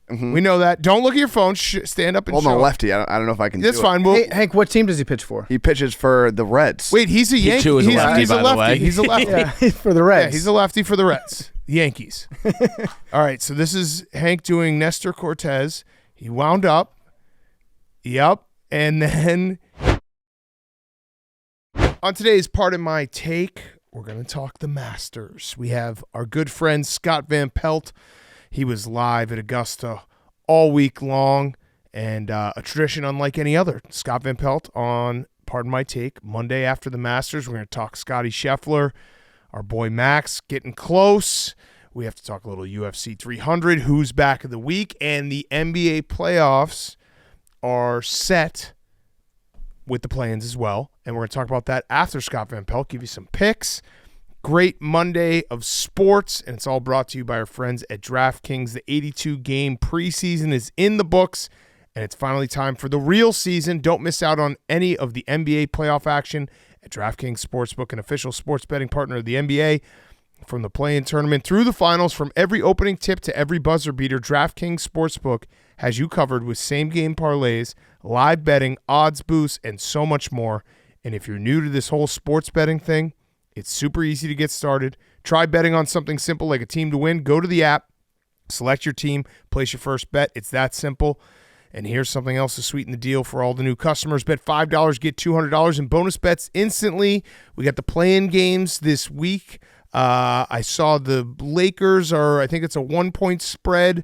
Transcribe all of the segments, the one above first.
Mm-hmm. We know that. Don't look at your phone. Stand up and Well, show I'm a it. lefty. I don't know if I can That's do fine. it. Well, Hey, Hank, what team does he pitch for? He pitches for the Reds. wait, he's a Yankee. too is a lefty, he's a by the lefty. way. He's a lefty. Yeah, for the Reds. Yeah, he's a lefty for the Reds. Yankees. All right, so this is Hank doing Nestor Cortes. He wound up. Yep. And then on today's part of my take, we're going to talk the Masters. We have our good friend Scott Van Pelt. He was live at Augusta all week long, and a tradition unlike any other. Scott Van Pelt on Pardon My Take, Monday after the Masters. We're going to talk Scottie Scheffler, our boy Max getting close. We have to talk a little UFC 300, who's back of the week, and the NBA playoffs are set with the plans as well. And we're going to talk about that after Scott Van Pelt, give you some picks. Great Monday of sports, and it's all brought to you by our friends at DraftKings. The 82-game preseason is in the books, and it's finally time for the real season. Don't miss out on any of the NBA playoff action at DraftKings Sportsbook, an official sports betting partner of the NBA. From the play-in tournament through the finals, from every opening tip to every buzzer beater, DraftKings Sportsbook has you covered with same-game parlays, live betting, odds boosts, and so much more. And if you're new to this whole sports betting thing, it's super easy to get started. Try betting on something simple like a team to win. Go to the app, select your team, place your first bet. It's that simple. And here's something else to sweeten the deal for all the new customers. Bet $5, get $200 in bonus bets instantly. We got the play-in games this week. I saw the Lakers I think it's a 1-point spread.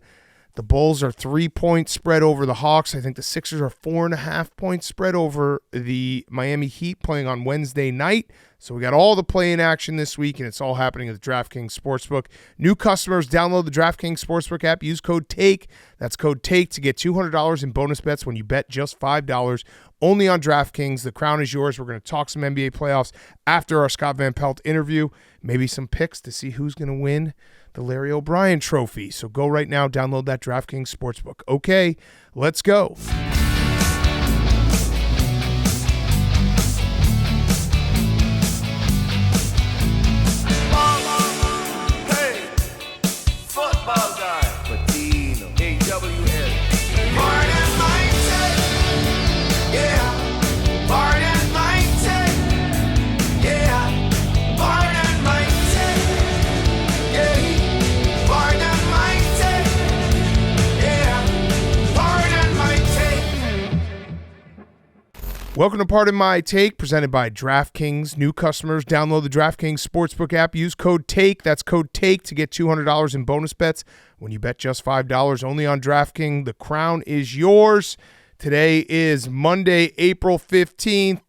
The Bulls are 3-point spread over the Hawks. I think the Sixers are 4.5-point spread over the Miami Heat playing on Wednesday night. So we got all the play-in action this week, and it's all happening at the DraftKings Sportsbook. New customers, download the DraftKings Sportsbook app. Use code TAKE. That's code TAKE to get $200 in bonus bets when you bet just $5. Only on DraftKings. The crown is yours. We're going to talk some NBA playoffs after our Scott Van Pelt interview. Maybe some picks to see who's going to win the Larry O'Brien Trophy. So go right now, download that DraftKings Sportsbook. Okay, let's go. Welcome to Pardon My Take, presented by DraftKings. New customers, download the DraftKings Sportsbook app. Use code TAKE. That's code TAKE to get $200 in bonus bets when you bet just $5 only on DraftKings. The crown is yours. Today is Monday, April 15th,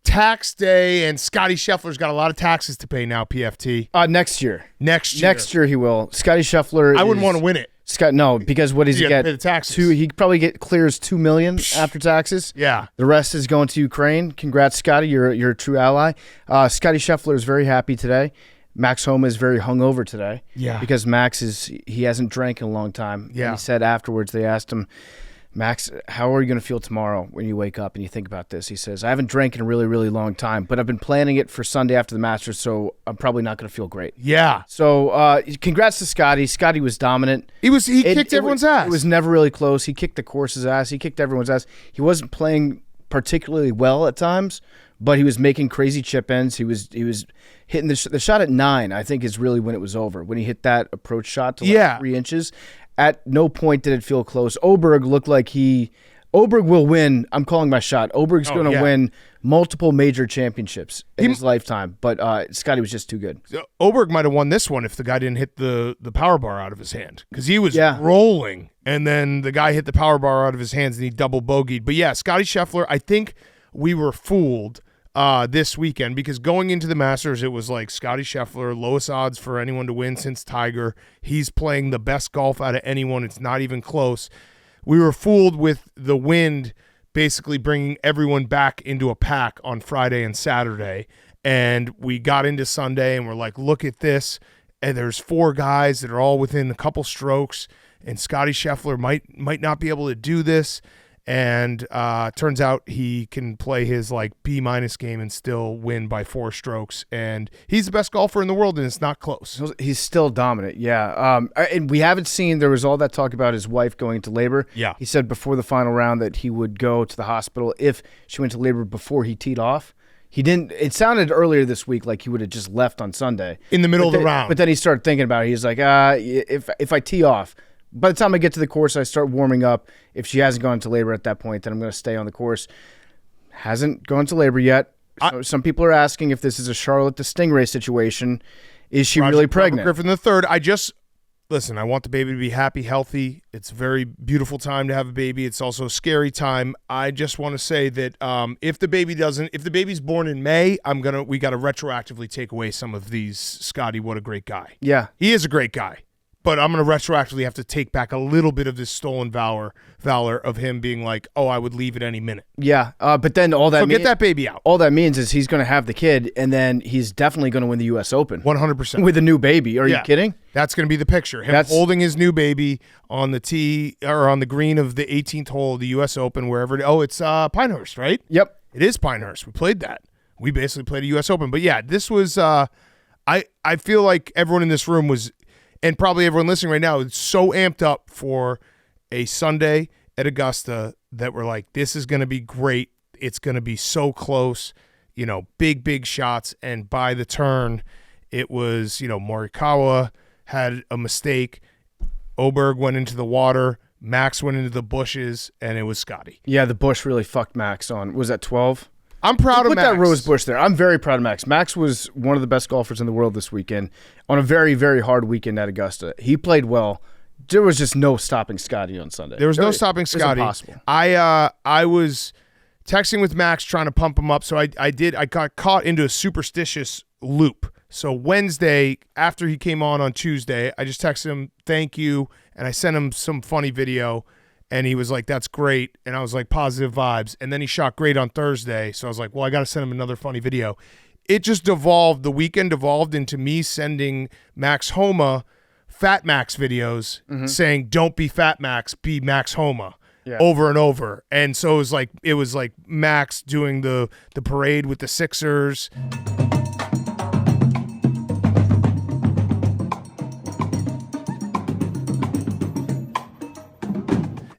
tax day, and Scottie Scheffler's got a lot of taxes to pay now, PFT. Next year. Next year. Next year he will. Scottie Scheffler. I wouldn't want to win it. No, because what does he get? Pay the taxes. He probably clears $2 million after taxes. Yeah. The rest is going to Ukraine. Congrats, Scottie. You're a true ally. Scottie Scheffler is very happy today. Max Homa is very hungover today. Yeah. Because he hasn't drank in a long time. Yeah. And he said afterwards, they asked him, Max, how are you going to feel tomorrow when you wake up and you think about this? He says, I haven't drank in a really, really long time, but I've been planning it for Sunday after the Masters, so I'm probably not going to feel great. Yeah. So congrats to Scottie. Scottie was dominant. He kicked everyone's ass. It was never really close. He kicked the course's ass. He kicked everyone's ass. He wasn't playing particularly well at times, but he was making crazy chip ins. He was hitting the shot at 9, I think, is really when it was over. When he hit that approach shot to 3 inches. At no point did it feel close. Oberg looked like Oberg will win. I'm calling my shot. Oberg's going to win multiple major championships in his lifetime, but Scottie was just too good. Oberg might have won this one if the guy didn't hit the power bar out of his hand, because he was rolling, and then the guy hit the power bar out of his hands, and he double bogeyed. But yeah, Scottie Scheffler, I think we were fooled this weekend, because going into the Masters, it was like Scottie Scheffler, lowest odds for anyone to win since Tiger. He's playing the best golf out of anyone. It's not even close. We were fooled with the wind basically bringing everyone back into a pack on Friday and Saturday. And we got into Sunday and we're like, look at this. And there's 4 guys that are all within a couple strokes, and Scottie Scheffler might not be able to do this. And turns out he can play his like B- game and still win by 4 strokes. And he's the best golfer in the world, and it's not close. He's still dominant, yeah. And we haven't seen, there was all that talk about his wife going into labor. Yeah. He said before the final round that he would go to the hospital if she went to labor before he teed off. He didn't. It sounded earlier this week like he would have just left on Sunday. In the middle of the round. But then he started thinking about it. He's like, if I tee off, by the time I get to the course, I start warming up. If she hasn't gone into labor at that point, then I'm going to stay on the course. Hasn't gone to labor yet. So some people are asking if this is a Charlotte to Stingray situation. Is she really pregnant? Griffin III. Listen, I want the baby to be happy, healthy. It's a very beautiful time to have a baby. It's also a scary time. I just want to say that if the baby's born in May, we got to retroactively take away some of these. Scottie, what a great guy. Yeah. He is a great guy. But I'm going to retroactively have to take back a little bit of this stolen valor of him being like, oh, I would leave at any minute. Yeah, but then all that get that baby out. All that means is he's going to have the kid, and then he's definitely going to win the U.S. Open. 100%. With a new baby. Are you kidding? That's going to be the picture. Him holding his new baby on the tee or on the green of the 18th hole of the U.S. Open, wherever. It's Pinehurst, right? Yep. It is Pinehurst. We played that. We basically played a U.S. Open. But, yeah, this was I feel like everyone in this room was – and probably everyone listening right now is so amped up for a Sunday at Augusta that we're like, this is going to be great. It's going to be so close, big shots. And by the turn, it was, Morikawa had a mistake. Oberg went into the water. Max went into the bushes, and it was Scottie. Yeah, the bush really fucked Max on. Was that 12? I'm proud of Max. Put that rose bush there. I'm very proud of Max. Max was one of the best golfers in the world this weekend on a very, very hard weekend at Augusta. He played well. There was just no stopping Scottie on Sunday. There was no stopping Scottie. It was impossible. I was texting with Max trying to pump him up, so I got caught into a superstitious loop. So Wednesday, after he came on Tuesday, I just texted him, thank you, and I sent him some funny video. And he was like, that's great. And I was like, positive vibes. And then he shot great on Thursday. So I was like, well, I got to send him another funny video. It just devolved. The weekend devolved into me sending Max Homa Fat Max videos saying, don't be Fat Max, be Max Homa over and over. And so it was like Max doing the parade with the Sixers.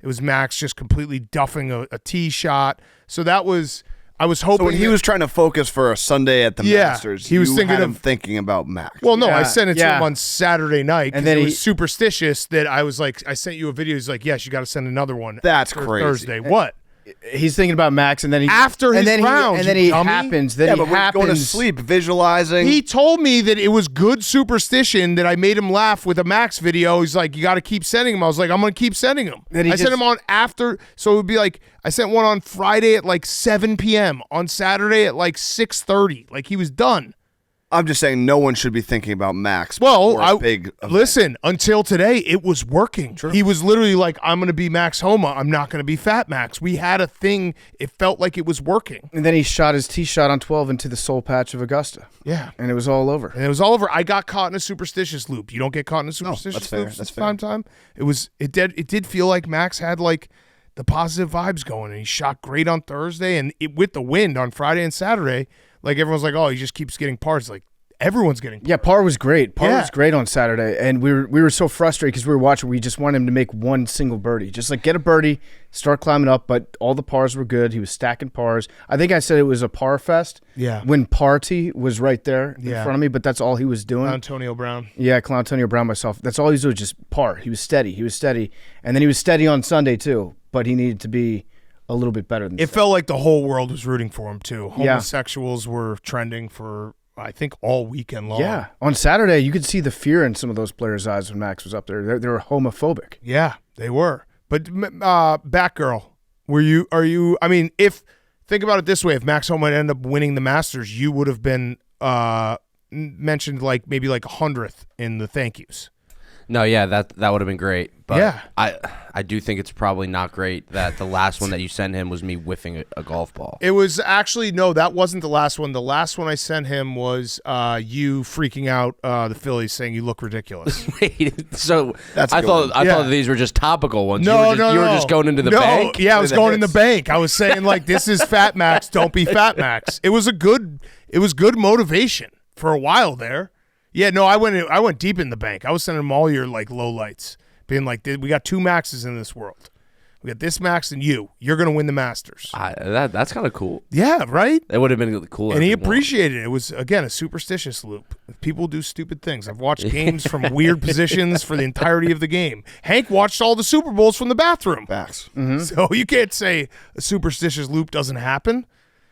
It was Max just completely duffing a tee shot. So that was, I was hoping. So when he was trying to focus for a Sunday at the Masters, he was thinking about Max. Well, no, I sent it to him on Saturday night. And then he was superstitious that I was like, I sent you a video. He's like, yes, you got to send another one. That's crazy. Thursday. What? He's thinking about Max, and then after his round, and then he happens. Then he happens going to sleep, visualizing. He told me that it was good superstition that I made him laugh with a Max video. He's like, you got to keep sending him. I was like, I'm going to keep sending him. I sent him on after, so it would be like I sent one on Friday at like 7 p.m. on Saturday at like 6:30. Like he was done. I'm just saying no one should be thinking about Max. Well, big event. Listen, until today, it was working. True. He was literally like, I'm going to be Max Homa. I'm not going to be Fat Max. We had a thing. It felt like it was working. And then he shot his tee shot on 12 into the soul patch of Augusta. Yeah. And it was all over. I got caught in a superstitious loop. You don't get caught in a superstitious loop. That's fair. Time. It did feel like Max had like the positive vibes going, and he shot great on Thursday, and with the wind on Friday and Saturday, like everyone's like, oh, he just keeps getting pars. Like everyone's getting pars. Yeah, par was great. Par was great on Saturday, and we were so frustrated because we were watching. We just wanted him to make one single birdie, just like get a birdie, start climbing up. But all the pars were good. He was stacking pars. I think I said it was a par fest. Yeah. When Party was right there in front of me, but that's all he was doing. Antonio Brown. Yeah, Antonio Brown myself. That's all he was doing, just par. He was steady. And then he was steady on Sunday too, but he needed to be a little bit better than that. It felt like the whole world was rooting for him too. Homosexuals were trending for, I think, all weekend long. Yeah. On Saturday, you could see the fear in some of those players' eyes when Max was up there. They were homophobic. Yeah, they were. But Batgirl, I mean, think about it this way. If Max Homa had ended up winning the Masters, you would have been mentioned like maybe like 100th in the thank yous. No, yeah, that would have been great. But Yeah. I do think it's probably not great that the last one that you sent him was me whiffing a golf ball. It was actually, no, that wasn't the last one. The last one I sent him was you freaking out the Phillies saying you look ridiculous. Wait, so That's a I good thought one. Yeah. I thought these were just topical ones. No, you were just going into the bank. Yeah, I was The going in the hits. bank. I was saying like, this is Fat Max. Don't be Fat Max. It was good motivation for a while there. Yeah, no, I went deep in the bank. I was sending them all your like lowlights, being like, we got 2 Maxes in this world. We got this Max and you. You're gonna win the Masters. That's kind of cool. Yeah, right. It would have been cool. And if he it won. appreciated it. It was, again, a superstitious loop. People do stupid things. I've watched games from weird positions for the entirety of the game. Hank watched all the Super Bowls from the bathroom. Facts. So you can't say a superstitious loop doesn't happen.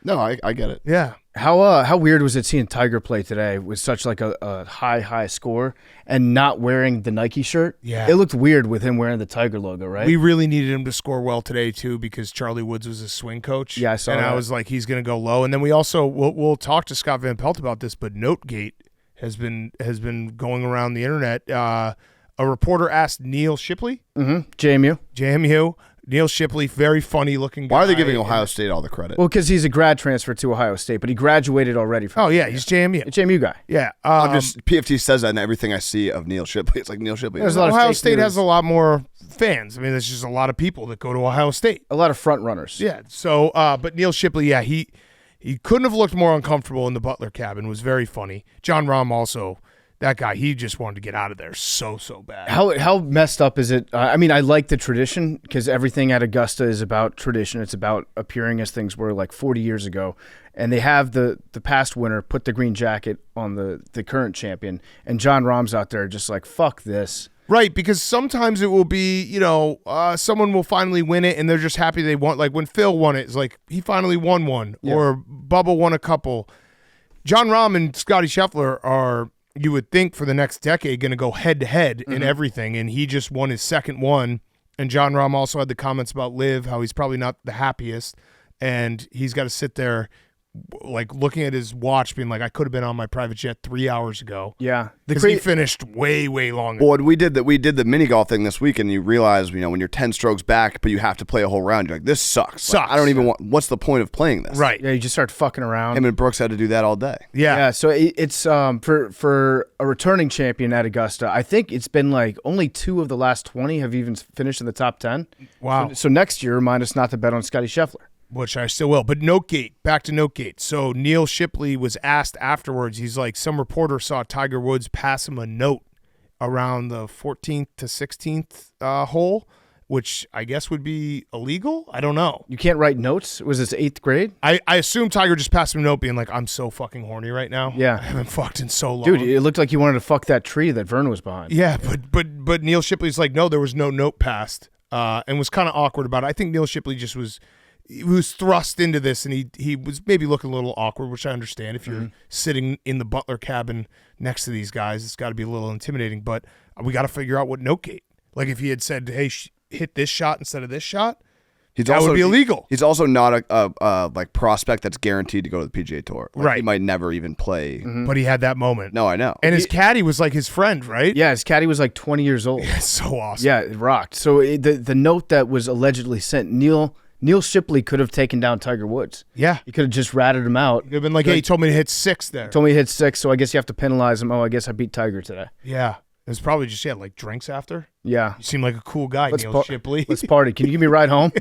No, I get it. Yeah. How weird was it seeing Tiger play today with such like a high score and not wearing the Nike shirt? Yeah. It looked weird with him wearing the Tiger logo, right? We really needed him to score well today, too, because Charlie Woods was his swing coach. Yeah, I saw And I that. was like, he's going to go low. And then we also, we'll talk to Scott Van Pelt about this, but Notegate has been going around the internet. A reporter asked Neil Shipley, JMU, Neil Shipley, very funny looking guy. Why are they giving Ohio State all the credit? Well, because he's a grad transfer to Ohio State, but he graduated already from Oh, yeah, he's JMU. a JMU guy. Yeah. I'm just PFT says that in everything I see of Neil Shipley. It's like Neil Shipley. There's a lot of Ohio fake State news. has a lot more fans. I mean, there's just a lot of people that go to Ohio State. A lot of front runners. Yeah. So, but Neil Shipley, yeah, he couldn't have looked more uncomfortable in the Butler cabin. It was very funny. John Rahm also, that guy, he just wanted to get out of there so bad. How messed up is it? I mean, I like the tradition because everything at Augusta is about tradition. It's about appearing as things were like 40 years ago. And they have the past winner put the green jacket on the current champion. And John Rahm's out there just like, fuck this. Right, because sometimes it will be, someone will finally win it and they're just happy they won. Like when Phil won it, it's like he finally won one, or Bubba won a couple. John Rahm and Scottie Scheffler are, you would think, for the next decade going to go head-to-head in everything, and he just won his second one. And John Rahm also had the comments about Liv, how he's probably not the happiest, and he's got to sit there like looking at his watch being like, I could have been on my private jet 3 hours ago. Yeah. Because he finished way longer. Well, we did the mini golf thing this week, and you realize, when you're 10 strokes back, but you have to play a whole round, you're like, this sucks. Like, I don't even want. What's the point of playing this? Right. Yeah, you just start fucking around. Him and Brooks had to do that all day. Yeah. So it's for a returning champion at Augusta. I think it's been like only 2 of the last 20 have even finished in the top 10. Wow. So next year, remind us not to bet on Scottie Scheffler. Which I still will. But Notegate, back to Notegate. So Neil Shipley was asked afterwards, he's like, some reporter saw Tiger Woods pass him a note around the 14th to 16th hole, which I guess would be illegal. I don't know. You can't write notes? Was this 8th grade? I assume Tiger just passed him a note being like, I'm so fucking horny right now. Yeah. I haven't fucked in so long. Dude, it looked like you wanted to fuck that tree that Verne was behind. Yeah, but Neil Shipley's like, no, there was no note passed, and was kind of awkward about it. I think Neil Shipley just was thrust into this, and he was maybe looking a little awkward, which I understand. If you're sitting in the Butler cabin next to these guys, it's got to be a little intimidating. But we got to figure out what Notegate. Like if he had said, hey, hit this shot instead of this shot, that would be illegal. He's also not a like prospect that's guaranteed to go to the PGA Tour. Like, Right. He might never even play. But he had that moment. No, I know. And his caddy was like his friend, right? Yeah, his caddy was like 20 years old. It's so awesome. Yeah, it rocked. So the note that was allegedly sent, Neil Shipley could have taken down Tiger Woods. Yeah. He could have just ratted him out. You've been like, hey, he told me to hit 6 there. Told me to hit 6, so I guess you have to penalize him. Oh, I guess I beat Tiger today. Yeah. It was probably just, like drinks after. Yeah. You seem like a cool guy, Neil Shipley. Let's party. Can you give me a ride home?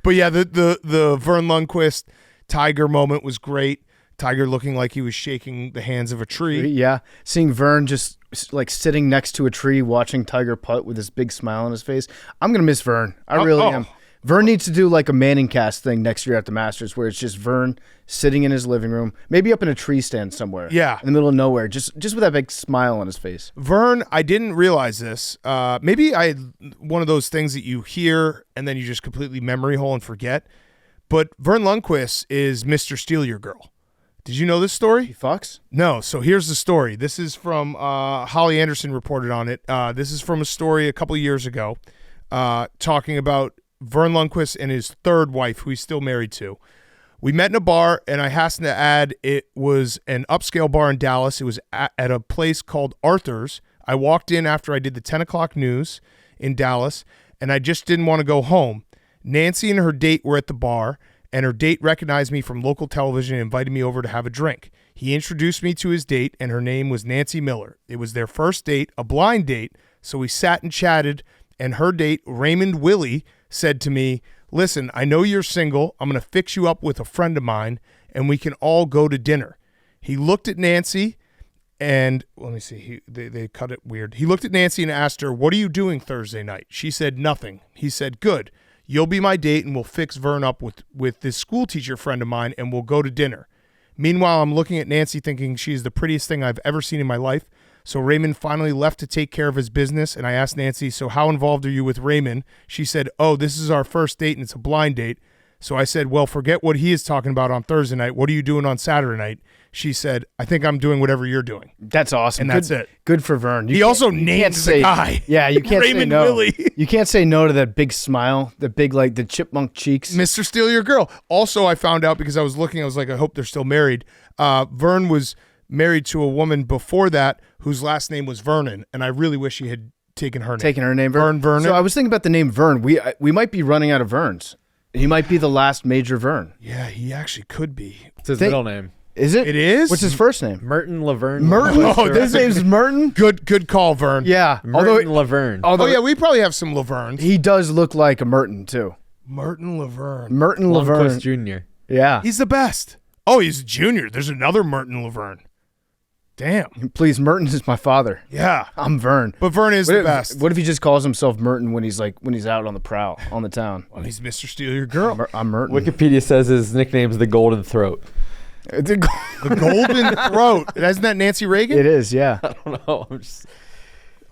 But yeah, the Verne Lundquist Tiger moment was great. Tiger looking like he was shaking the hands of a tree. Yeah. Seeing Verne just like sitting next to a tree watching Tiger putt with this big smile on his face. I'm going to miss Verne. I really am. Verne needs to do like a Manning cast thing next year at the Masters where it's just Verne sitting in his living room, maybe up in a tree stand somewhere. Yeah. In the middle of nowhere, just with that big smile on his face. Verne, I didn't realize this. Maybe I had one of those things that you hear and then you just completely memory hole and forget. But Verne Lundquist is Mr. Steal Your Girl. Did you know this story? He fucks? No. So here's the story. This is from Holly Anderson reported on it. This is from a story a couple of years ago talking about Verne Lundquist and his third wife, who he's still married to. We met in a bar, and I hasten to add it was an upscale bar in Dallas. It was at a place called Arthur's, I walked in after I did the 10 o'clock news in Dallas, and I just didn't want to go home. Nancy and her date were at the bar, and her date recognized me from local television and invited me over to have a drink. He introduced me to his date, and her name was Nancy Miller. It was their first date, a blind date, so we sat and chatted, and her date, Raymond Willie, said to me, listen, I know you're single. I'm going to fix you up with a friend of mine, and we can all go to dinner. He looked at Nancy, and let me see. They cut it weird. He looked at Nancy and asked her, what are you doing Thursday night? She said nothing. He said, good. You'll be my date, and we'll fix Verne up with this school teacher friend of mine, and we'll go to dinner. Meanwhile, I'm looking at Nancy thinking she's the prettiest thing I've ever seen in my life. So Raymond finally left to take care of his business, and I asked Nancy, so how involved are you with Raymond? She said, oh, this is our first date, and it's a blind date. So I said, well, forget what he is talking about on Thursday night. What are you doing on Saturday night? She said, I think I'm doing whatever you're doing. That's awesome. And that's it. Good for Verne. He also named the guy. Yeah, you can't say Raymond no. Willie. You can't say no to that big smile, the big, like, the chipmunk cheeks. Mr. Steal Your Girl. Also, I found out because I was looking, I was like, I hope they're still married. Verne was married to a woman before that whose last name was Vernon, and I really wish he had taken her name. Taking her name, Verne Vernon. So I was thinking about the name Verne. We might be running out of Vernes. He might be the last major Verne. Yeah, he actually could be. It's his middle name. Is it? It is? What's his first name? Merton Laverne. Merton. Oh, His name's Merton? Good call, Verne. Yeah. Merton Laverne. Oh, yeah, we probably have some Lavernes. He does look like a Merton, too. Merton Laverne. Merton Laverne. Lundquist Jr. Yeah. He's the best. Oh, he's a junior. There's another Merton Laverne. Damn. Please, Merton is my father. Yeah. I'm Verne. But Verne is the best. What if he just calls himself Merton when he's out on the prowl on the town? Well, he's Mr. Steal Your Girl. I'm Merton. Wikipedia says his nickname's the Golden Throat. The Golden Throat. Isn't that Nancy Reagan? It is, yeah. I don't know. I'm just...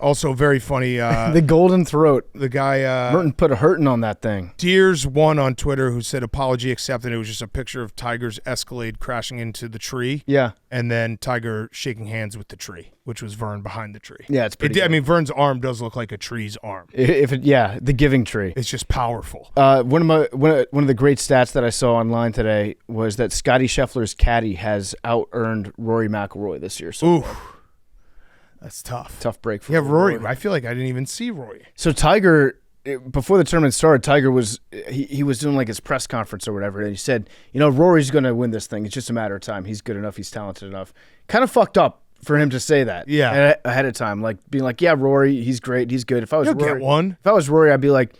Also very funny. The Golden Throat. The guy Merton put a hurting on that thing. Deers1 on Twitter who said apology accepted. It was just a picture of Tiger's Escalade crashing into the tree. Yeah. And then Tiger shaking hands with the tree, which was Verne behind the tree. Yeah, it's pretty good. I mean, Verne's arm does look like a tree's arm. The giving tree. It's just powerful. One of the great stats that I saw online today was that Scottie Scheffler's caddy has out-earned Rory McIlroy this year. So far. That's tough. Tough break for Rory. I feel like I didn't even see Rory. So Tiger, before the tournament started, Tiger was he was doing like his press conference or whatever, and he said, Rory's going to win this thing. It's just a matter of time. He's good enough. He's talented enough. Kind of fucked up for him to say that. Yeah. Ahead of time, like being like, yeah, Rory, he's great. He's good. If I was Rory, get one. If I was Rory, I'd be like,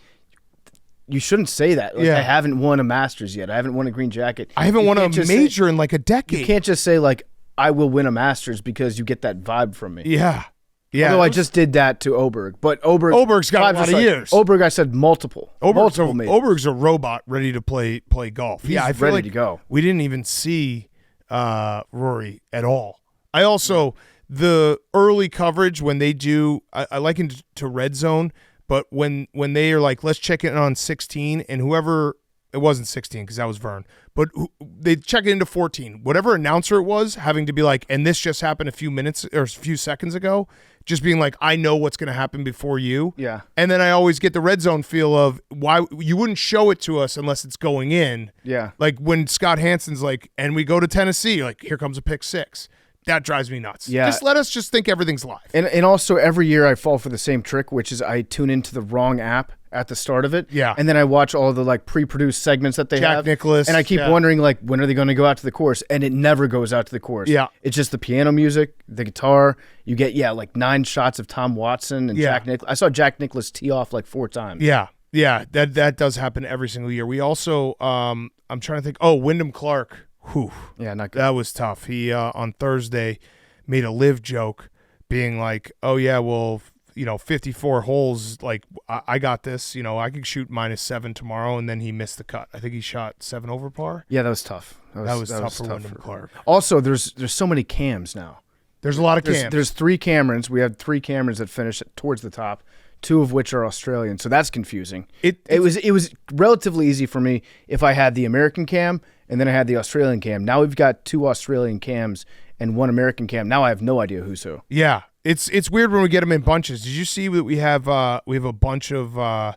you shouldn't say that. Like, yeah. I haven't won a Masters yet. I haven't won a green jacket. I haven't won a major in like a decade. You can't just say like, I will win a Masters because you get that vibe from me. Yeah. Yeah. Although I just did that to Oberg. But Oberg's got a lot of years. Oberg, I said multiple. Oberg's a robot ready to play golf. He's I feel ready like to go. We didn't even see Rory at all. I also, the early coverage when they do, I liken it to Red Zone, but when they are like, let's check in on 16, and whoever, it wasn't 16 because that was Verne, but they check it into 14. Whatever announcer it was, having to be like, and this just happened a few minutes or a few seconds ago, just being like, I know what's going to happen before you. Yeah. And then I always get the Red Zone feel of why you wouldn't show it to us unless it's going in. Yeah. Like when Scott Hansen's like, and we go to Tennessee, like, here comes a pick 6. That drives me nuts. Yeah. Just let us just think everything's live. And also every year I fall for the same trick, which is I tune into the wrong app at the start of it. Yeah. And then I watch all the like pre-produced segments that they have. Jack Nicklaus. And I keep wondering like, when are they going to go out to the course? And it never goes out to the course. Yeah. It's just the piano music, the guitar. You get, like 9 shots of Tom Watson and Jack Nicklaus. I saw Jack Nicklaus tee off like 4 times. Yeah. Yeah. That does happen every single year. We also, I'm trying to think, Wyndham Clark. Whew. Yeah, not good. That was tough. He, on Thursday, made a live joke being like, oh, yeah, well, 54 holes, like, I got this. I could shoot -7 tomorrow, and then he missed the cut. I think he shot 7 over par. Yeah, that was tough. That was tough for Wyndham Clark. Also, there's so many cams now. There's a lot of cams. There's 3 Camerons. We had 3 Camerons that finished towards the top, 2 of which are Australian. So that's confusing. It was relatively easy for me if I had the American cam and then I had the Australian cam. Now we've got 2 Australian cams and 1 American cam. Now I have no idea who's who. Yeah, it's weird when we get them in bunches. Did you see that we have a bunch of I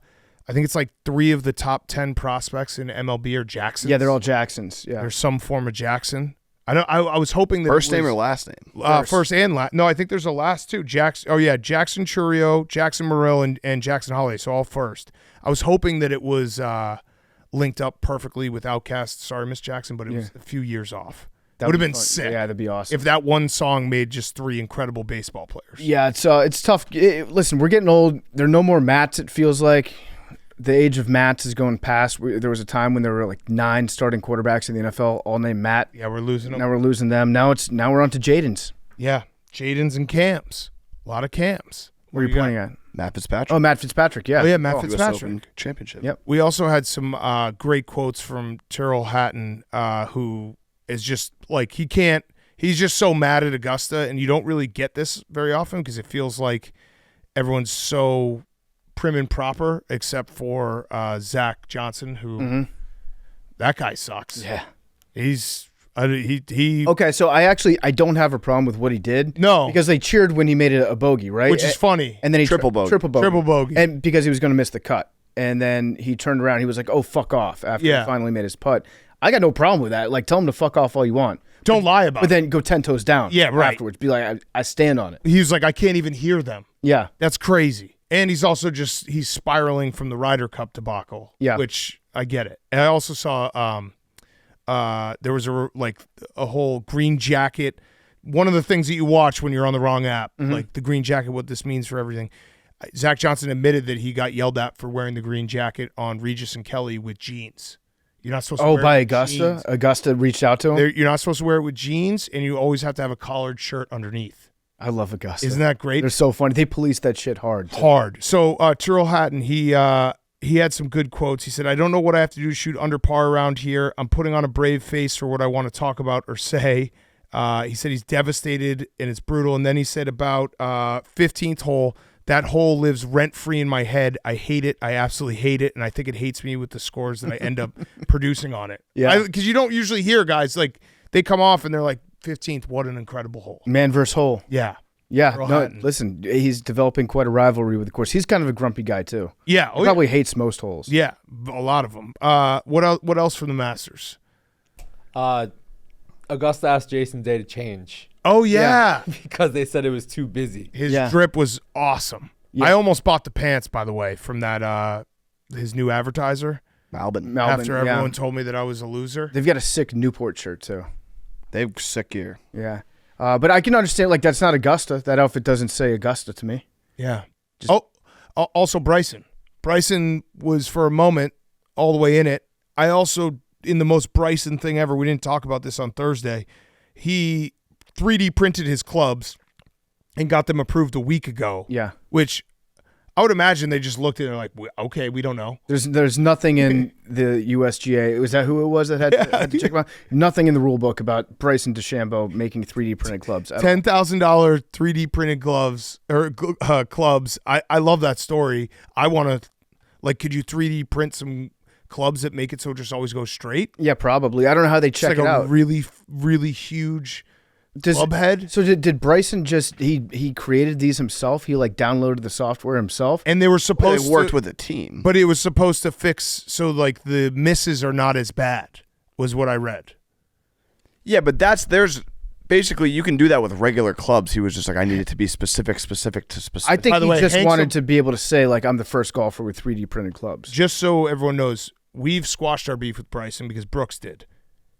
think it's like 3 of the top 10 prospects in MLB are Jacksons. Yeah, they're all Jacksons. Yeah, there's some form of Jackson. I was hoping that First it was, name or last name? First and last. No, I think there's a last too. Jackson Churio, Jackson Morrill, and Jackson Holiday. So all first. I was hoping that it was linked up perfectly with Outkast. Sorry, Miss Jackson, but it was a few years off. That would have been sick. Yeah, that'd be awesome. If that one song made just 3 incredible baseball players. Yeah, it's tough. Listen, we're getting old. There are no more Matts, it feels like. The age of Matts is going past. There was a time when there were like 9 starting quarterbacks in the NFL, all named Matt. Yeah, we're losing them. Now we're losing them. Now we're on to Jaden's. Yeah, Jaden's and Cams. A lot of Cams. Where are you pointing at? Matt Fitzpatrick. Oh, Matt Fitzpatrick, yeah. Oh, yeah, Matt US Fitzpatrick. Open Championship. Yep. We also had some great quotes from Tyrrell Hatton, who is just like, he's just so mad at Augusta, and you don't really get this very often because it feels like everyone's so prim and proper except for Zach Johnson, who that guy sucks. Yeah. He's he Okay, so I don't have a problem with what he did. No. Because they cheered when he made a bogey, right? which is funny. And then he Triple bogey. Triple bogey. Triple bogey. And because he was going to miss the cut. And then he turned around. He was like, oh, fuck off after he finally made his putt. I got no problem with that. Like, tell him to fuck off all you want. Don't lie about But it. then go 10 toes down. Yeah, right. Afterwards. Be like, I stand on it. He was like, I can't even hear them. Yeah. That's crazy. And he's also he's spiraling from the Ryder Cup debacle. Yeah. Which I get it. And I also saw there was a whole green jacket. One of the things that you watch when you're on the wrong app, like the green jacket, what this means for everything. Zach Johnson admitted that he got yelled at for wearing the green jacket on Regis and Kelly with jeans. You're not supposed to wear it by with Augusta? jeans. Augusta reached out to him? You're not supposed to wear it with jeans, and you always have to have a collared shirt underneath. I love Augusta. Isn't that great? They're so funny. They police that shit hard. too. Hard. So Tyrrell Hatton, he had some good quotes. He said, I don't know what I have to do to shoot under par around here. I'm putting on a brave face for what I want to talk about or say. He said he's devastated and it's brutal. And then he said about 15th hole, that hole lives rent-free in my head. I hate it. I absolutely hate it. And I think it hates me with the scores that I end up producing on it. Yeah. Because you don't usually hear guys, like, they come off and they're like, 15th, what an incredible hole. Man versus hole. Yeah. Yeah. Tyrrell No, Hatton. listen, he's developing quite a rivalry with the course. He's kind of a grumpy guy, too. Yeah. He probably hates most holes. Yeah, a lot of them. What else from the Masters? Augusta asked Jason Day to change Oh, yeah. because they said it was too busy. His Yeah. drip was awesome. Yeah. I almost bought the pants, by the way, from that his new advertiser. Melbourne. After everyone told me that I was a loser. They've got a sick Newport shirt, too. They have sick gear. Yeah. But I can understand, like, that's not Augusta. That outfit doesn't say Augusta to me. Yeah. Also Bryson. Bryson was for a moment all the way in it. I also, in the most Bryson thing ever, we didn't talk about this on Thursday, he 3D printed his clubs and got them approved a week ago. Yeah. Which I would imagine they just looked at it and like, okay, we don't know. There's nothing in the USGA. Was that who it was that had to check them out? Nothing in the rule book about Bryson DeChambeau making 3D printed clubs. $10,000 3D printed gloves or clubs. I love that story. I want to, like, could you 3D print some clubs that make it so it just always goes straight? Yeah, probably. I don't know how they check It's like it a out. really, really huge club head. So did Bryson just he created these himself? He like downloaded the software himself? And they were Well, supposed they worked to, with a team. but it was supposed to fix so like the misses are not as bad, was what I read. Yeah, but there's basically you can do that with regular clubs. He was just like, I need it to be specific to specific. I think By the he way, just Hank's wanted to be able to say like I'm the first golfer with 3D printed clubs. Just so everyone knows, we've squashed our beef with Bryson because Brooks did.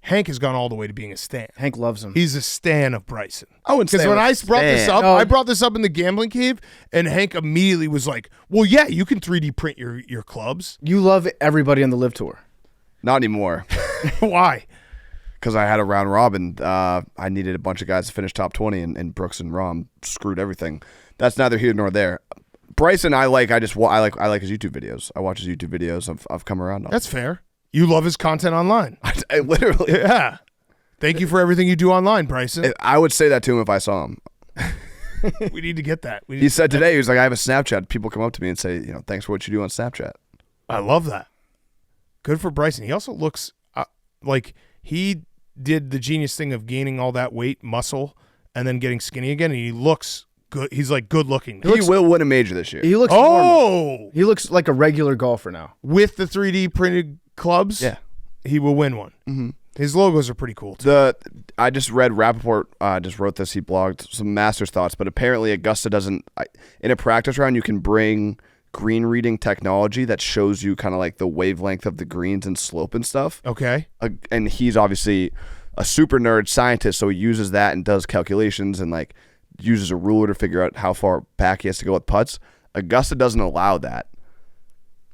Hank has gone all the way to being a stan. Hank loves him. He's a stan of Bryson. I wouldn't Because say when I'm a I brought this stan. up, No. I brought this up in the gambling cave, and Hank immediately was like, well, yeah, you can 3D print your clubs. You love everybody on the Live Tour. Not anymore. Why? Because I had a round robin. I needed a bunch of guys to finish top 20, and Brooks and Rom screwed everything. That's neither here nor there. Bryson, I like his YouTube videos. I watch his YouTube videos. I've come around on. That's fair. You love his content online. I literally. Yeah. Thank you for everything you do online, Bryson. I would say that to him if I saw him. We need to get that. He said today, he was like, I have a Snapchat. People come up to me and say, thanks for what you do on Snapchat. I love that. Good for Bryson. He also looks like he did the genius thing of gaining all that weight, muscle, and then getting skinny again. And he looks good. He's like good looking. He will win a major this year. He looks normal. Oh, He looks like a regular golfer now. with the 3D printed clubs, Yeah. he will win one. Mm-hmm. His logos are pretty cool too. I just read Rappaport just wrote this. He blogged some Masters thoughts, but apparently Augusta doesn't. In a practice round, you can bring green reading technology that shows you kind of like the wavelength of the greens and slope and stuff. Okay. And he's obviously a super nerd scientist, so he uses that and does calculations and like uses a ruler to figure out how far back he has to go with putts. Augusta doesn't allow that.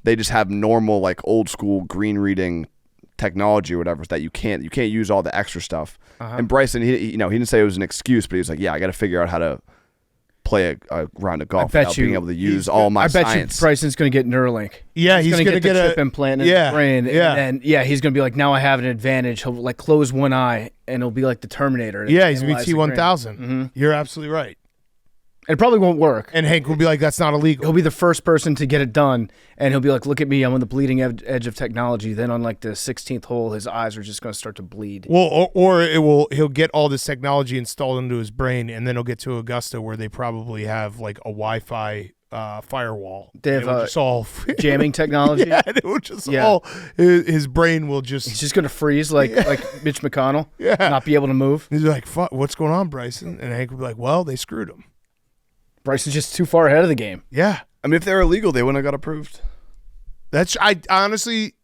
They just have normal like old school green reading technology or whatever that you can't use all the extra stuff. And Bryson, he didn't say it was an excuse, but he was like, yeah, I got to figure out how to play a round of golf without being able to use all my science. I bet you Bryson's going to get Neuralink. Yeah, he's going to get the chip implant in his brain. Yeah. And then, he's going to be like, now I have an advantage. He'll like close one eye and he'll be like the Terminator. Yeah, he's going to be T-1000. You're absolutely right. It probably won't work. And Hank will be like, that's not illegal. He'll be the first person to get it done, and he'll be like, look at me, I'm on the bleeding edge of technology. Then on like the 16th hole, his eyes are just going to start to bleed. Well, he'll get all this technology installed into his brain, and then he'll get to Augusta where they probably have like a Wi-Fi firewall. They have jamming technology. Yeah, it will just all his brain will just. He's just going to freeze like Mitch McConnell. Yeah, not be able to move. He's like, "Fuck, what's going on, Bryson?" And Hank will be like, "Well, they screwed him. Bryson's just too far ahead of the game." Yeah, I mean, if they're illegal, they wouldn't have got approved. I honestly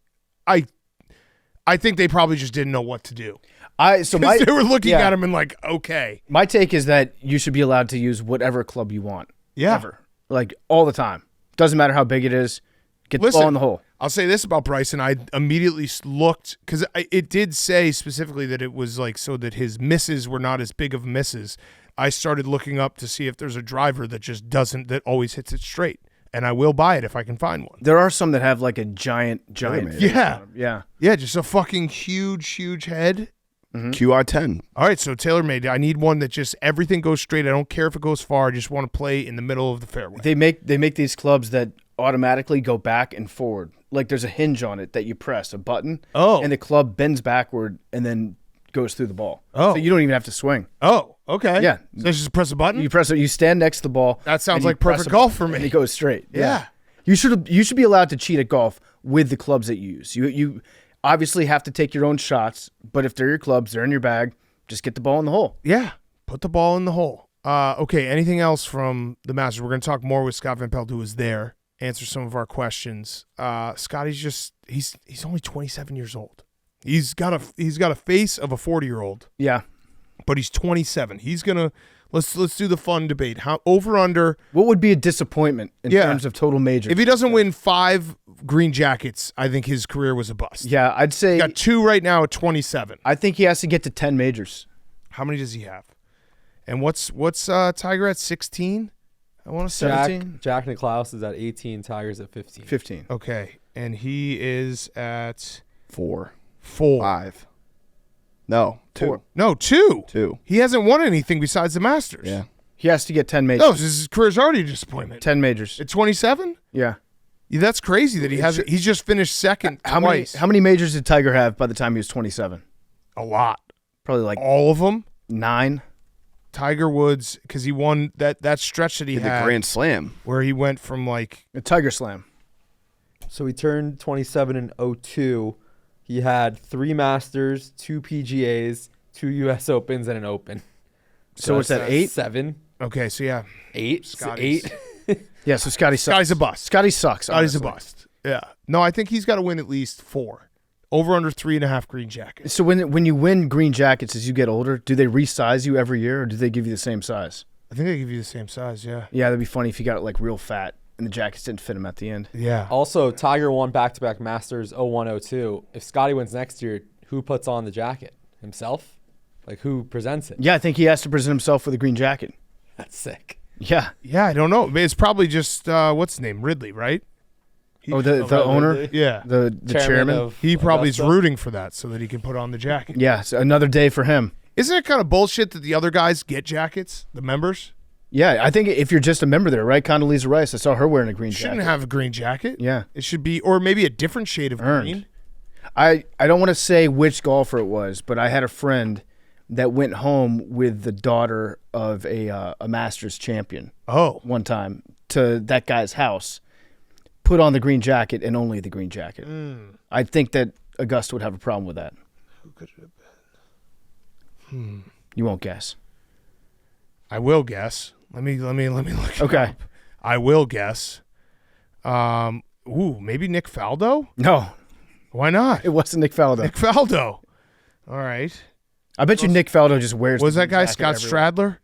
think they probably just didn't know what to do. They were looking at him and like, okay. My take is that you should be allowed to use whatever club you want. Yeah. Ever. Like all the time. Doesn't matter how big it is. Get the ball in the hole. I'll say this about Bryson. I immediately looked, because it did say specifically that it was like so that his misses were not as big of misses. I started looking up to see if there's a driver that always hits it straight. And I will buy it if I can find one. There are some that have like a giant yeah. Yeah. Yeah, just a fucking huge head. Mm-hmm. QI10. All right, so TaylorMade, I need one that just everything goes straight. I don't care if it goes far. I just want to play in the middle of the fairway. They make these clubs that automatically go back and forward. Like there's a hinge on it that you press, a button. Oh. And the club bends backward and then goes through the ball. Oh. So you don't even have to swing. Oh, okay. Yeah. So just press a button? You press it, you stand next to the ball. That sounds like perfect golf for me. And it goes straight. Yeah. You should be allowed to cheat at golf with the clubs that you use. You obviously have to take your own shots, but if they're your clubs, they're in your bag, just get the ball in the hole. Yeah. Put the ball in the hole. Okay, anything else from the Masters? We're going to talk more with Scott Van Pelt, who was there, answer some of our questions. Scottie's he's only 27 years old. He's got a face of a 40-year-old. Yeah. But he's 27. He's going to let's do the fun debate. How over under? What would be a disappointment in terms of total majors? If he doesn't win 5 green jackets, I think his career was a bust. Yeah, I'd say he got 2 right now at 27. I think he has to get to 10 majors. How many does he have? And what's Tiger at 16? I want to say 17. Jack Nicklaus is at 18. Tiger's at 15. 15. Okay, and he is at 4. 5. No, 2. 4. No, 2. 2. He hasn't won anything besides the Masters. Yeah. He has to get 10 majors. No, his career's already a disappointment. 10 majors. At 27? Yeah. That's crazy that he hasn't. He's just finished second twice. How many majors did Tiger have by the time he was 27? A lot. Probably like all of them. 9. Tiger Woods, because he won that stretch that he had. The Grand Slam. Where he went from like. A Tiger Slam. So he turned 27 in 02. He had 3 Masters, 2 PGAs, 2 U.S. Opens, and an Open. So what's that, 8? 7. Okay, so yeah. 8? 8? Yeah, so Scottie sucks. Scotty's a bust. Scottie sucks. Scotty's a bust. Yeah. No, I think he's got to win at least 4. Over under 3.5 green jackets. So when you win green jackets as you get older, do they resize you every year or do they give you the same size? I think they give you the same size, yeah. Yeah, that'd be funny if you got like real fat and the jackets didn't fit him at the end. Yeah. Also, Tiger won back-to-back Masters 01-02. If Scottie wins next year, who puts on the jacket? Himself? Like, who presents it? Yeah, I think he has to present himself with a green jacket. That's sick. Yeah. Yeah, I don't know. It's probably just, what's his name? Ridley, right? The owner? Yeah. The chairman? He probably is Augusta. rooting for that so that he can put on the jacket. Yeah, so another day for him. Isn't it kind of bullshit that the other guys get jackets, the members? Yeah, I think if you're just a member there, right? Condoleezza Rice, I saw her wearing a green Shouldn't jacket. have a green jacket. Yeah. It should be, or maybe a different shade of Earned. green. I don't want to say which golfer it was, but I had a friend that went home with the daughter of a Masters champion Oh. one time to that guy's house, put on the green jacket and only the green jacket. I think that Augusta would have a problem with that. could it have been? You won't guess. I will guess. Let me look it Okay. up. I will guess. Maybe Nick Faldo? No, Why not? it wasn't Nick Faldo. Nick Faldo. All right. I bet you Nick Faldo just wears. Was the that guy jacket Scott everywhere. Stradler?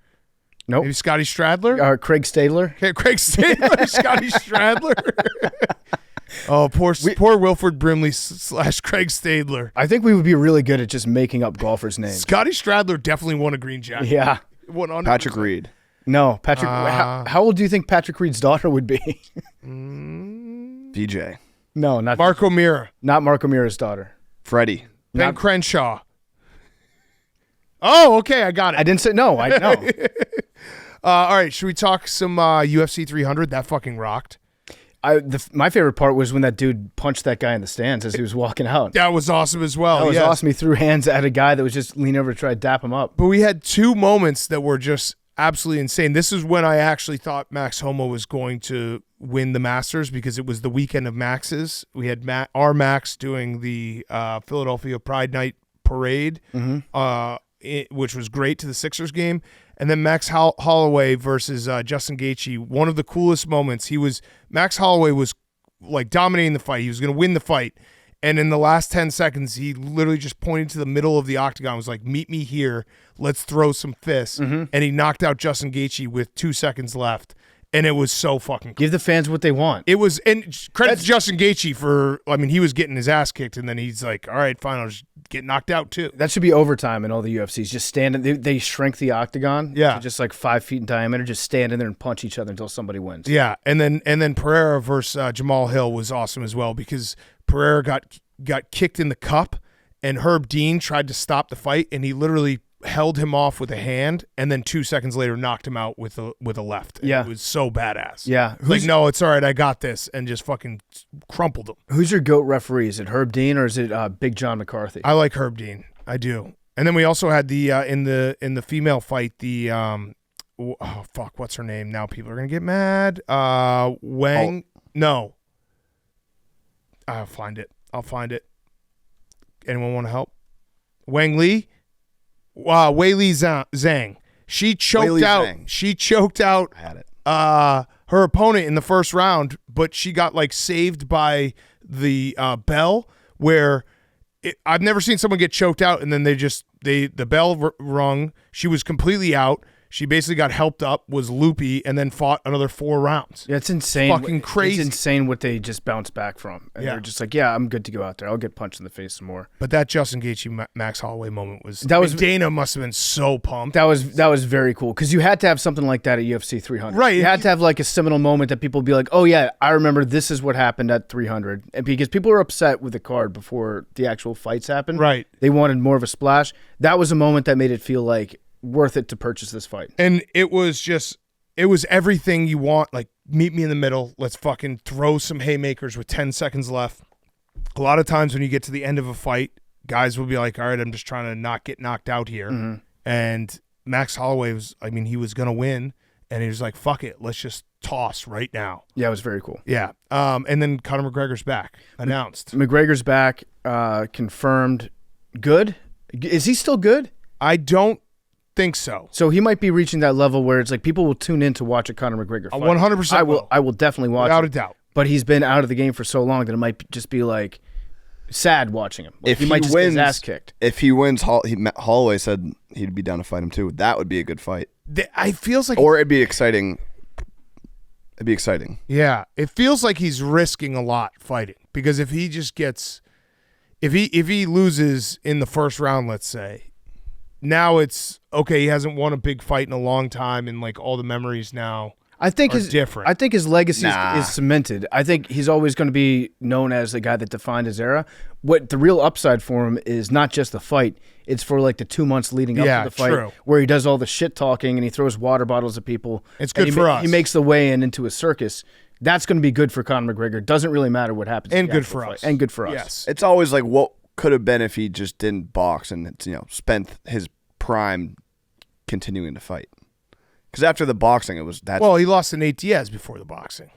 Nope. Maybe Scottie Stradler? Craig Stadler. Okay, Craig Stadler, Scottie Stradler. Oh, poor Wilford Brimley / Craig Stadler. I think we would be really good at just making up golfers' names. Scottie Stradler definitely won a green jacket. Yeah. 100%. Patrick Reed. No, Patrick. How old do you think Patrick Reed's daughter would be? VJ. No, not Marco Mira. Not Marco Mira's daughter. Freddie. Ben Crenshaw. Oh, okay, I got it. I didn't say no. I know. All right, should we talk some UFC 300? That fucking rocked. My favorite part was when that dude punched that guy in the stands as he was walking out. That was awesome as well. That was yes. awesome. He threw hands at a guy that was just leaning over to try to dap him up. But we had two moments that were just absolutely insane. This is when I actually thought Max Homa was going to win the Masters because it was the weekend of Max's. We had our Max doing the Philadelphia Pride Night Parade, which was great to the Sixers game. And then Max Holloway versus Justin Gaethje. One of the coolest moments. Max Holloway was like dominating the fight. He was going to win the fight. And in the last 10 seconds, he literally just pointed to the middle of the octagon. Was like, "Meet me here. Let's throw some fists." And he knocked out Justin Gaethje with 2 seconds left. And it was so fucking cool. Give the fans what they want. It was, and credit to Justin Gaethje for, he was getting his ass kicked, and then he's like, all right, fine, I'll just get knocked out too. That should be overtime in all the UFCs. Just standing. They shrink the octagon. Yeah. To just like 5 feet in diameter. Just stand in there and punch each other until somebody wins. Yeah, and then Pereira versus Jamal Hill was awesome as well because Pereira got kicked in the cup, and Herb Dean tried to stop the fight, and he literally held him off with a hand, and then 2 seconds later knocked him out with a left. And Yeah. it was so badass. Yeah. Like, no, it's all right, I got this, and just fucking crumpled him. Who's your GOAT referee? Is it Herb Dean or is it Big John McCarthy? I like Herb Dean. I do. And then we also had the in the female fight, the what's her name? Now people are gonna get mad. Wang. No. I'll find it. Anyone want to help? Wang Li. Wei Li Zhang. She choked out. Zhang. She choked out. I had it. Her opponent in the first round, but she got like saved by the bell. Where I've never seen someone get choked out and then the bell rung. She was completely out. She basically got helped up, was loopy, and then fought another 4 rounds. Yeah, it's insane. Fucking crazy. It's insane what they just bounce back from. And Yeah. they're just like, yeah, I'm good to go out there. I'll get punched in the face some more. But that Justin Gaethje Max Holloway moment was Dana must have been so pumped. That was very cool because you had to have something like that at UFC 300. Right. You had to have like a seminal moment that people would be like, oh yeah, I remember this is what happened at 300. And because people were upset with the card before the actual fights happened. Right. They wanted more of a splash. That was a moment that made it feel like worth it to purchase this fight. And it was everything you want. Like, meet me in the middle. Let's fucking throw some haymakers with 10 seconds left. A lot of times when you get to the end of a fight, guys will be like, all right, I'm just trying to not get knocked out here. And Max Holloway he was going to win. And he was like, fuck it. Let's just toss right now. Yeah, it was very cool. Yeah. And then Conor McGregor's back. Announced. McGregor's back, confirmed. Good? Is he still good? I don't think so. So he might be reaching that level where it's like people will tune in to watch a Conor McGregor fight. 100% I will definitely watch without it. a doubt. But he's been out of the game for so long that it might just be like sad watching him. Like, If he might just wins, get his ass kicked. If he wins, Holloway said he'd be down to fight him too. That would be a good fight, I feels like or it'd be exciting. It'd be exciting. Yeah, it feels like he's risking a lot fighting because if he just gets, if he loses in the first round, let's say, now it's okay. He hasn't won a big fight in a long time, and like all the memories now I think are his different. I think his legacy Nah. is cemented. I think he's always going to be known as the guy that defined his era. What the real upside for him is not just the fight; it's for like the 2 months leading up Yeah, to the fight, true. where he does all the shit talking and he throws water bottles at people. It's and good for us. He makes the weigh-in into a circus. That's going to be good for Conor McGregor. Doesn't really matter what happens. And in the good actual for fight. us. And good for us. Yes. It's always like what could have been if he just didn't box and spent his prime continuing to fight. Because after the boxing, it was that. Well, he lost to Nate Diaz before the boxing.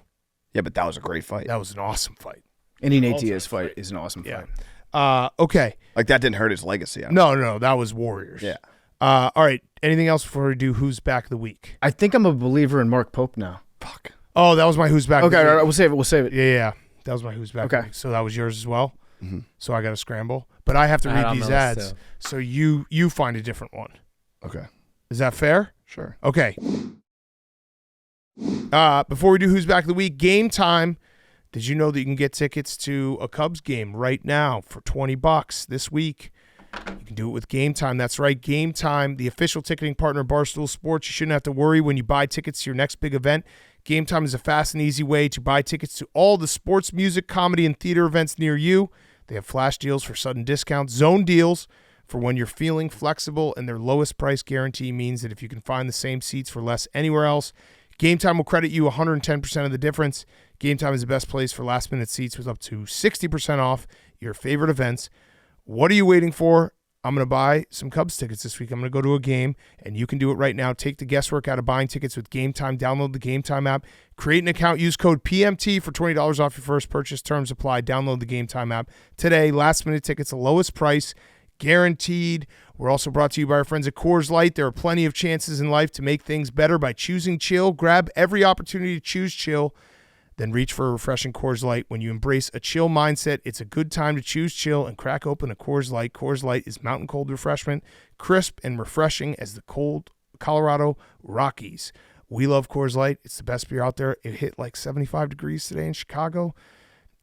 Yeah, but that was a great fight. That was an awesome fight. Any Nate Diaz fight is an awesome Yeah. fight. Okay. Like that didn't hurt his legacy. No, that was Warriors. Yeah. All right. Anything else before we do Who's Back of the Week? I think I'm a believer in Mark Pope now. Fuck. Oh, that was my Who's Back Okay, of the all Week. right, we'll save it. Yeah. That was my Who's Back of the Okay. Week. So that was yours as well? Mm-hmm. So I got to scramble. But I have to I had read on these my list, ads. too. So you find a different one. Okay. Is that fair? Sure. Okay. Before we do Who's Back of the Week, Game Time. Did you know that you can get tickets to a Cubs game right now for $20 this week? You can do it with Game Time. That's right, Game Time, the official ticketing partner of Barstool Sports. You shouldn't have to worry when you buy tickets to your next big event. Game Time is a fast and easy way to buy tickets to all the sports, music, comedy, and theater events near you. They have flash deals for sudden discounts, zone deals for when you're feeling flexible, and their lowest price guarantee means that if you can find the same seats for less anywhere else, Game Time will credit you 110% of the difference. Game Time is the best place for last-minute seats with up to 60% off your favorite events. What are you waiting for? I'm going to buy some Cubs tickets this week. I'm going to go to a game, and you can do it right now. Take the guesswork out of buying tickets with Game Time. Download the Game Time app. Create an account. Use code PMT for $20 off your first purchase. Terms apply. Download the Game Time app today. Last-minute tickets, the lowest price, guaranteed. We're also brought to you by our friends at Coors Light. There are plenty of chances in life to make things better by choosing chill. Grab every opportunity to choose chill, then reach for a refreshing Coors Light. When you embrace a chill mindset, it's a good time to choose chill and crack open a Coors Light. Coors Light is mountain cold refreshment, crisp and refreshing as the cold Colorado Rockies. We love Coors Light. It's the best beer out there. It hit like 75 degrees today in Chicago.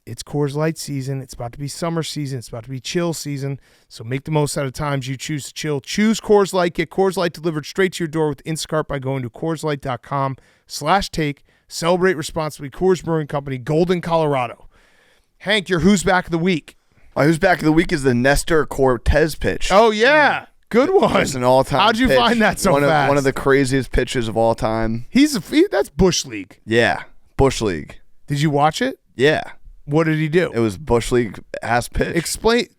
It's Coors Light season. It's about to be summer season. It's about to be chill season. So make the most out of times you choose to chill. Choose Coors Light. Get Coors Light delivered straight to your door with Instacart by going to CoorsLight.com/take. Celebrate responsibly. Coors Brewing Company, Golden, Colorado. Hank, your Who's Back of the Week? My Who's Back of the Week is the Nestor Cortes pitch. Oh, yeah. Good one. It's an all-time How'd you pitch. find that so one fast? One of the craziest pitches of all time. That's Bush League. Yeah. Bush League. Did you watch it? Yeah. What did he do? It was Bush League-ass pitch.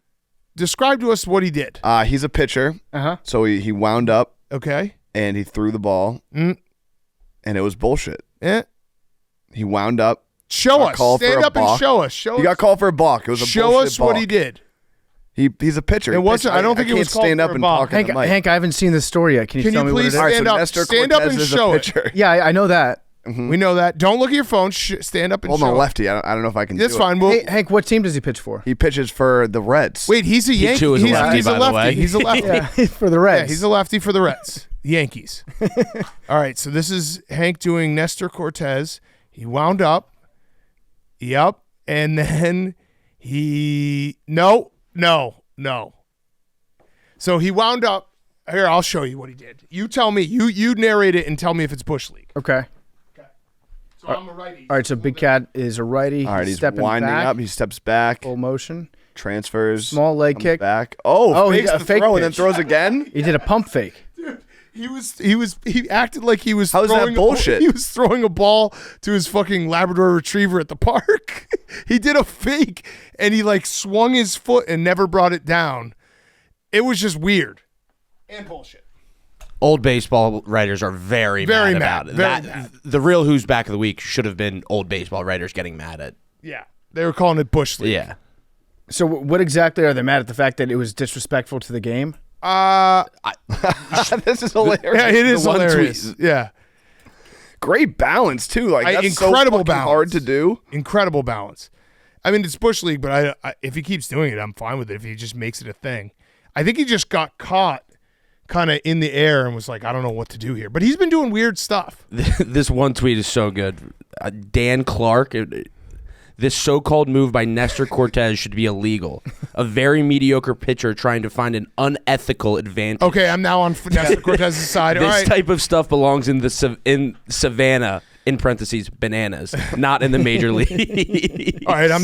Describe to us what he did. He's a pitcher. Uh-huh. So he wound up Okay. and he threw the ball. And it was bullshit. He wound up. Show got us. called for Stand a up and balk. show us. Show He us. got called for a balk. It was a Show bullshit us what he balk. did. He's a pitcher. It He wasn't. pitched. I don't think it can't was called stand for up a and balk. talk in the mic. Hank, I haven't seen this story yet. Can you Can tell you me what please it is? All right, stand so up. Nestor Stand up Cortes and is a show it. pitcher. Yeah, I know that. We know that. Don't look at your phone. Stand up and Hold show on, it. lefty. I don't know if I can That's do fine. it. Well, Hey, Hank, what team does he pitch for? He pitches for the Reds. wait, he's a Yankee. too is a He's lefty, he's a by the lefty. way. He's a lefty. Yeah, for the Reds. Yeah, he's a lefty for the Reds. Yankees. All right, so this is Hank doing Nestor Cortes. He wound up. Yep. And then he no. So he wound up. Here, I'll show you what he did. You tell me. You narrate it and tell me if it's Bush League. Okay. So I'm a righty. All right, so Big Cat is a righty. All right, he's stepping winding back, up. He steps back, full motion. transfers, Small leg comes kick. back. Oh, he fakes got a the fake throw and then pitch. throws again. He did a pump fake. He acted like he was How is that throwing bullshit? He was throwing a ball to his fucking Labrador Retriever at the park. He did a fake and he like swung his foot and never brought it down. It was just weird and bullshit. Old baseball writers are very Very mad mad, about it. very That- mad. The real Who's Back of the Week should have been old baseball writers getting mad at. Yeah, they were calling it Bush League. Yeah. So what exactly are they mad at? The fact that it was disrespectful to the game? This is hilarious. Yeah, it is The one hilarious. tweet. Yeah, Great balance too. Like that's incredible so fucking balance. hard to do. incredible balance. I mean, it's Bush League, but I if he keeps doing it, I'm fine with it. If he just makes it a thing, I think he just got caught kind of in the air and was like, I don't know what to do here. But he's been doing weird stuff. This one tweet is so good. Dan Clark, this so-called move by Nestor Cortes should be illegal. A very mediocre pitcher trying to find an unethical advantage. Okay, I'm now on Nestor Cortez' side. All This right. type of stuff belongs in the in Savannah, in parentheses, bananas, not in the major league. All right, I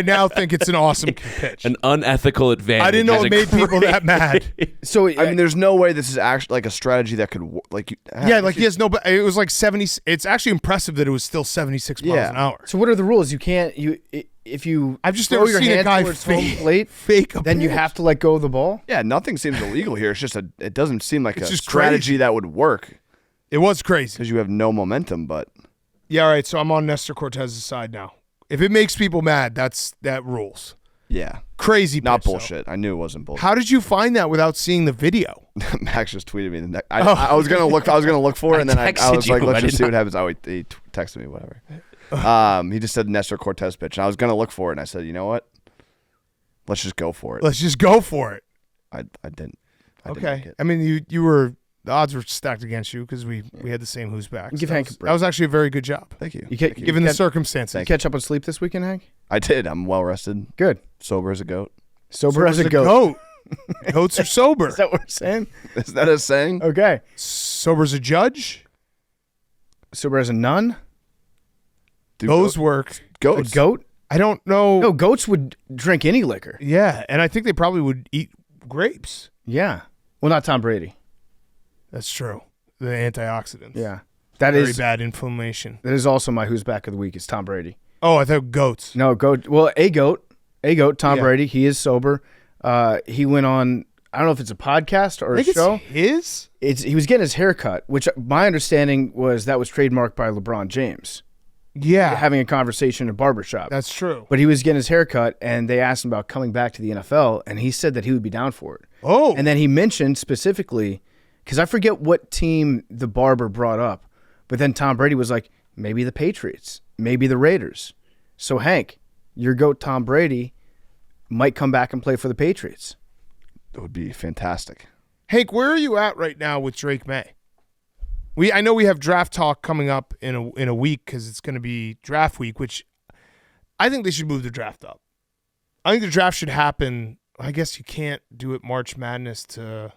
now think it's an awesome pitch. An unethical advantage. I didn't know is it a made people great- that mad. So I mean, there's no way this is actually like a strategy that could like. Yeah, like he has no. But it was like 70. It's actually impressive that it was still 76 miles an hour. So what are the rules? You can't if you I've just throw never your seen a hand guy towards home fake- plate, fake a then you pitch. have to let go of the ball. Yeah, nothing seems illegal here. It's just it doesn't seem like It's a just strategy crazy. that would work It was crazy. because you have no momentum. But Yeah, all right. So I'm on Nestor Cortez' side now. If it makes people mad, that rules. Yeah. Crazy pitch. Not though. bullshit. I knew it wasn't bullshit. How did you find that without seeing the video? Max just tweeted me. I was gonna look. I was gonna look for it, and then I texted was you. like, let's I just did see what not- happens. Oh, he texted me. Whatever. He just said Nestor Cortes pitch, and I was gonna look for it, and I said, you know what? Let's just go for it. Let's just go for it. I didn't. I didn't Okay. like it. I mean, you were the odds were stacked against you because we had the same who's back. Give So Hank a break. that was actually a very good job, Thank you. You ca- Thank you. given the Thank- circumstances. You catch up on sleep this weekend, Hank? I did. I'm well rested, Good. sober as a goat. Sober as a goat. Goats are sober. Is that what we're saying? Is that a saying? Okay. Sober as a judge. Sober as a nun? Do Those work. goats. A goat? I don't know. No, goats would drink any liquor. Yeah, and I think they probably would eat grapes. Yeah. Well, not Tom Brady. That's true. The antioxidants. Yeah. That Very is bad inflammation. that is also my who's back of the week is Tom Brady. Oh, I thought goats. No, goat. Well, a goat, Tom Yeah. Brady. He is sober. He went on. I don't know if it's a podcast or I a think show. it's his. He was getting his hair cut, which my understanding was that was trademarked by LeBron James. Yeah, Having a conversation in a barbershop. that's true. But he was getting his hair cut, and they asked him about coming back to the NFL, and he said that he would be down for it. Oh, And then he mentioned specifically, because I forget what team the barber brought up, but then Tom Brady was like, maybe the Patriots, maybe the Raiders. So, Hank, your GOAT Tom Brady might come back and play for the Patriots. That would be fantastic. Hank, where are you at right now with Drake May? I know we have draft talk coming up in a week because it's going to be draft week, which I think they should move the draft up. I think the draft should happen. I guess you can't do it March Madness to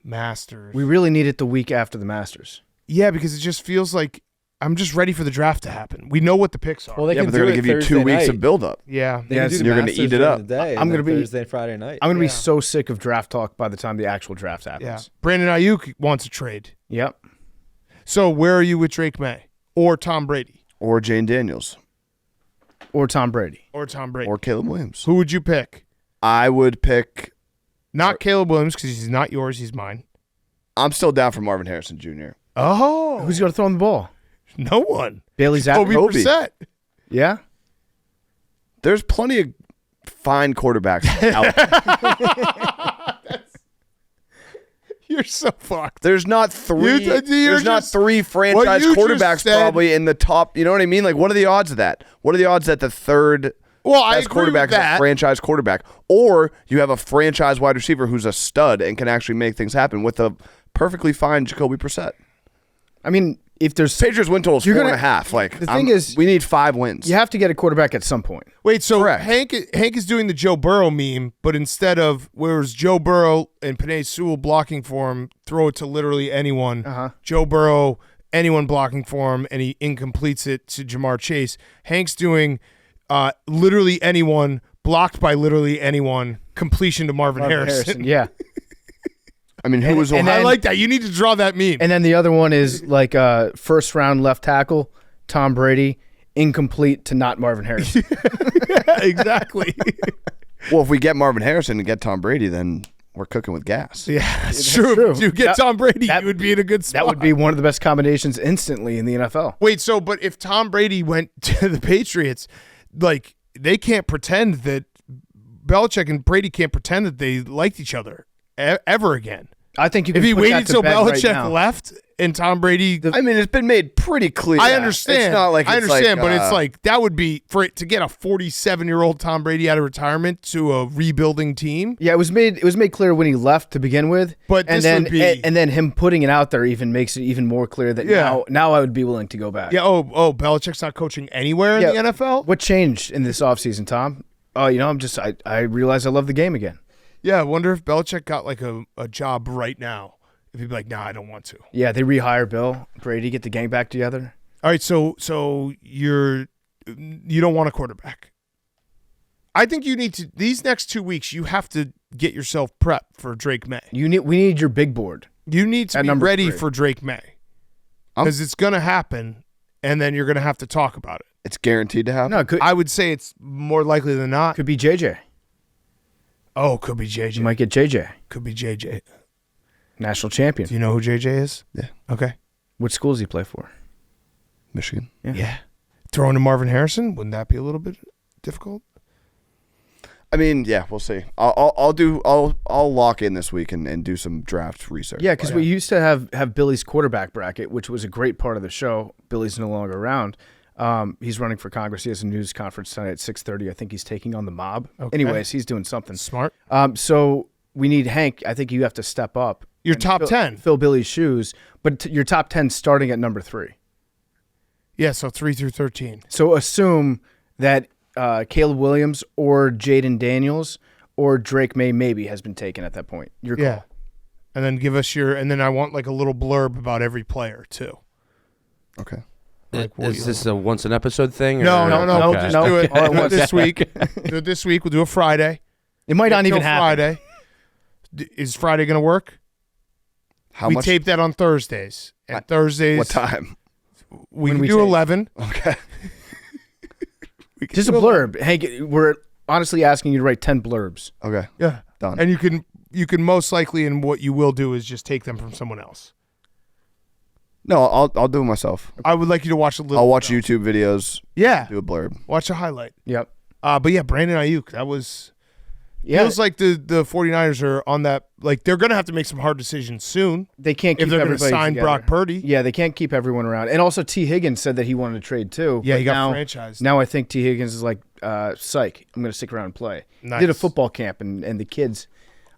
Masters. We really need it the week after the Masters. Yeah, because it just feels like I'm just ready for the draft to happen. We know what the picks are. Well, they Yeah, can but they're do gonna it give you 2 Thursday weeks night. of build up. yeah. They Yes, can do the you're gonna Masters eat it during up. the day, I'm and gonna then be- Thursday and Friday night. I'm going to be Yeah. so sick of draft talk by the time the actual draft happens. Yeah. Brandon Ayuk wants a trade. Yep. So where are you with Drake May or Tom Brady Or Jane Daniels. Or Tom Brady. or Tom Brady? Or Caleb Williams. Who would you pick? I would pick. Not Caleb Williams because he's not yours. He's mine. I'm still down for Marvin Harrison Jr. Oh, Who's going to throw him the ball? no one? Bailey Zappi? Kobe Kobe. Brissett. Yeah? There's plenty of fine quarterbacks out there. You're so fucked. There's not three. You're There's not just- three what franchise you just quarterbacks said- probably in the top. You know what I mean? Like, what are the odds of that? What are the odds that the third Well, I best agree with quarterback is a that. franchise quarterback, or you have a franchise wide receiver who's a stud and can actually make things happen with a perfectly fine Jacoby Brissett? I mean, if there's Patriots win total is You're 4.5. Like, the thing is- we need 5 wins. you have to get a quarterback at some point. Wait, so Correct. Hank is doing the Joe Burrow meme, but instead of whereas Joe Burrow and Penei Sewell blocking for him, throw it to literally anyone. Uh-huh. Joe Burrow, anyone blocking for him, and he incompletes it to Jamar Chase. Hank's doing literally anyone blocked by literally anyone, completion to Marvin Harrison. Yeah. I mean, who was and I then- like that. You need to draw that meme. And then the other one is like first round left tackle, Tom Brady, incomplete to not Marvin Harrison. Exactly. Well, if we get Marvin Harrison and get Tom Brady, then we're cooking with gas. Yeah, that's true. true. If you get That- Tom Brady, that- you would be in a good spot. That would be one of the best combinations instantly in the NFL. Wait, so but if Tom Brady went to the Patriots, like they can't pretend that Belichick and Brady can't pretend that they liked each other ever again. I think you can If he put waited that to till bed right Belichick now. left and Tom Brady, I mean, it's been made pretty clear. I understand. It's not like I it's understand, like, but it's like that would be for it to get a 47-year-old Tom Brady out of retirement to a rebuilding team. Yeah, it was made clear when he left to begin with. But and this then would be- and then him putting it out there even makes it even more clear that Yeah. now I would be willing to go back. Yeah. Oh, Belichick's not coaching anywhere Yeah. in the NFL. What changed in this offseason, Tom? Oh, I realized I love the game again. Yeah, I wonder if Belichick got like a job right now. If he'd be like, nah, I don't want to. Yeah, they rehire Bill Brady, get the gang back together. All right, so you don't want a quarterback. I think you need to these next 2 weeks. You have to get yourself prepped for Drake May. We need your big board. You need to At be number ready 3. for Drake May because it's going to happen, and then you're going to have to talk about it. it's guaranteed to happen. No, it could I would say it's more likely than not. be JJ. Oh, could be JJ. You might get JJ, Could be JJ. national champion. Do you know who JJ is? Yeah. Okay. What school does he play for? Michigan. Yeah. Throwing to Marvin Harrison, wouldn't that be a little bit difficult? I mean, yeah, we'll see. I'll lock in this week and do some draft research. Yeah, because we used to have Billy's quarterback bracket, which was a great part of the show. Billy's no longer around. He's running for Congress. He has a news conference tonight at 6:30. I think he's taking on the mob. Okay. Anyways, he's doing something. Smart. So we need Hank. I think you have to step up. Your and top 10. Fill Billy's shoes, but your top 10 starting at number 3. Yeah, so 3 through 13. So assume that Caleb Williams or Jaden Daniels or Drake May maybe has been taken at that point. Your call. Yeah. And then give us and then I want like a little blurb about every player too. Okay. Like, Is this a once an episode thing? No. Okay. Just No. do it. All at Do it once. this week. Do it this week. We'll do a Friday. It might not Till even happen. Friday. Is Friday going to work? How we much? tape that on Thursdays. And Thursdays. What time? We When can we do tape. 11. Okay. We can Just a do 11. blurb. Hank, we're honestly asking you to write 10 blurbs. Okay. Yeah. Done. And you can most likely, and what you will do is just take them from someone else. No, I'll do it myself. I would like you to watch a little. I'll watch though. YouTube videos. Yeah. Do a blurb. Watch a highlight. Yep. But yeah, Brandon Ayuk, that was. Yeah. Feels like the 49ers are on that. Like, they're going to have to make some hard decisions soon They can't keep if they're going to everybody sign together. Brock Purdy. Yeah, they can't keep everyone around. And also T. Higgins said that he wanted to trade too. Yeah, but he got now, franchised. Now I think T. Higgins is like, psych, I'm going to stick around and play. Nice. He did a football camp, and the kids,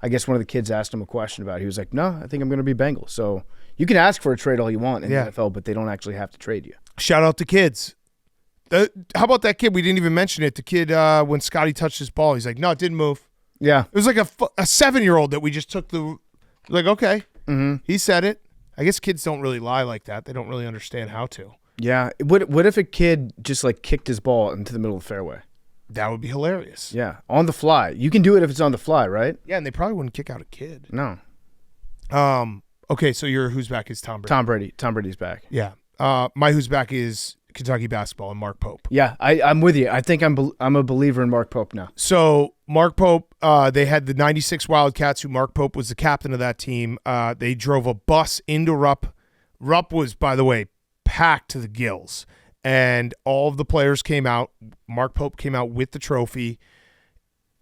I guess one of the kids asked him a question about it. He was like, no, I think I'm going to be Bengal. So you can ask for a trade all you want in Yeah. the NFL, but they don't actually have to trade you. Shout out to kids. How about that kid? We didn't even mention it. The kid, when Scottie touched his ball, he's like, no, it didn't move. Yeah. It was like a 7-year-old that we just took like, okay, he said it. I guess kids don't really lie like that. They don't really understand how to. Yeah. What if a kid just like kicked his ball into the middle of the fairway? That would be hilarious. Yeah. On the fly. You can do it if it's on the fly, right? Yeah, and they probably wouldn't kick out a kid. No. Okay, so your who's back is Tom Brady. Tom Brady. Tom Brady's back. Yeah. My who's back is Kentucky basketball and Mark Pope. Yeah, I'm with you. I think I'm a believer in Mark Pope now. So Mark Pope, they had the 96 Wildcats, who Mark Pope was the captain of that team. They drove a bus into Rupp. Rupp was, by the way, packed to the gills. And all of the players came out. Mark Pope came out with the trophy.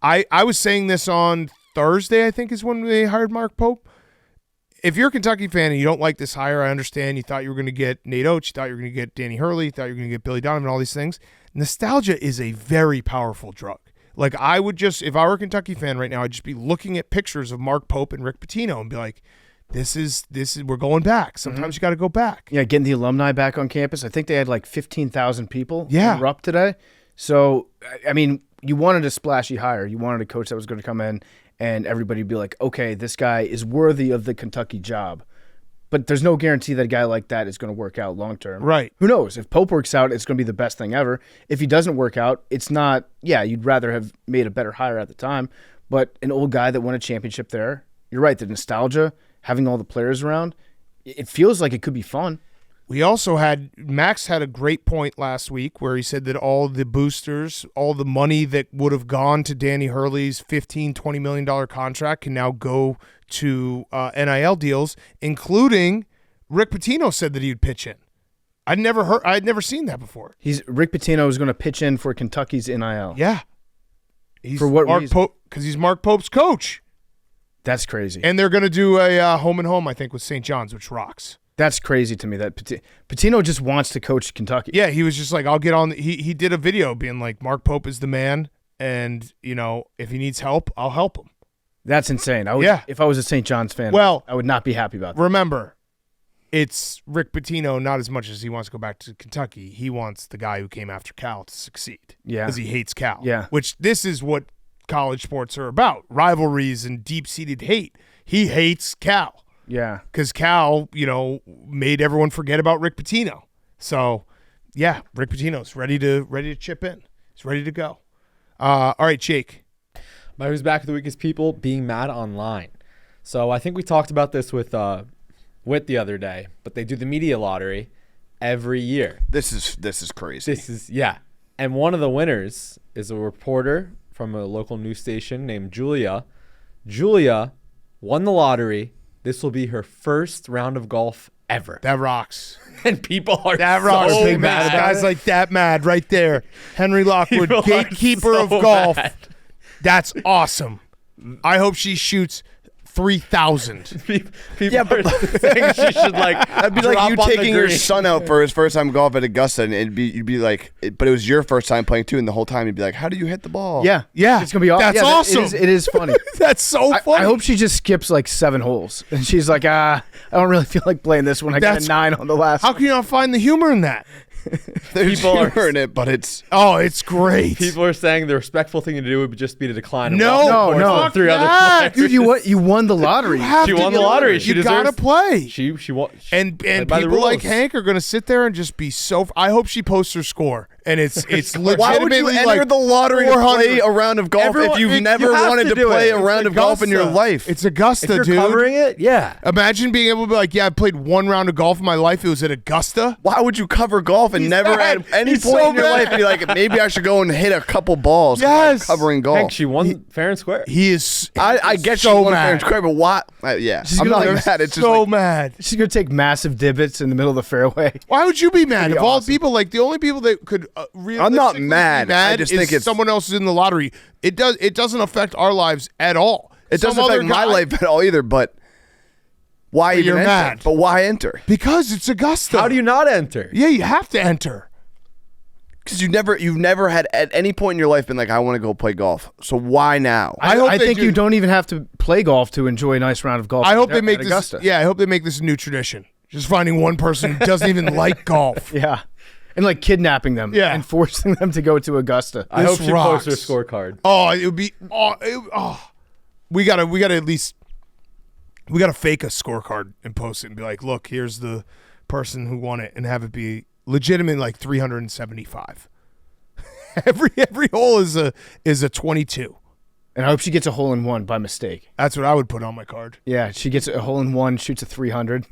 I was saying this on Thursday, I think, is when they hired Mark Pope. If you're a Kentucky fan and you don't like this hire, I understand. You thought you were going to get Nate Oates. You thought you were going to get Danny Hurley. You thought you were going to get Billy Donovan, all these things. Nostalgia is a very powerful drug. Like, I would just, if I were a Kentucky fan right now, I'd just be looking at pictures of Mark Pope and Rick Pitino and be like, this is we're going back. Sometimes you got to go back. Yeah, getting the alumni back on campus. I think they had like 15,000 people Yeah. in Rupp today. So, I mean, you wanted a splashy hire. You wanted a coach that was going to come in and everybody would be like, okay, this guy is worthy of the Kentucky job. But there's no guarantee that a guy like that is going to work out long term. Right. Who knows? If Pope works out, it's going to be the best thing ever. If he doesn't work out, it's not, yeah, you'd rather have made a better hire at the time. But an old guy that won a championship there, you're right, the nostalgia, having all the players around, it feels like it could be fun. We also Max had a great point last week where he said that all the boosters, all the money that would have gone to Danny Hurley's $20 million contract can now go to NIL deals, including Rick Pitino said that he would pitch in. I'd never seen that before. Rick Pitino is going to pitch in for Kentucky's NIL. Yeah. For what reason? Because he's Mark Pope's coach. That's crazy. And they're going to do a home and home, I think, with St. John's, which rocks. That's crazy to me that Pitino just wants to coach Kentucky. Yeah, he was just like, I'll get on. He did a video being like, Mark Pope is the man, and, if he needs help, I'll help him. That's insane. If I was a St. John's fan, Well, I would not be happy about that. Remember, it's Rick Pitino, not as much as he wants to go back to Kentucky. He wants the guy who came after Cal to succeed. Yeah. Because he hates Cal. Yeah. Which this is what college sports are about. Rivalries and deep-seated hate. He hates Cal. Yeah. Because Cal, made everyone forget about Rick Pitino. So, yeah, Rick Pitino's ready to chip in. He's ready to go. All right, Jake. My who's back of the week is people being mad online. So I think we talked about this with Whit the other day, but they do the media lottery every year. This is crazy. Yeah. And one of the winners is a reporter from a local news station named Julia. Julia won the lottery. This will be her first round of golf ever. That rocks. And people are That rocks. so Big mad. Guys like that mad right there. Henry Lockwood, People are gatekeeper so of golf. mad. That's awesome. I hope she shoots 3,000. People are saying she should like. That'd be drop like you on the taking your green. son out for his first time golf at Augusta, and you'd be like, but it was your first time playing too, and the whole time you'd be like, how do you hit the ball? Yeah, Yeah. it's gonna be awesome. That's awesome. It is funny. That's so funny. I hope she just skips like 7 holes, and she's like, I don't really feel like playing this one. I got That's- a 9 on the last. How can you not find the humor in that? There's People are- humor in it, but it's Oh, it's great. People are saying the respectful thing to do would just be to decline. and No, walk the no, course no. with 3 other Fuck players. Dude, you won the lottery. You have She to won the get- lottery. She You gotta deserves- play. She won. And by the people like rules. Hank are gonna sit there and just be so. I hope she posts her score, and it's legitimately why would you enter like the lottery to 400. play a round of golf Everyone- if you've you never have wanted to to do play it. a It's round of golf in your Augusta. life? It's Augusta, If you're dude. covering it, yeah. Imagine being able to be like, yeah, I played 1 round of golf in my life. It was at Augusta. Why would you cover golf and He's never mad. at any He's point so in your mad. life be like, maybe I should go and hit a couple balls? 'cause I'm Yes. covering golf. Hank, she won fair and square. He is. I get so you want mad. fair and square, but why? Yeah, She's I'm gonna not like- mad. It's just so like, mad. She's gonna take massive divots in the middle of the fairway. Why would you be mad? be Of all awesome. people, like the only people that could I'm not mad. I just is think it's- someone else is in the lottery. It doesn't affect our lives at all. it doesn't Some other affect my guy- life at all either. But why even you're enter? mad. But why enter? because it's Augusta. How do you not enter? Yeah, you have to enter. Because you've never had at any point in your life been like, I want to go play golf. So why now? I hope I they think do- you don't even have to play golf to enjoy a nice round of golf. I hope they at make this. Augusta. Yeah, I hope they make this a new tradition. Just finding one person who doesn't even like golf. Yeah. And like kidnapping them Yeah. and forcing them to go to Augusta. I This hope she rocks. posts her scorecard. Oh, it would be. We gotta at least. We gotta fake a scorecard and post it and be like, look, here's the person who won it, and have it be legitimate like 375. every hole is a 22. And I hope she gets a hole in one by mistake. That's what I would put on my card. Yeah, she gets a hole in one, shoots a 300.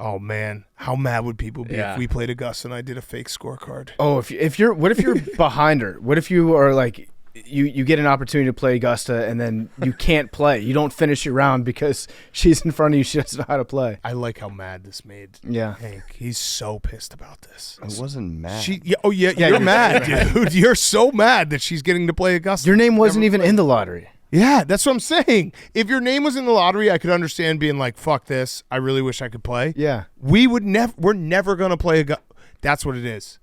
Oh man, how mad would people be Yeah. if we played Augusta and I did a fake scorecard? Oh, if you're what if you're behind her? What if you are like you get an opportunity to play Augusta and then you can't play? You don't finish your round because she's in front of you. She doesn't know how to play. I like how mad this made Yeah. Hank. He's so pissed about this. I wasn't mad. You're mad, dude. You're so mad that she's getting to play Augusta. Your name wasn't even in the lottery. Yeah, that's what I'm saying. If your name was in the lottery, I could understand being like, "Fuck this! I really wish I could play." Yeah. We're never gonna play Augusta. That's what it is.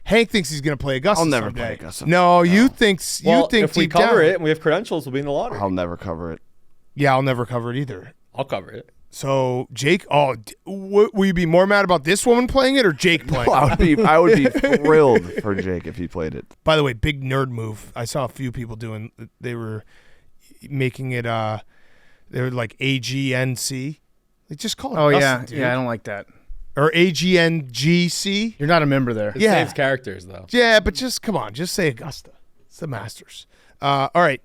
Hank thinks he's gonna play Augusta. I'll never someday. play Augusta. No, you think If we deep cover down- it and we have credentials, we'll be in the lottery. I'll never cover it. Yeah, I'll never cover it either. I'll cover it. So Jake, will you be more mad about this woman playing it or Jake playing? it? I would be thrilled for Jake if he played it. By the way, big nerd move. I saw a few people doing. They were making it. They were like AGNC. They just call it. Oh Augusta, yeah. dude. Yeah, I don't like that. Or AGNGC. You're not a member there. It Yeah. saves characters though. Yeah, but just come on, just say Augusta. It's the Masters. All right.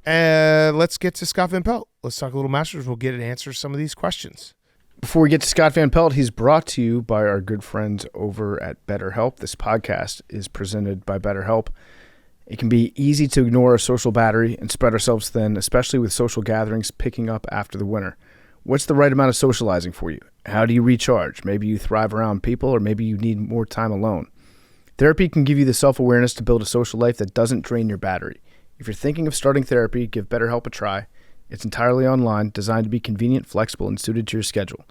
Let's get to Scott Van Pelt. Let's talk a little Masters. We'll get and answer some of these questions. Before we get to Scott Van Pelt, he's brought to you by our good friends over at BetterHelp. This podcast is presented by BetterHelp. It can be easy to ignore a social battery and spread ourselves thin, especially with social gatherings picking up after the winter. What's the right amount of socializing for you? How do you recharge? Maybe you thrive around people, or maybe you need more time alone. Therapy can give you the self-awareness to build a social life that doesn't drain your battery. If you're thinking of starting therapy, give BetterHelp a try. It's entirely online, designed to be convenient, flexible, and suited to your schedule.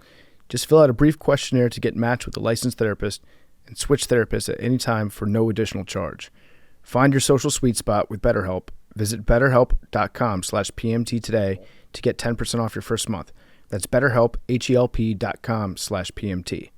Just fill out a brief questionnaire to get matched with a licensed therapist and switch therapists at any time for no additional charge. Find your social sweet spot with BetterHelp. Visit betterhelp.com/PMT today to get 10% off your first month. That's BetterHelp, HELP.com/PMT.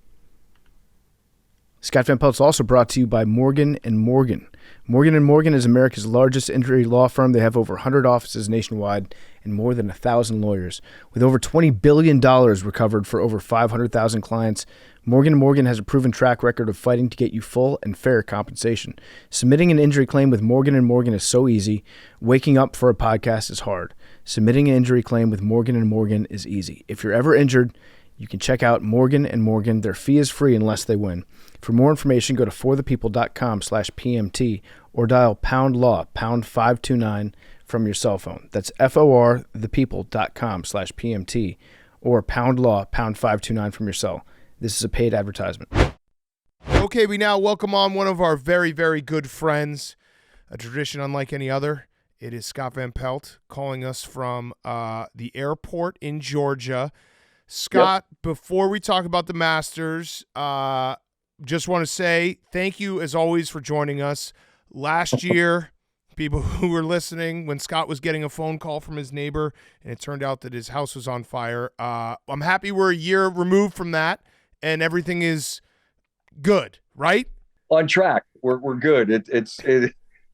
Scott Van Pelt is also brought to you by Morgan & Morgan. Morgan & Morgan is America's largest injury law firm. They have over 100 offices nationwide and more than 1,000 lawyers. With over $20 billion recovered for over 500,000 clients, Morgan & Morgan has a proven track record of fighting to get you full and fair compensation. Submitting an injury claim with Morgan & Morgan is so easy. Waking up for a podcast is hard. Submitting an injury claim with Morgan & Morgan is easy. If you're ever injured, you can check out Morgan & Morgan. Their fee is free unless they win. For more information, go to forthepeople.com/PMT or dial #law, #529 from your cell phone. That's forthepeople.com/PMT or #law, #529 from your cell. This is a paid advertisement. Okay, we now welcome on one of our very, very good friends, a tradition unlike any other. It is Scott Van Pelt calling us from the airport in Georgia. Scott, before we talk about the Masters, just want to say thank you, as always, for joining us. Last year, people who were listening, when Scott was getting a phone call from his neighbor, and it turned out that his house was on fire, I'm happy we're a year removed from that, and everything is good, right? On track. We're good.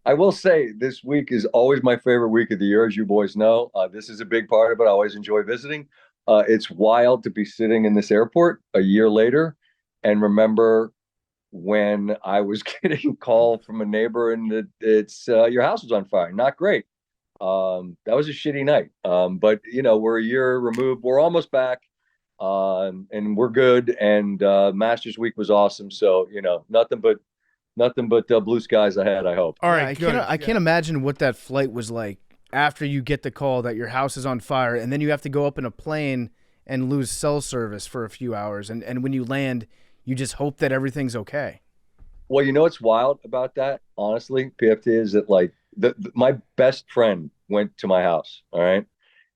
I will say this week is always my favorite week of the year, as you boys know. This is a big part of it. I always enjoy visiting. It's wild to be sitting in this airport a year later and remember when I was getting a call from a neighbor and it's your house was on fire. Not great. That was a shitty night. But we're a year removed. We're almost back. And we're good. And Masters Week was awesome. So nothing but blue skies ahead, I hope. All right, I can't imagine what that flight was like after you get the call that your house is on fire, and then you have to go up in a plane and lose cell service for a few hours. And when you land, you just hope that everything's okay. Well, what's wild about that, honestly, PFT, is that my best friend went to my house. All right.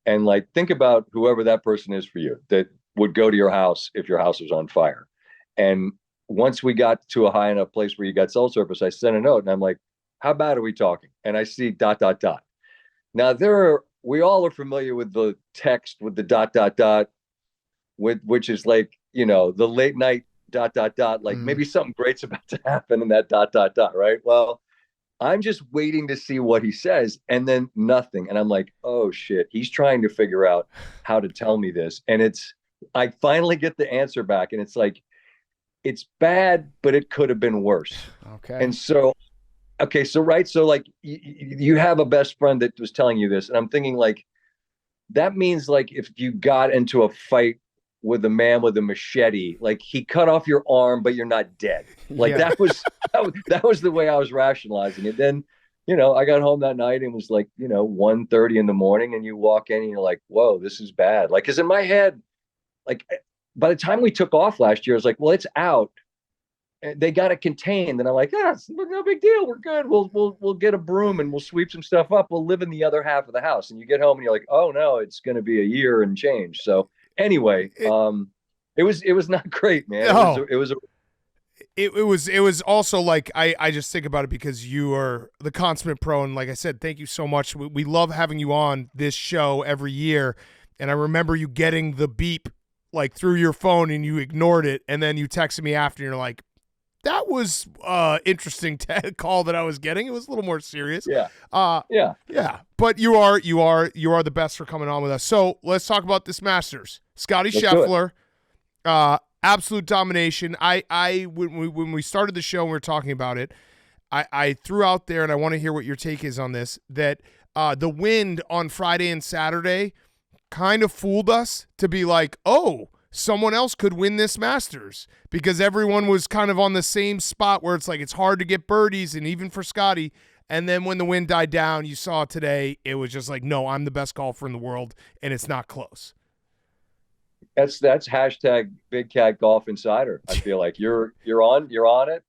And think about whoever that person is for you that would go to your house if your house was on fire. And once we got to a high enough place where you got cell service, I sent a note and I'm like, how bad are we talking? And I see ... Now we all are familiar with the text with the ... which is the late night ... maybe something great's about to happen in that ... right? Well, I'm just waiting to see what he says and then nothing. And I'm like, oh shit, he's trying to figure out how to tell me this. And I finally get the answer back and it's like, it's bad, but it could have been worse. Okay. And so, you have a best friend that was telling you this, and I'm thinking that means if you got into a fight with a man with a machete, he cut off your arm, but you're not dead. That was the way I was rationalizing it. Then, I got home that night and it was 1:30 in the morning, and you walk in and you're like, whoa, this is bad. Because in my head, by the time we took off last year, I was like, well, it's out. They got it contained. And I'm like, it's no big deal. We're good. We'll get a broom and we'll sweep some stuff up. We'll live in the other half of the house. And you get home and you're like, oh no, it's going to be a year and change. So anyway, it was not great, man. No. It was also I just think about it because you are the consummate pro. And like I said, thank you so much. We love having you on this show every year. And I remember you getting the beep through your phone and you ignored it. And then you texted me after and you're like, that was interesting call that I was getting. It was a little more serious. Yeah. Yeah. But you are the best for coming on with us. So let's talk about this Masters. Scottie Scheffler, absolute domination. When we started the show and we were talking about it, I threw out there, and I want to hear what your take is on this, that the wind on Friday and Saturday kind of fooled us to be like, oh, someone else could win this Masters, because everyone was kind of on the same spot where it's hard to get birdies, and even for Scottie. And then when the wind died down, you saw today, it was just no, I'm the best golfer in the world, and it's not close. That's hashtag Big Cat Golf Insider. I feel like you're on it.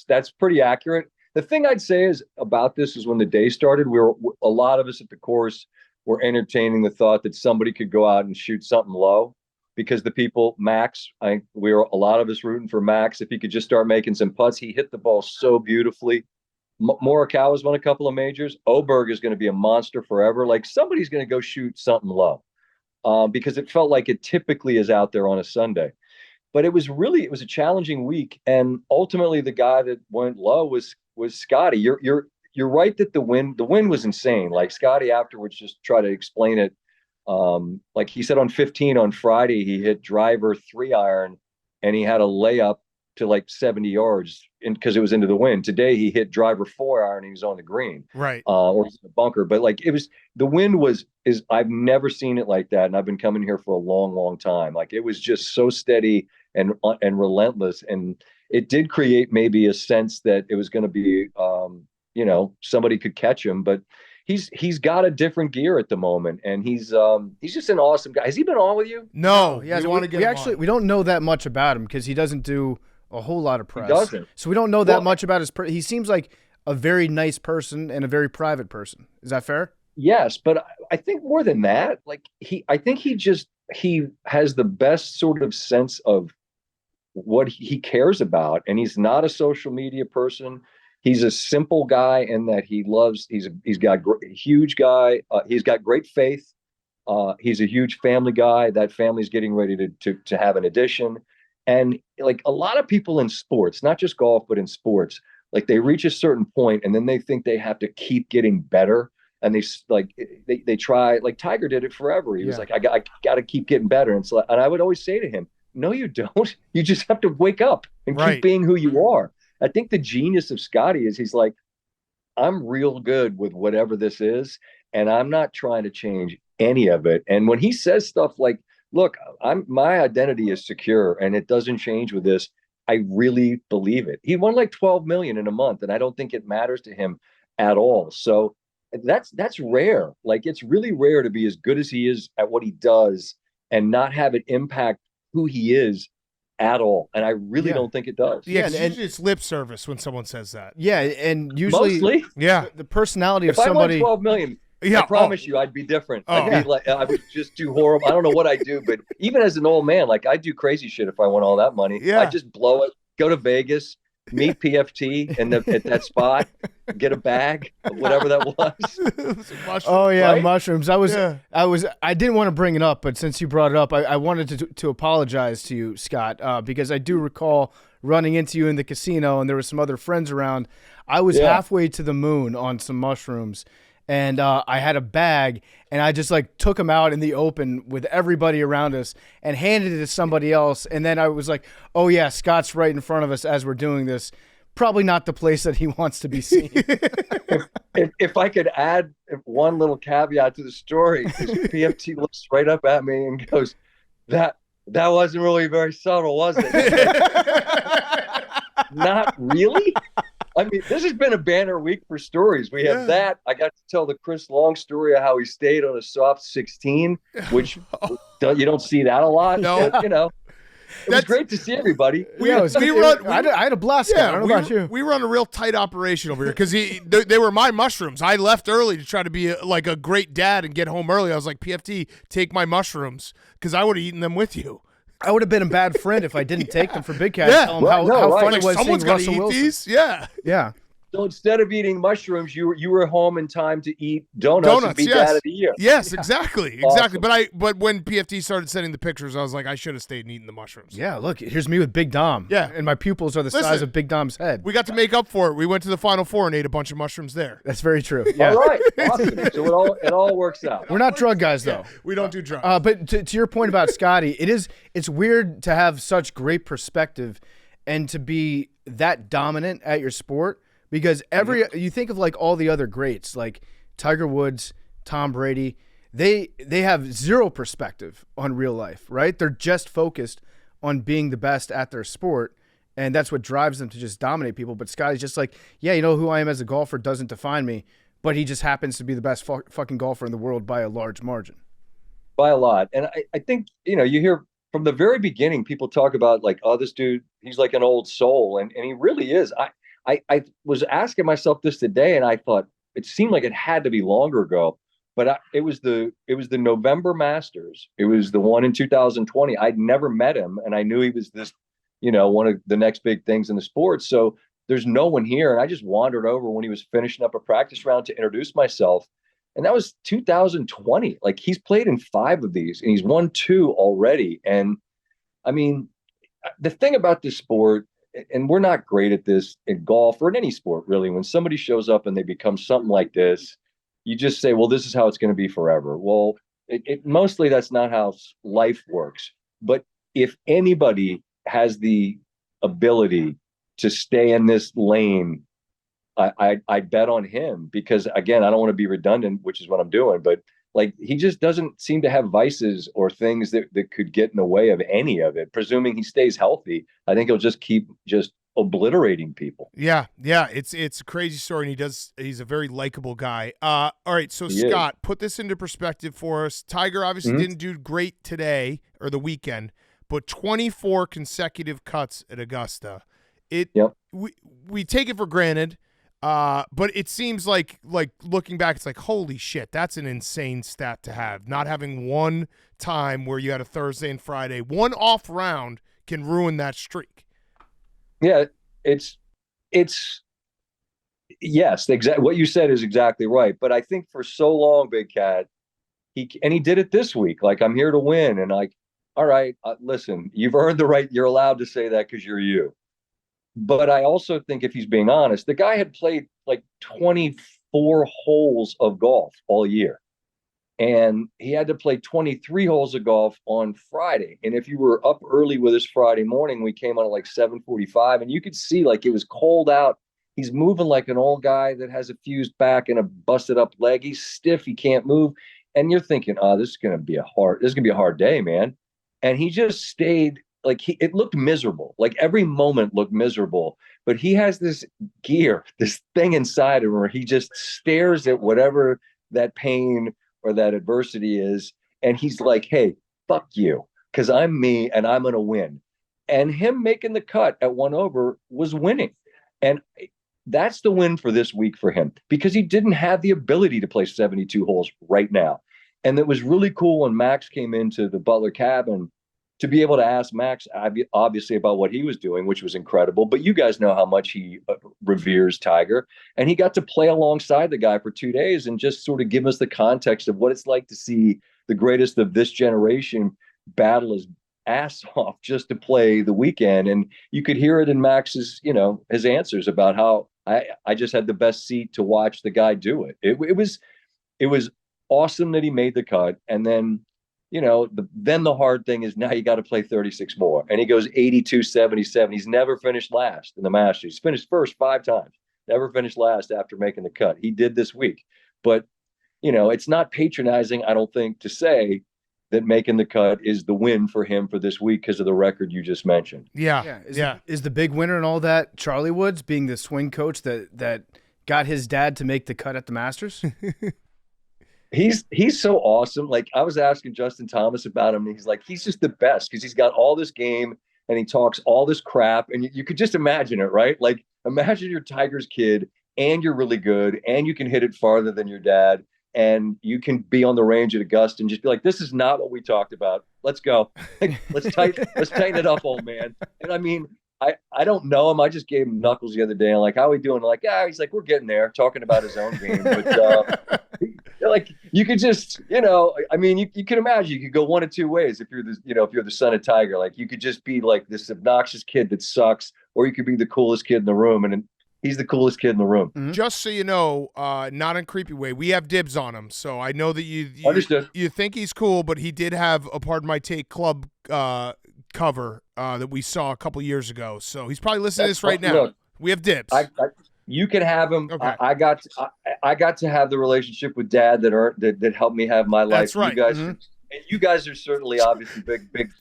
That's pretty accurate. The thing I'd say is about this is when the day started, a lot of us at the course were entertaining the thought that somebody could go out and shoot something low. Because the people, Max, a lot of us rooting for Max. If he could just start making some putts, he hit the ball so beautifully. Morikawa's won a couple of majors. Oberg is going to be a monster forever. Somebody's going to go shoot something low, because it felt like it typically is out there on a Sunday. But it was a challenging week, and ultimately the guy that went low was Scottie. You're right that the wind was insane. Scottie afterwards just tried to explain it. He said on 15 on Friday, he hit driver 3-iron and he had a layup to 70 yards because it was into the wind. Today he hit driver 4-iron and he was on the green, right? Or the bunker. But the wind is I've never seen it like that, and I've been coming here for a long, long time. It was just so steady and relentless, and it did create maybe a sense that it was going to be somebody could catch him, but. He's got a different gear at the moment, and he's just an awesome guy. Has he been on with you? No, he hasn't. We don't know that much about him because he doesn't do a whole lot of press. He doesn't. So we don't know that much about his. He seems like a very nice person and a very private person. Is that fair? Yes, but I think more than that, like I think he has the best sort of sense of what he cares about, and he's not a social media person. He's a simple guy in that he's got a huge guy. He's got great faith. He's a huge family guy. That family's getting ready to have an addition. And like a lot of people in sports, not just golf, but in sports, like they reach a certain point and then they think they have to keep getting better. And they try, like Tiger did it forever. He was like, I got to keep getting better. And so, and I would always say to him, no, you don't. You just have to wake up and keep being who you are. I think the genius of Scottie is he's like, I'm real good with whatever this is, and I'm not trying to change any of it. And when he says stuff like, look, my identity is secure and it doesn't change with this, I really believe it. He won like 12 million in a month, and I don't think it matters to him at all. So that's rare. Like, it's really rare to be as good as he is at what he does and not have it impact who he is at all. And I really don't think it does. Yeah, it's lip service when someone says that. Yeah, and usually Mostly, the personality of if somebody. I won 12 million, I promise you, I'd be different. I'd be like, I would just do horrible. I don't know what I do, but even as an old man, like I do crazy shit. If I won all that money, I just blow it, go to Vegas, meet PFT at that spot, get a bag, whatever that was. Oh yeah, right? mushrooms. I didn't want to bring it up, but since you brought it up, I wanted to apologize to you, Scott, because I do recall running into you in the casino, and there were some other friends around. I was halfway to the moon on some mushrooms. And I had a bag, and I just like took them out in the open with everybody around us and handed it to somebody else. And then I was like, oh yeah, Scott's right in front of us as we're doing this. Probably not the place that he wants to be seen. if I could add one little caveat to the story, PFT looks right up at me and goes, that wasn't really very subtle, was it? Not really? I mean, this has been a banner week for stories. We have that. I got to tell the Chris Long story of how he stayed on a soft 16, which you don't see that a lot. No. But, it was great to see everybody. I had a blast. I don't know about you. We run a real tight operation over here because they were my mushrooms. I left early to try to be like a great dad and get home early. I was like, PFT, take my mushrooms, because I would have eaten them with you. I would have been a bad friend if I didn't take them for Big Cat. Tell him how fun it was someone's seeing Russell eat Wilson. These. Yeah. So instead of eating mushrooms, you were home in time to eat donuts and be dad of the year. Yes, exactly. Awesome. But when PFT started sending the pictures, I was like, I should have stayed and eaten the mushrooms. Yeah, look, here's me with Big Dom. Yeah. And my pupils are the size of Big Dom's head. We got to make up for it. We went to the Final Four and ate a bunch of mushrooms there. That's very true. Yeah. All right. Awesome. So it all works out. We're not drug guys, though. Yeah, we don't do drugs. But to your point about Scottie, it's weird to have such great perspective and to be that dominant at your sport. Because you think of like all the other greats, like Tiger Woods, Tom Brady, they have zero perspective on real life, right? They're just focused on being the best at their sport, and that's what drives them to just dominate people. But Scottie's just like, yeah, you know who I am as a golfer doesn't define me, but he just happens to be the best fucking golfer in the world by a large margin. By a lot. And I think, you hear from the very beginning, people talk about like, oh, this dude, he's like an old soul, and he really is. I was asking myself this today, and I thought it seemed like it had to be longer ago, but it was the November Masters. It was the one in 2020. I'd never met him, and I knew he was this, one of the next big things in the sport. So there's no one here, and I just wandered over when he was finishing up a practice round to introduce myself, and that was 2020. Like, he's played in 5 of these, and he's won 2 already. And I mean, the thing about this sport, and we're not great at this in golf or in any sport, really. When somebody shows up and they become something like this, you just say, well, this is how it's going to be forever. Well, mostly that's not how life works. But if anybody has the ability to stay in this lane, I bet on him, because, again, I don't want to be redundant, which is what I'm doing. But like, he just doesn't seem to have vices or things that could get in the way of any of it. Presuming he stays healthy, I think he'll just keep obliterating people. Yeah. It's a crazy story, and he's a very likable guy. All right, so Scott, put this into perspective for us. Tiger obviously didn't do great today or the weekend, but 24 consecutive cuts at Augusta. We take it for granted. But it seems like looking back, it's like, holy shit, that's an insane stat to have. Not having one time where you had a Thursday and Friday, one off round can ruin that streak. Yeah, it's yes, exactly what you said is exactly right. But I think for so long, Big Cat, he did it this week. Like, I'm here to win, and like, all right, listen, you've earned the right. You're allowed to say that because you're you. But I also think, if he's being honest, the guy had played like 24 holes of golf all year. And he had to play 23 holes of golf on Friday. And if you were up early with us Friday morning, we came on at like 7:45, and you could see like it was cold out. He's moving like an old guy that has a fused back and a busted up leg. He's stiff. He can't move. And you're thinking, oh, this is going to be a hard day, man. And he just stayed like it looked miserable. Like every moment looked miserable, but he has this gear, this thing inside him where he just stares at whatever that pain or that adversity is. And he's like, hey, fuck you, because I'm me and I'm going to win. And him making the cut at 1 over was winning. And that's the win for this week for him, because he didn't have the ability to play 72 holes right now. And it was really cool when Max came into the Butler cabin to be able to ask Max, obviously, about what he was doing, which was incredible. But you guys know how much he reveres Tiger. And he got to play alongside the guy for 2 days and just sort of give us the context of what it's like to see the greatest of this generation battle his ass off just to play the weekend. And you could hear it in Max's, his answers about how I just had the best seat to watch the guy do it. It was awesome that he made the cut. And then, then the hard thing is now you got to play 36 more. And he goes 82-77. He's never finished last in the Masters. He's finished first 5 times, never finished last after making the cut. He did this week. But, it's not patronizing, I don't think, to say that making the cut is the win for him for this week because of the record you just mentioned. Yeah. Is the big winner in all that Charlie Woods being the swing coach that got his dad to make the cut at the Masters? He's so awesome. Like, I was asking Justin Thomas about him, and he's like, he's just the best because he's got all this game and he talks all this crap. And you could just imagine it, right? Like, imagine you're Tiger's kid and you're really good and you can hit it farther than your dad. And you can be on the range at Augusta and just be like, this is not what we talked about. Let's go. Let's tighten it up, old man. And I mean, I don't know him. I just gave him knuckles the other day. I'm like, how are we doing? Like, he's like, we're getting there, talking about his own game. But like, you could just, I mean, you can imagine you could go one of two ways if you're the son of Tiger. Like, you could just be like this obnoxious kid that sucks, or you could be the coolest kid in the room. And he's the coolest kid in the room. Mm-hmm. Just so you know, not in a creepy way, we have dibs on him. So I know that you understood. You think he's cool, but he did have a Pardon My Take club cover that we saw a couple years ago. So he's probably listening to this right now. Look, we have dibs. You can have him. Okay. I got to have the relationship with Dad that helped me have my life. That's right. You guys are certainly obviously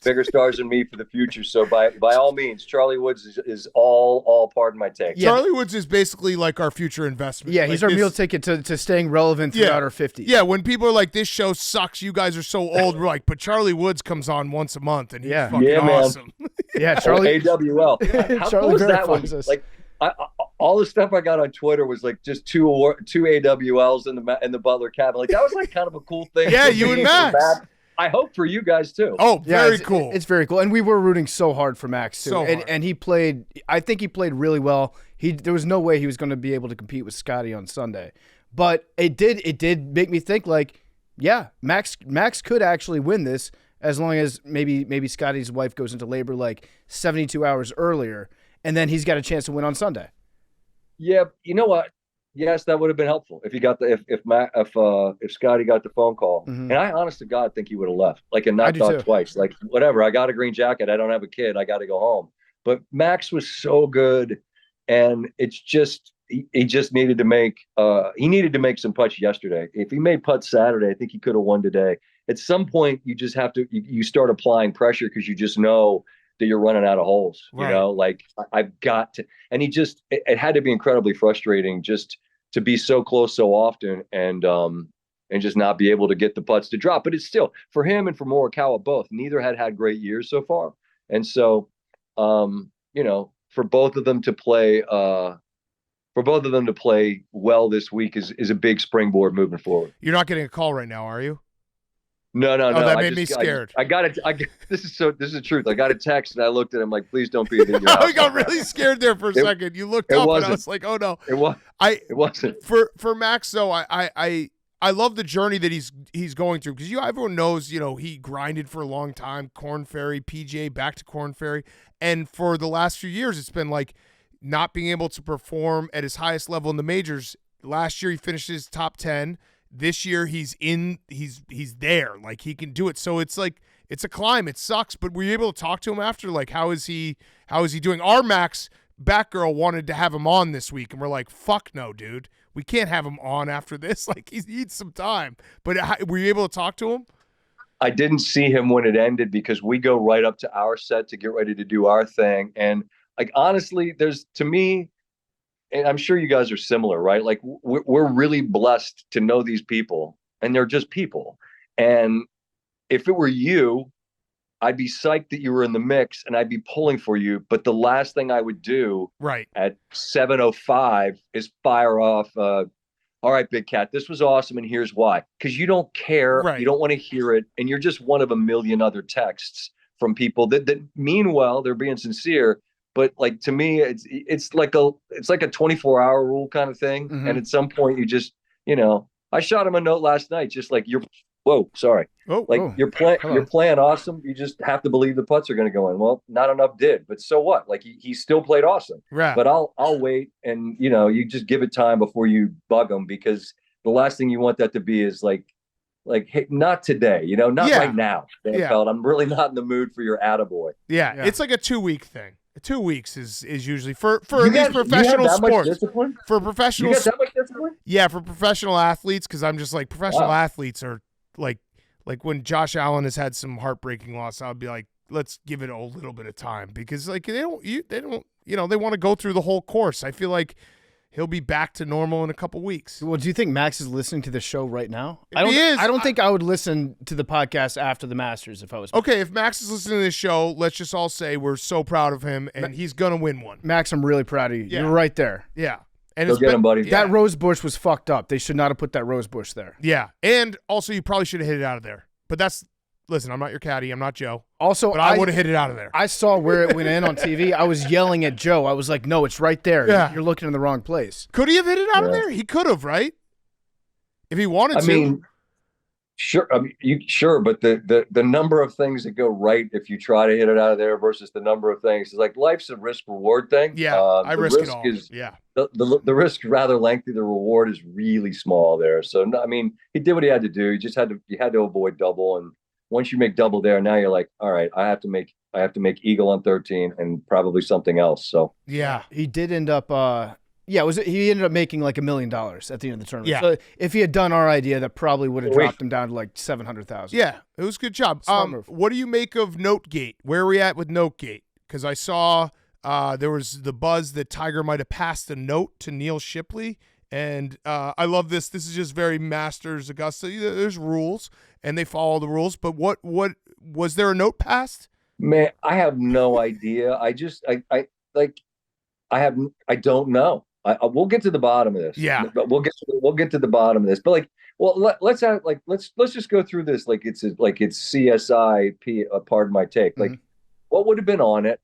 bigger stars than me for the future. So by all means, Charlie Woods is all Pardon My Take. Yeah. Charlie Woods is basically like our future investment. Yeah, he's our meal ticket to staying relevant throughout our 50s. Yeah, when people are like, this show sucks, you guys are so old, we're like, but Charlie Woods comes on once a month and he's fucking awesome. Yeah, Charlie. AWL. How Charlie cool is that one? us. Like, all the stuff I got on Twitter was like just two AWLs in the Butler cabin. Like, that was like kind of a cool thing. Yeah, you and Max. I hope for you guys too. Oh, very cool. It's very cool. And we were rooting so hard for Max too. And he played, I think he played really well. There was no way he was going to be able to compete with Scottie on Sunday. But it did make me think like, yeah, Max could actually win this as long as maybe Scottie's wife goes into labor like 72 hours earlier, and then he's got a chance to win on Sunday. Yeah, you know what? Yes, that would have been helpful if he got if Scottie got the phone call. Mm-hmm. And I, honest to God, think he would have left, like, and not thought twice. Like, whatever, I got a green jacket. I don't have a kid. I got to go home. But Max was so good, and it's just he just needed to make some putts yesterday. If he made putts Saturday, I think he could have won today. At some point, you just have to you start applying pressure because you just know that you're running out of holes, right. Like, I've got to, and it had to be incredibly frustrating just to be so close so often and just not be able to get the putts to drop. But it's still, for him and for Morikawa both, neither had great years so far. And so, for both of them to play for both of them to play well this week is a big springboard moving forward. You're not getting a call right now, are you? No. Oh, that made me scared. I got it. This is the truth. I got a text and I looked at him like, please don't be in your house. I got really scared there for a second. You looked up and I was like, oh no. It wasn't. For Max though, I love the journey that he's going through because everyone knows he grinded for a long time, Korn Ferry, PGA, back to Korn Ferry, and for the last few years it's been like not being able to perform at his highest level in the majors. Last year he finished his top 10. This year he's there, like he can do it. So it's like it's a climb. It sucks, but were you able to talk to him after? Like how is he doing? Our Max Batgirl wanted to have him on this week, and we're like, fuck no, dude. We can't have him on after this. Like he needs some time. But were you able to talk to him? I didn't see him when it ended because we go right up to our set to get ready to do our thing. And like honestly, to me, and I'm sure you guys are similar, right? Like we're really blessed to know these people, and they're just people. And if it were you, I'd be psyched that you were in the mix and I'd be pulling for you. But the last thing I would do at 7:05 is fire off, all right, Big Cat, this was awesome. And here's why. Because you don't care. Right. You don't want to hear it. And you're just one of a million other texts from people that mean well. They're being sincere. But like to me, it's like a 24-hour rule kind of thing. Mm-hmm. And at some point you just, I shot him a note last night, just like you're you're playing awesome. You just have to believe the putts are going to go in. Well, not enough did, but so what? Like he still played awesome. Right. But I'll wait, and you just give it time before you bug him, because the last thing you want that to be is like, hey, not today, not right now. Pelt. I'm really not in the mood for your attaboy. Yeah, it's like a 2-week thing. 2 weeks is usually for at least professional sports. For professional, you got that much discipline? Yeah, for professional athletes, because I'm just like professional athletes are like when Josh Allen has had some heartbreaking loss, I'll be like, let's give it a little bit of time, because like they don't they want to go through the whole course. I feel like he'll be back to normal in a couple weeks. Well, do you think Max is listening to the show right now? He is. I don't think I would listen to the podcast after the Masters if I was. Okay, if Max is listening to this show, let's just all say we're so proud of him, and he's going to win one. Max, I'm really proud of you. Yeah. You're right there. Yeah. And go get him, buddy. That rose bush was fucked up. They should not have put that rose bush there. Yeah. And also, you probably should have hit it out of there. But listen, I'm not your caddy. I'm not Joe. Also, but I would have hit it out of there. I saw where it went in on TV. I was yelling at Joe. I was like, no, it's right there. Yeah. You're looking in the wrong place. Could he have hit it out of there? He could have, right? If he wanted to. I mean, sure. Sure, but the number of things that go right if you try to hit it out of there versus the number of things is like life's a risk-reward thing. Yeah, I risk it all. The risk rather lengthy. The reward is really small there. So I mean, he did what he had to do. You had to avoid double, and once you make double there, now you're like, all right, I have to make eagle on 13 and probably something else. So yeah, he did end up. He ended up making like $1 million at the end of the tournament. Yeah. So if he had done our idea, that probably would have dropped him down to like 700,000. Yeah, it was a good job. What do you make of Notegate? Where are we at with Notegate? Because I saw there was the buzz that Tiger might have passed a note to Neil Ripley. And I love this. This is just very Masters Augusta. There's rules, and they follow the rules. But what was there a note passed? Man, I have no idea. I don't know. We'll get to the bottom of this. Yeah, but we'll get to the bottom of this. But let's just go through this like it's CSI. Pardon my take. Like, what would have been on it?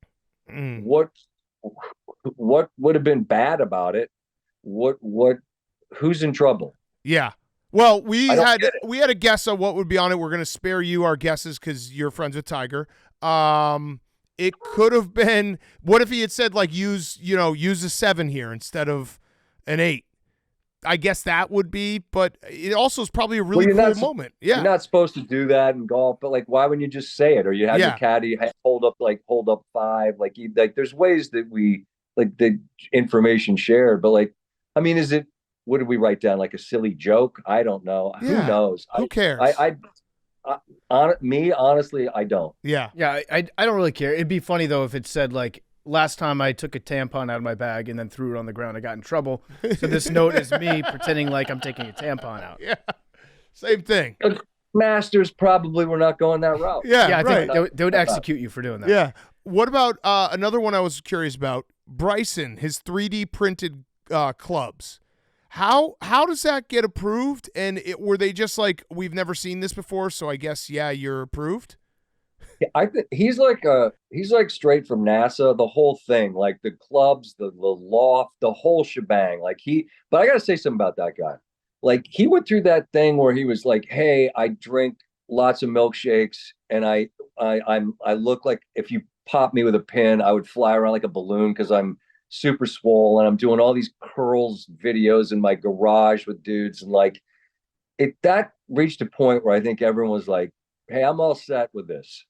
What would have been bad about it? Who's in trouble? Yeah. Well, we had a guess on what would be on it. We're going to spare you our guesses because you're friends with Tiger. It could have been, what if he had said like use a 7 here instead of an 8? I guess that would be, but it also is probably a really cool moment. Yeah. You're not supposed to do that in golf, but like, why wouldn't you just say it? Or you have your caddy hold up 5. Like there's ways that we like the information shared, but like, I mean, what did we write down? Like a silly joke? I don't know. Yeah. Who knows? Who cares? Honestly, I don't. Yeah. Yeah. I don't really care. It'd be funny though if it said like, last time I took a tampon out of my bag and then threw it on the ground, I got in trouble. So this note is me pretending like I'm taking a tampon out. Yeah. Same thing. Masters probably were not going that route. Yeah. I think they would execute you for doing that. Yeah. What about another one I was curious about? Bryson, his 3D printed clubs. How does that get approved? And were they just like, we've never seen this before, so I guess you're approved? I think he's like straight from NASA, the whole thing, like the clubs, the loft, the whole shebang. But I gotta say something about that guy. Like he went through that thing where he was like, "Hey, I drink lots of milkshakes, and I look like if you pop me with a pin, I would fly around like a balloon because I'm super swole, and I'm doing all these curls videos in my garage with dudes, and like that reached a point where I think everyone was like, "Hey, I'm all set with this."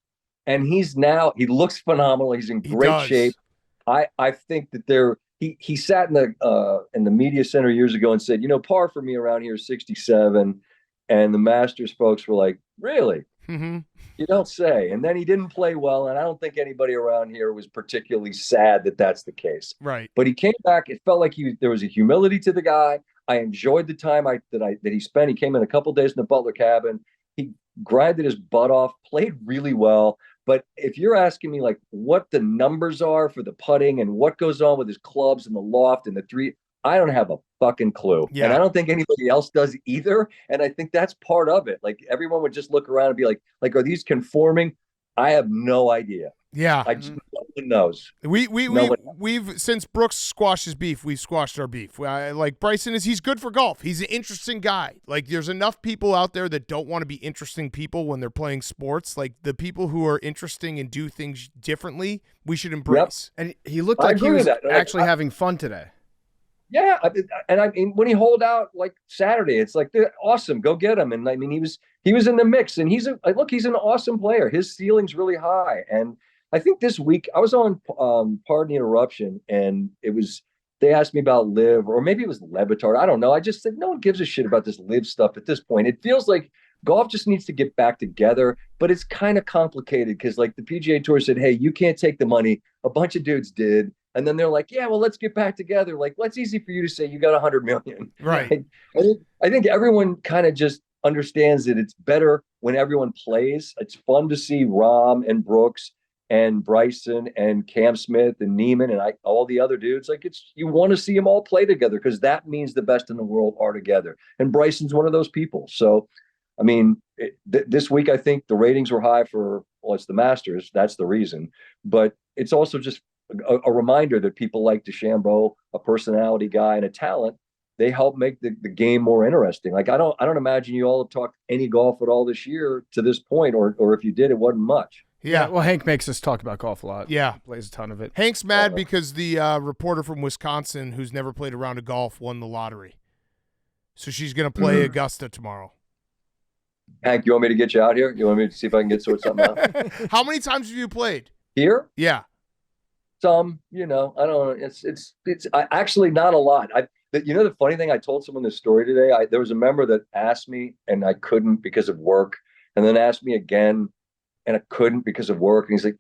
And he looks phenomenal. He's in great shape. I think that he sat in the media center years ago and said, par for me around here is 67. And the Masters folks were like, really? Mm-hmm. You don't say. And then he didn't play well. And I don't think anybody around here was particularly sad that that's the case. Right. But he came back. It felt like there was a humility to the guy. I enjoyed the time that he spent. He came in a couple days in the Butler cabin. He grinded his butt off, played really well. But if you're asking me like what the numbers are for the putting and what goes on with his clubs and the loft and the three, I don't have a fucking clue. Yeah. And I don't think anybody else does either. And I think that's part of it. Like everyone would just look around and be like, are these conforming? I have no idea. Yeah. I just, no one knows. We've since Brooks squashed his beef, we've squashed our beef. Like Bryson he's good for golf. He's an interesting guy. Like there's enough people out there that don't want to be interesting people when they're playing sports. Like the people who are interesting and do things differently, we should embrace. And he looked like he was actually having fun today. Yeah, and I mean when he holed out like Saturday, it's like awesome, go get him. And I mean he was in the mix, and he's an awesome player. His ceiling's really high, and I think this week I was on Pardon the Interruption, and they asked me about live, or maybe it was Levitard. I don't know. I just said no one gives a shit about this live stuff at this point. It feels like golf just needs to get back together, but it's kind of complicated because like the PGA Tour said, hey, you can't take the money. A bunch of dudes did. And then they're like, yeah, well, let's get back together. Like, what's easy for you to say you got 100 million. Right. I think everyone kind of just understands that it's better when everyone plays. It's fun to see Rahm and Brooks and Bryson and Cam Smith and Neiman and all the other dudes. Like you want to see them all play together because that means the best in the world are together. And Bryson's one of those people. So, I mean, this week, I think the ratings were high it's the Masters. That's the reason. But it's also just a reminder that people like DeChambeau, a personality guy and a talent, they help make the game more interesting. Like I don't imagine you all have talked any golf at all this year to this point, or if you did, it wasn't much. Yeah. Well, Hank makes us talk about golf a lot. Yeah. Plays a ton of it. Hank's mad because the reporter from Wisconsin who's never played a round of golf won the lottery. So she's going to play Augusta tomorrow. Hank, you want me to get you out here? You want me to see if I can sort something out? How many times have you played? Here? Yeah. Some, I don't know. It's actually not a lot. The funny thing, I told someone this story today. There was a member that asked me and I couldn't because of work, and then asked me again and I couldn't because of work. And he's like,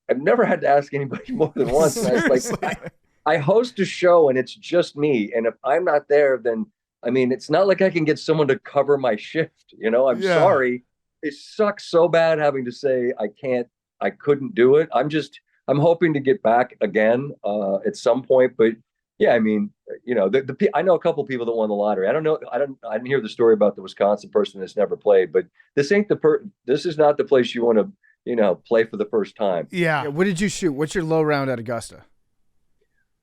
I've never had to ask anybody more than once. And I was like, I host a show and it's just me. And if I'm not there, then I mean, it's not like I can get someone to cover my shift. I'm sorry. It sucks so bad having to say I couldn't do it. I'm hoping to get back again at some point, but yeah, I mean, I know a couple of people that won the lottery. I don't know. I didn't hear the story about the Wisconsin person that's never played, but this is not the place you want to, play for the first time. Yeah. What did you shoot? What's your low round at Augusta?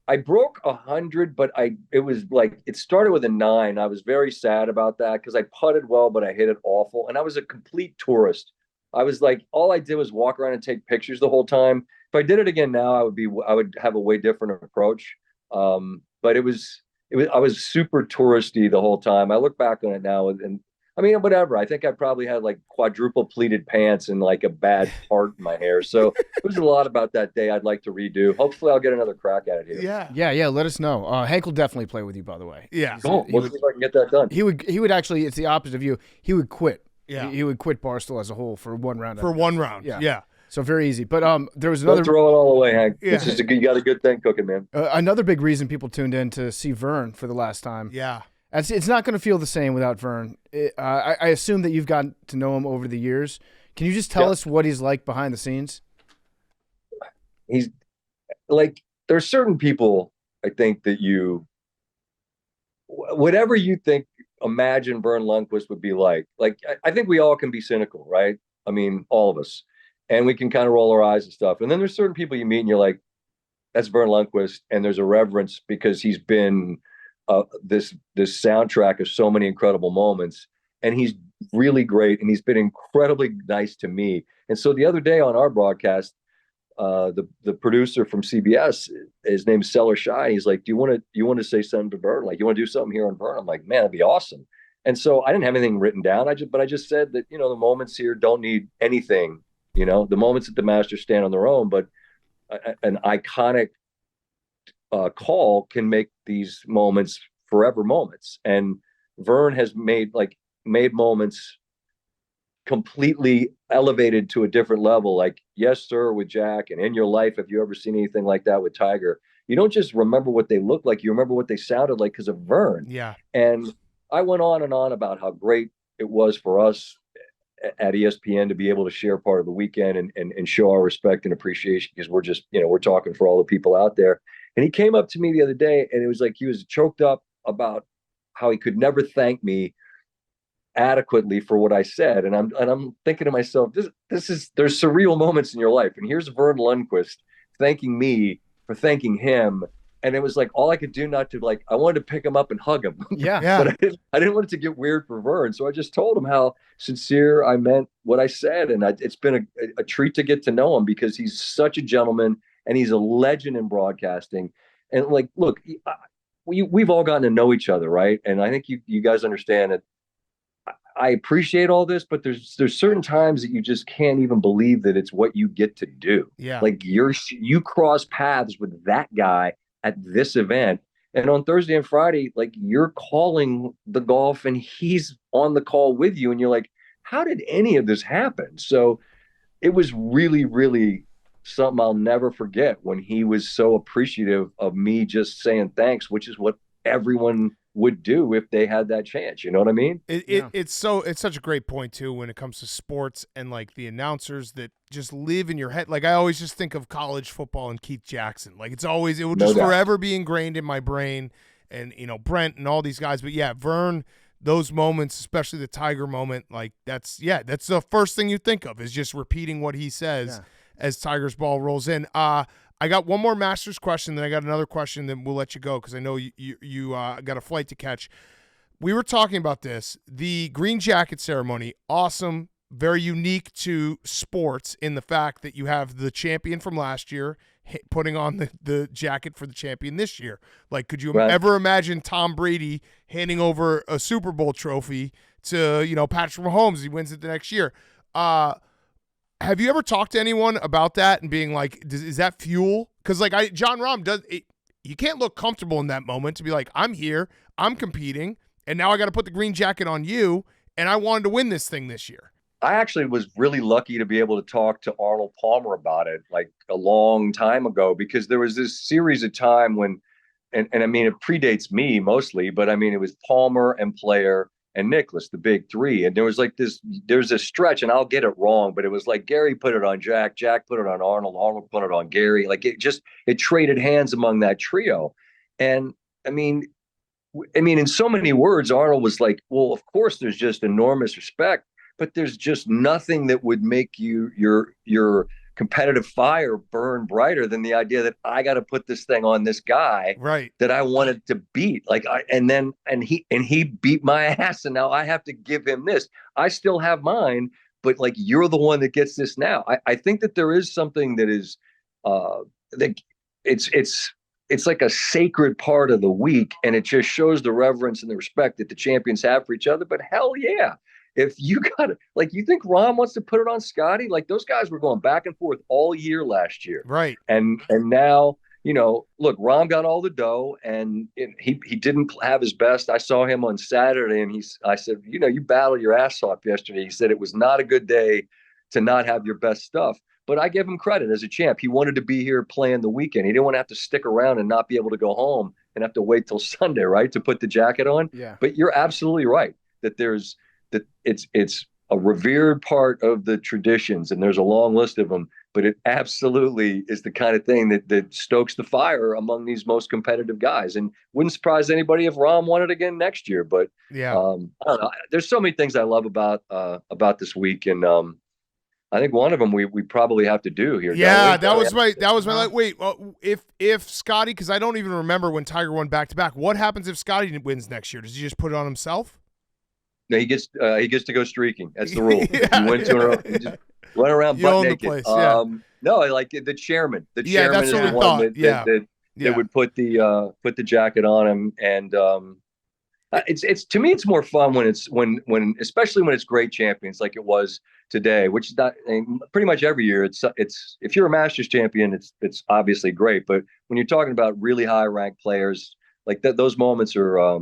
I broke 100, but it was like, it started with a 9. I was very sad about that because I putted well, but I hit it awful. And I was a complete tourist. I was like, all I did was walk around and take pictures the whole time. If I did it again now, I would have a way different approach. But I was super touristy the whole time. I look back on it now and I mean, whatever. I think I probably had like quadruple pleated pants and like a bad part in my hair. So it was a lot about that day I'd like to redo. Hopefully I'll get another crack at it here. Yeah. Let us know. Hank will definitely play with you, by the way. Yeah. Cool. We'll see if I can get that done. He would actually, it's the opposite of you. He would quit. Yeah. He would quit Barstool as a whole for one round. Yeah. So very easy. But there was another. Don't throw it all away, Hank. Yeah. You got a good thing cooking, man. Another big reason people tuned in to see Verne for the last time. Yeah. It's not going to feel the same without Verne. I assume that you've gotten to know him over the years. Can you just tell us what he's like behind the scenes? He's like, there's certain people I think that you whatever you think, imagine Verne Lundquist would be like. Like, I think we all can be cynical, right? I mean, all of us, and we can kind of roll our eyes and stuff. And then there's certain people you meet, and you're like, that's Verne Lundquist, and there's a reverence because he's been this soundtrack of so many incredible moments, and he's really great, and he's been incredibly nice to me. And so the other day on our broadcast, the producer from CBS, his name's Seller Shy. He's like, do you want to say something to Verne? Like, you want to do something here on Verne? I'm like, man, that'd be awesome. And so I didn't have anything written down. I just said that, the moments here don't need anything. The moments at the Masters stand on their own, but an iconic call can make these moments forever moments. And Verne has made moments completely elevated to a different level. Like, Yes Sir with Jack, and In Your Life, have you ever seen anything like that with Tiger? You don't just remember what they looked like, you remember what they sounded like because of Verne. Yeah. And I went on and on about how great it was for us at ESPN to be able to share part of the weekend and show our respect and appreciation, because we're just, we're talking for all the people out there. And he came up to me the other day, and it was like he was choked up about how he could never thank me adequately for what I said. And I'm thinking to myself, there's surreal moments in your life. And here's Verne Lundquist thanking me for thanking him. And it was like, all I could do not to, like, I wanted to pick him up and hug him. Yeah. But I didn't want it to get weird for Verne. So I just told him how sincere I meant what I said. And it's been a treat to get to know him, because he's such a gentleman and he's a legend in broadcasting. And like, look, we've all gotten to know each other, right? And I think you guys understand that I appreciate all this, but there's certain times that you just can't even believe that it's what you get to do. Yeah. Like, you cross paths with that guy at this event, and on Thursday and Friday, like, you're calling the golf and he's on the call with you, and you're like, how did any of this happen? So it was really, really something I'll never forget, when he was so appreciative of me just saying thanks, which is what everyone would do if they had that chance. You know what I mean? It's such a great point too when it comes to sports and like the announcers that just live in your head. Like, I always just think of college football and Keith Jackson. Like, it will just forever be ingrained in my brain, and Brent and all these guys. But yeah, Verne, those moments, especially the Tiger moment, like that's the first thing you think of, is just repeating what he says as Tiger's ball rolls in. I got one more Masters question, then I got another question, then we'll let you go because I know you got a flight to catch. We were talking about this. The green jacket ceremony, awesome, very unique to sports in the fact that you have the champion from last year putting on the jacket for the champion this year. Like, could you ever imagine Tom Brady handing over a Super Bowl trophy to, Patrick Mahomes? He wins it the next year. Have you ever talked to anyone about that and being like, is that fuel? Because John Rahm does it. You can't look comfortable in that moment to be like, I'm here, I'm competing, and now I got to put the green jacket on you, and I wanted to win this thing this year. I actually was really lucky to be able to talk to Arnold Palmer about it like a long time ago, because there was this series of time when, and I mean, it predates me mostly, but I mean, it was Palmer and Player and Nicklaus, the big three. And there was there's a stretch, and I'll get it wrong, but it was like Gary put it on Jack, Jack put it on Arnold, Arnold put it on Gary. Like, it traded hands among that trio. And I mean, in so many words, Arnold was like, well, of course there's just enormous respect, but there's just nothing that would make your competitive fire burn brighter than the idea that I got to put this thing on this guy that I wanted to beat. Like, and he beat my ass, and now I have to give him this. I still have mine, but like, you're the one that gets this now. I think that there is something that is that it's like a sacred part of the week, and it just shows the reverence and the respect that the champions have for each other. But hell yeah. If you got it, like, you think Rahm wants to put it on Scottie? Like, those guys were going back and forth all year last year. Right. And now, look, Rahm got all the dough, and he didn't have his best. I saw him on Saturday, and I said, you battled your ass off yesterday. He said it was not a good day to not have your best stuff. But I give him credit as a champ. He wanted to be here playing the weekend. He didn't want to have to stick around and not be able to go home and have to wait till Sunday, right, to put the jacket on. Yeah. But you're absolutely right that it's a revered part of the traditions, and there's a long list of them, but it absolutely is the kind of thing that stokes the fire among these most competitive guys. And wouldn't surprise anybody if Rahm won it again next year. But Yeah. I don't know. There's so many things I love about this week, and I think one of them we probably have to do here. Yeah, that was my like. Wait, if Scottie, because I don't even remember when Tiger won back to back. What happens if Scottie wins next year? Does he just put it on himself? No, he gets to go streaking. That's the rule. Yeah. You win 2 in a row. You just run around You butt own the naked. place, yeah. No, I like the chairman. The Yeah, chairman that's is what the we one thought. that would put the jacket on him, and it's to me it's more fun when it's when especially when it's great champions like it was today, which is not pretty much every year. It's if you're a Masters champion, it's obviously great, but when you're talking about really high ranked players like that, those moments are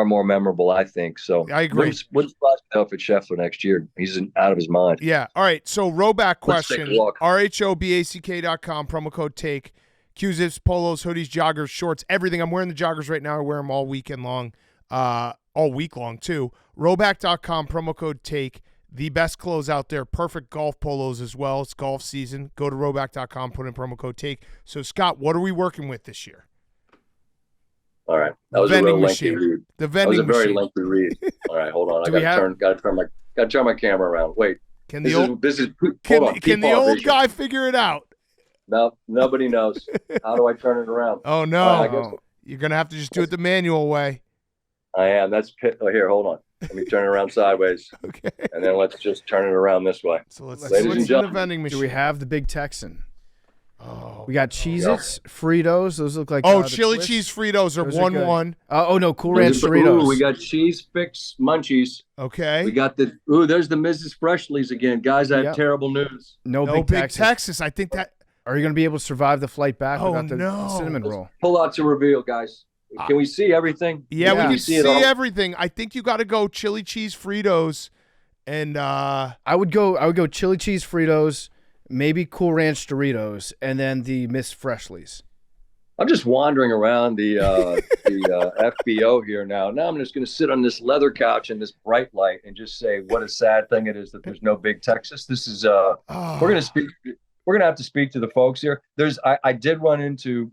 more memorable, I think. So I agree. Wouldn't surprise me if it's Scheffler next year. He's out of his mind. Yeah. All right. So Roback Let's take question. a walk. RHOBACK.com, promo code TAKE. Q-zips, polos, hoodies, joggers, shorts, everything. I'm wearing the joggers right now. I wear them all weekend long. All week long too. Roback.com, promo code TAKE. The best clothes out there. Perfect golf polos as well. It's golf season. Go to Roback.com, put in promo code TAKE. So Scott, what are we working with this year? All right. That was a Vending real lengthy machine. read. The That was vending a very machine. lengthy read. All right, hold on. I Do we gotta turn my camera around. Wait. Can This the old is can, hold on. can the Keep on old vision. guy figure it out? No, nobody knows. How do I turn it around? Oh I no. guess You're gonna have to just do it the manual way. I am. Here, hold on. Let me turn it around sideways, Okay. and then let's just turn it around this way. So let's Ladies see and what's in the gentlemen, vending Do machine. we have the Big Texan? Oh, We got Cheez-Its, Fritos. Those look like oh the chili Twists. cheese Fritos are Those are good. 1-1. Oh no, Cool Ranch Doritos. Ooh, we got cheese fix munchies. Okay. We got there's the Mrs. Freshly's again. Guys, I have Yep. terrible news. no, no Big big Texas. Texas. I think that. Are you going to be able to survive the flight back Oh, without the no. cinnamon roll? Pull out to reveal, guys. Can we see everything? Yeah, we Yeah. can You see it all? everything. I think you got to go chili cheese Fritos, and I would go chili cheese Fritos, maybe Cool Ranch Doritos, and then the Miss Freshly's. I'm just wandering around the FBO here now. Now I'm just going to sit on this leather couch in this bright light and just say what a sad thing it is that there's no Big Texas. This is we're going to speak. We're going to have to speak to the folks here. I did run into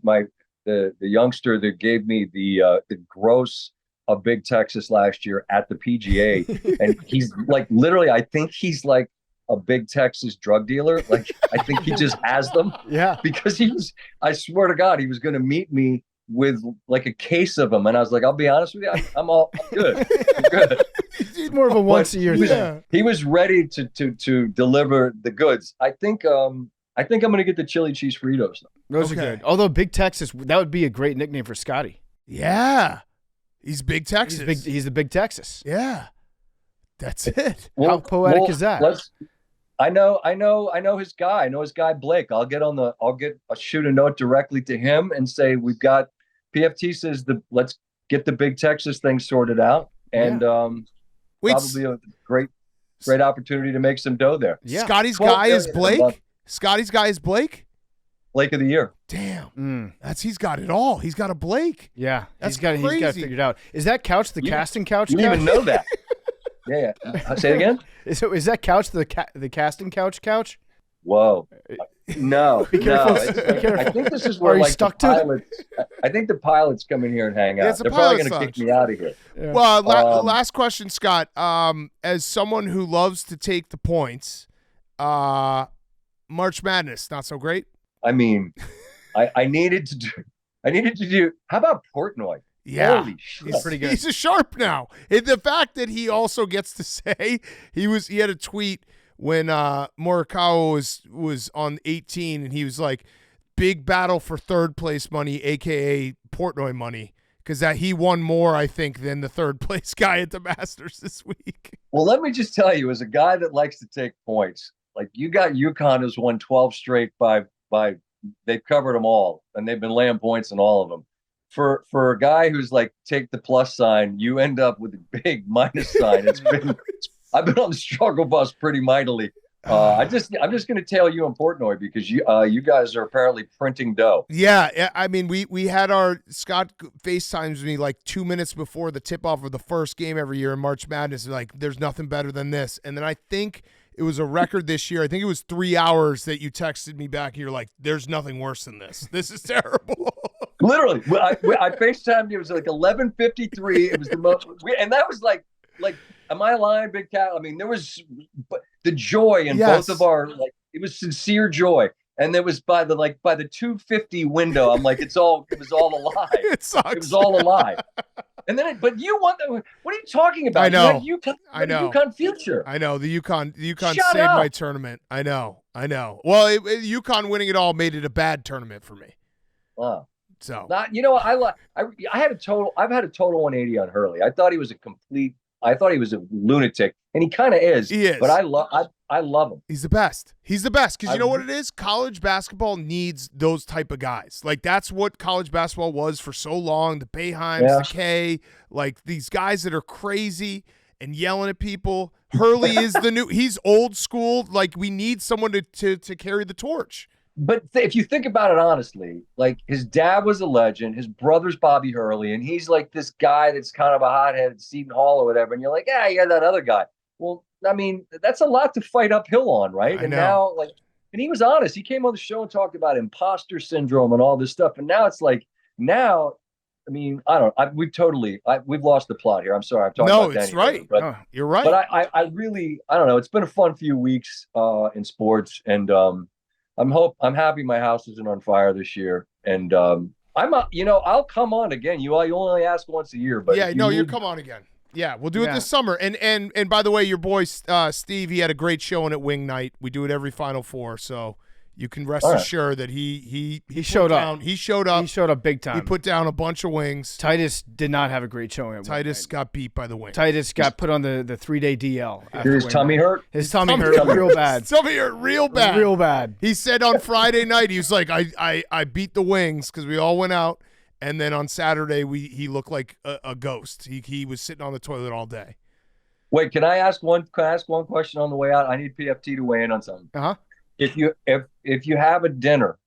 the youngster that gave me the gross of Big Texas last year at the PGA, and he's like literally. I think he's like a Big Texas drug dealer. Like I think he just has them. Yeah. Because I swear to God, he was going to meet me with like a case of them. And I was like, I'll be honest with you, I'm good. I'm good. It's more of a once a year he was, thing. he was ready to deliver the goods. I think I'm going to get the chili cheese Fritos. Those Okay. are good. Although Big Texas, that would be a great nickname for Scottie. yeah, he's big Texas. He's the Big Texas. Yeah, that's it. How poetic is that? I know his guy. I know his guy Blake. I'll shoot a note directly to him and say we've got PFT says let's get the Big Texas thing sorted out, and Wait, probably a great opportunity to make some dough there. Yeah. Scotty's 12 guy is million a month. Blake. Scotty's guy is Blake. Blake of the year. Damn, he's got it all. He's got a Blake. Yeah. That's he's got it crazy. figured out. Is that couch the casting couch? You didn't even couch? know that. Yeah. Say it again. Is that couch the casting couch? Whoa. No. Be careful. No. Be careful. I think this is Are where you like stuck the to it? pilots. I think the pilots come in here and hang out. Yeah, it's a They're probably pilot's going to kick lounge. me out of here. Yeah. Well, last question, Scott. As someone who loves to take the points, March Madness not so great. I mean, I needed to do. How about Portnoy? Yeah, Holy shit. He's pretty good. He's a sharp now. And the fact that he also gets to say he had a tweet when Morikawa was on 18 and he was like, big battle for third place money, aka Portnoy money, because that he won more, I think, than the third place guy at the Masters this week. Well, let me just tell you, as a guy that likes to take points, like you got UConn has won 12 straight by they've covered them all and they've been laying points in all of them. For a guy who's like take the plus sign, you end up with a big minus sign. I've been on the struggle bus pretty mightily. I'm just going to tell you in Portnoy because you guys are apparently printing dough. Yeah, I mean, we had our Scott FaceTimes me like 2 minutes before the tip off of the first game every year in March Madness. Like, there's nothing better than this. And then I think it was a record this year. I think it was 3 hours that you texted me back. And you're like, "There's nothing worse than this. This is terrible." Literally, I FaceTimed. It was like 11:53. It was the most, and that was like, am I lying, Big Cat? I mean, there was the joy in Yes. both of our, like, it was sincere joy. And there was by the 2:50 window, I'm like, it was all a lie. It sucks. It was all a lie. And then, but you want what are you talking about? I know. You had I know. UConn future. I know the UConn Shut saved up. my tournament. I know. Well, UConn winning it all made it a bad tournament for me. Wow. So Not, I had a total. I've had a total 180 on Hurley. I thought he was a lunatic, and he kind of is. He is. But I love him. he's the best. He's the best because you know what it is? College basketball needs those type of guys. Like that's what college basketball was for so long. The Boeheims, Yeah. the K, like these guys that are crazy and yelling at people. Hurley is the new. He's old school. Like we need someone to carry the torch. But if you think about it honestly, like his dad was a legend, his brother's Bobby Hurley, and he's like this guy that's kind of a hothead, Seton Hall or whatever. And you're like, yeah, you got that other guy. Well, I mean, that's a lot to fight uphill on, right? I And know. now, and he was honest. He came on the show and talked about imposter syndrome and all this stuff. And now it's like, I mean, I don't know. We've lost the plot here. I'm sorry. I'm talking about it's Danny, right. But, No, you're right. but I really, I don't know. It's been a fun few weeks in sports, and I'm happy my house isn't on fire this year, and I'll come on again. You only ask once a year, but you're come on again. Yeah, we'll do it this summer. And by the way, your boy Steve, he had a great showing at Wing Night. We do it every Final Four, so you can rest assured that he showed up. He showed up. He showed up big time. He put down a bunch of wings. Titus did not have a great showing. Titus got beat by the wing. Titus got put on the 3-day DL. after his winning. tummy hurt. His tummy hurt real bad. Tummy hurt real bad. Real bad. He said on Friday night, he was like, I beat the wings because we all went out. And then on Saturday, he looked like a ghost. He was sitting on the toilet all day. Wait, can I ask one question on the way out? I need PFT to weigh in on something. Uh-huh. If you have a dinner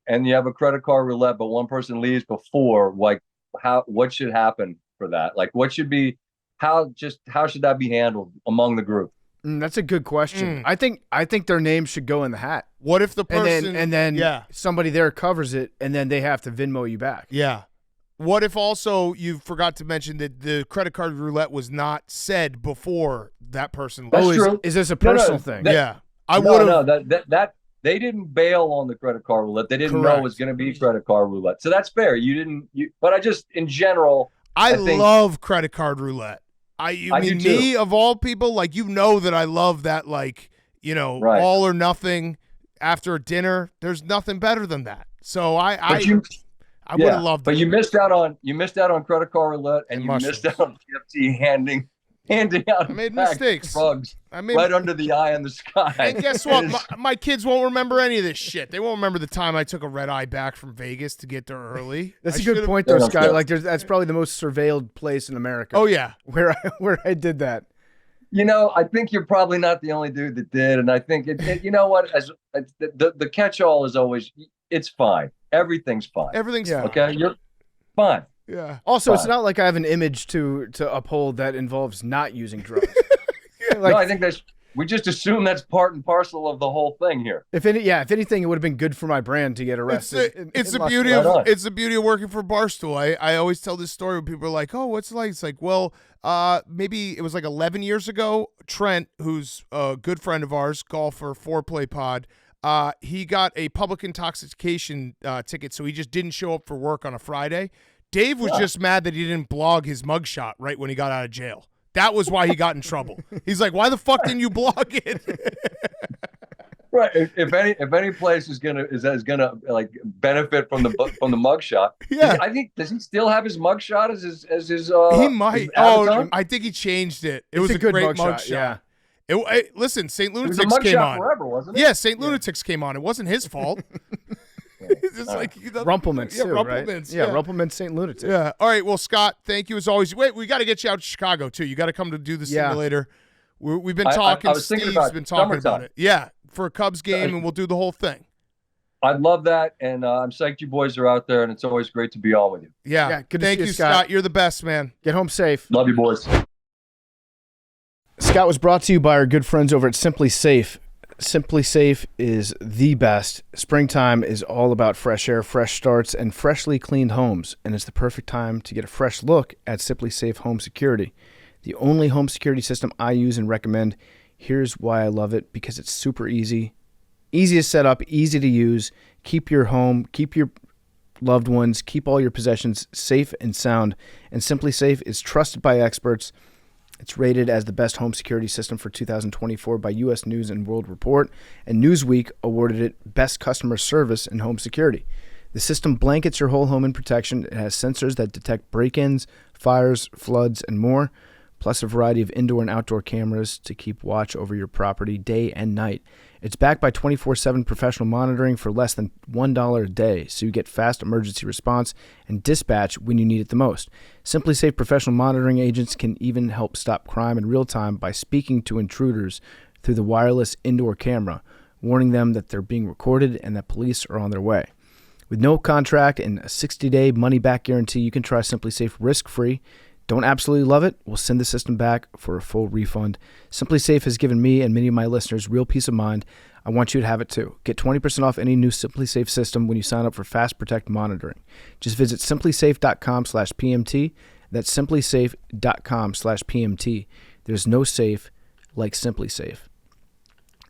and you have a credit card roulette, but one person leaves before, like what should happen for that? Like what should be how should that be handled among the group? That's a good question. I think their names should go in the hat. What if the person and then somebody there covers it, and then they have to Venmo you back? Yeah. What if also you forgot to mention that the credit card roulette was not said before that person That's left? true. Is this a personal thing? Yeah. I would have. No, that they didn't bail on the credit card roulette. They didn't know Correct. it was going to be credit card roulette. So that's fair. But I just, in general, I think- love credit card roulette. I do mean, too. me of all people, like that I love that, like Right. all or nothing after a dinner. There's nothing better than that. So I would have loved it. But you missed out on credit card roulette, and you mushrooms. missed out on PFT handing out I made bags of mistakes. drugs I made right under the eye in the sky. And guess what? My kids won't remember any of this shit. They won't remember the time I took a red eye back from Vegas to get there early. That's I a good should've- point, though, Yeah, Scott. yeah. Like, that's probably the most surveilled place in America. Oh yeah. where I did that. I think you're probably not the only dude that did, and I think you know what? The catch-all is always, it's fine. Everything's fine. Everything's Yeah. fine. Okay, you're fine. Yeah. Also, it's Fine. not like I have an image to uphold that involves not using drugs. No, I think we just assume that's part and parcel of the whole thing here. If anything, it would have been good for my brand to get arrested. It's in the Las beauty Vegas. Right on. of it's the beauty of working for Barstool. I always tell this story when people are like, "Oh, what's it like?" It's like, well, maybe it was like 11 years ago. Trent, who's a good friend of ours, golfer, Foreplay Pod, he got a public intoxication ticket, so he just didn't show up for work on a Friday. Dave was just mad that he didn't blog his mugshot right when he got out of jail. That was why he got in trouble. He's like, "Why the fuck didn't you blog it?" Right. If any place is gonna like benefit from the mugshot, Yeah. I think, does he still have his mugshot as his? He might. his avatar? I think he changed it. It It's was a a good great mugshot, mugshot. yeah. Listen, St. It was a Lunatics came mugshot on. forever, wasn't it? Yeah, St. Lunatics came on. It wasn't his fault. It's just like Rumplemans, yeah, too, Rumplemans, right? Yeah, Rumplemans St. Lunatic. Yeah. All right. Well, Scott, thank you as always. Wait, we got to get you out to Chicago too. You got to come to do the simulator. We've been talking. I was thinking Steve's about been talking summertime. about it. Yeah, for a Cubs game, and we'll do the whole thing. I'd love that, and I'm psyched you boys are out there, and it's always great to be on with you. Yeah. Yeah, good to Thank see you, you, Scott. Scott. You're the best, man. Get home safe. Love you, boys. Scott was brought to you by our good friends over at Simply Safe. Simply Safe is the best. Springtime is all about fresh air, fresh starts, and freshly cleaned homes. And it's the perfect time to get a fresh look at Simply Safe Home Security. The only home security system I use and recommend. Here's why I love it. Because it's super easy. Easy to set up, easy to use. Keep your home, keep your loved ones, keep all your possessions safe and sound. And Simply Safe is trusted by experts. It's rated as the best home security system for 2024 by U.S. News & World Report, and Newsweek awarded it Best Customer Service in Home Security. The system blankets your whole home in protection. It has sensors that detect break-ins, fires, floods, and more, plus a variety of indoor and outdoor cameras to keep watch over your property day and night. It's backed by 24/7 professional monitoring for less than $1 a day, so you get fast emergency response and dispatch when you need it the most. Simply Safe professional monitoring agents can even help stop crime in real time by speaking to intruders through the wireless indoor camera, warning them that they're being recorded and that police are on their way. With no contract and a 60-day money-back guarantee, you can try Simply Safe risk-free. Don't absolutely love it? We'll send the system back for a full refund. Simply Safe has given me and many of my listeners real peace of mind. I want you to have it too. Get 20% off any new Simply Safe system when you sign up for Fast Protect monitoring. Just visit simplysafe.com/PMT. That's simplysafe.com/PMT. There's no safe like Simply Safe.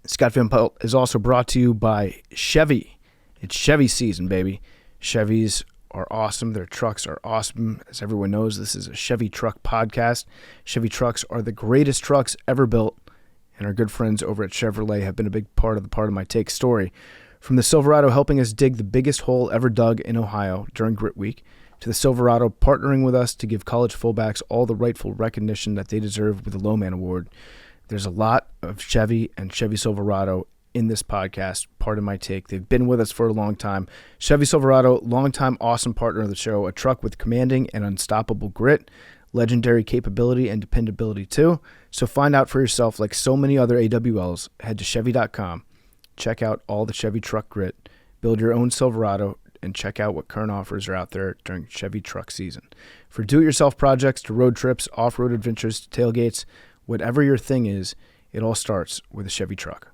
Scott Van Pelt is also brought to you by Chevy. It's Chevy season, baby. Chevys are awesome. Their trucks are awesome. As everyone knows, this is a Chevy truck podcast. Chevy trucks are the greatest trucks ever built, and our good friends over at Chevrolet have been a big part of my take story. From the Silverado helping us dig the biggest hole ever dug in Ohio during Grit Week, to the Silverado partnering with us to give college fullbacks all the rightful recognition that they deserve with the Lowman Award. There's a lot of Chevy and Chevy Silverado in this podcast, part of my take. They've been with us for a long time. Chevy Silverado, longtime awesome partner of the show, a truck with commanding and unstoppable grit, legendary capability and dependability too. So find out for yourself, like so many other AWLs, head to Chevy.com. Check out all the Chevy truck grit, build your own Silverado, and check out what current offers are out there during Chevy truck season. For do-it-yourself projects to road trips, off-road adventures to tailgates, whatever your thing is, it all starts with a Chevy truck.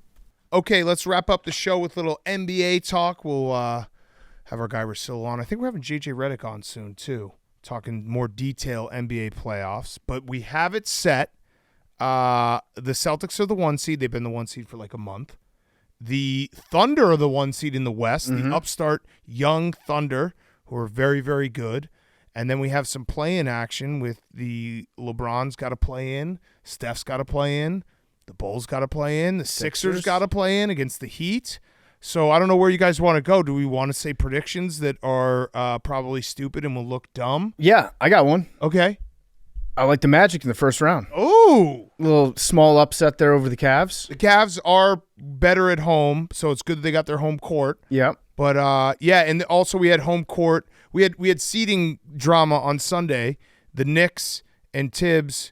Okay, let's wrap up the show with a little NBA talk. We'll have our guy Russillo on. I think we're having JJ Redick on soon, too, talking more detail NBA playoffs. But we have it set. The Celtics are the 1 seed. They've been the 1 seed for like a month. The Thunder are the 1 seed in the West, the upstart young Thunder, who are very, very good. And then we have some play-in action with the LeBron's got to play in, Steph's got to play in, the Bulls got to play in, the Sixers got to play in against the Heat. So I don't know where you guys want to go. Do we want to say predictions that are probably stupid and will look dumb? Yeah, I got one. Okay. I like the Magic in the first round. Ooh. Little small upset there over the Cavs. The Cavs are better at home, so it's good that they got their home court. Yep. But yeah, and also we had home court. We had seeding drama on Sunday. The Knicks and Tibbs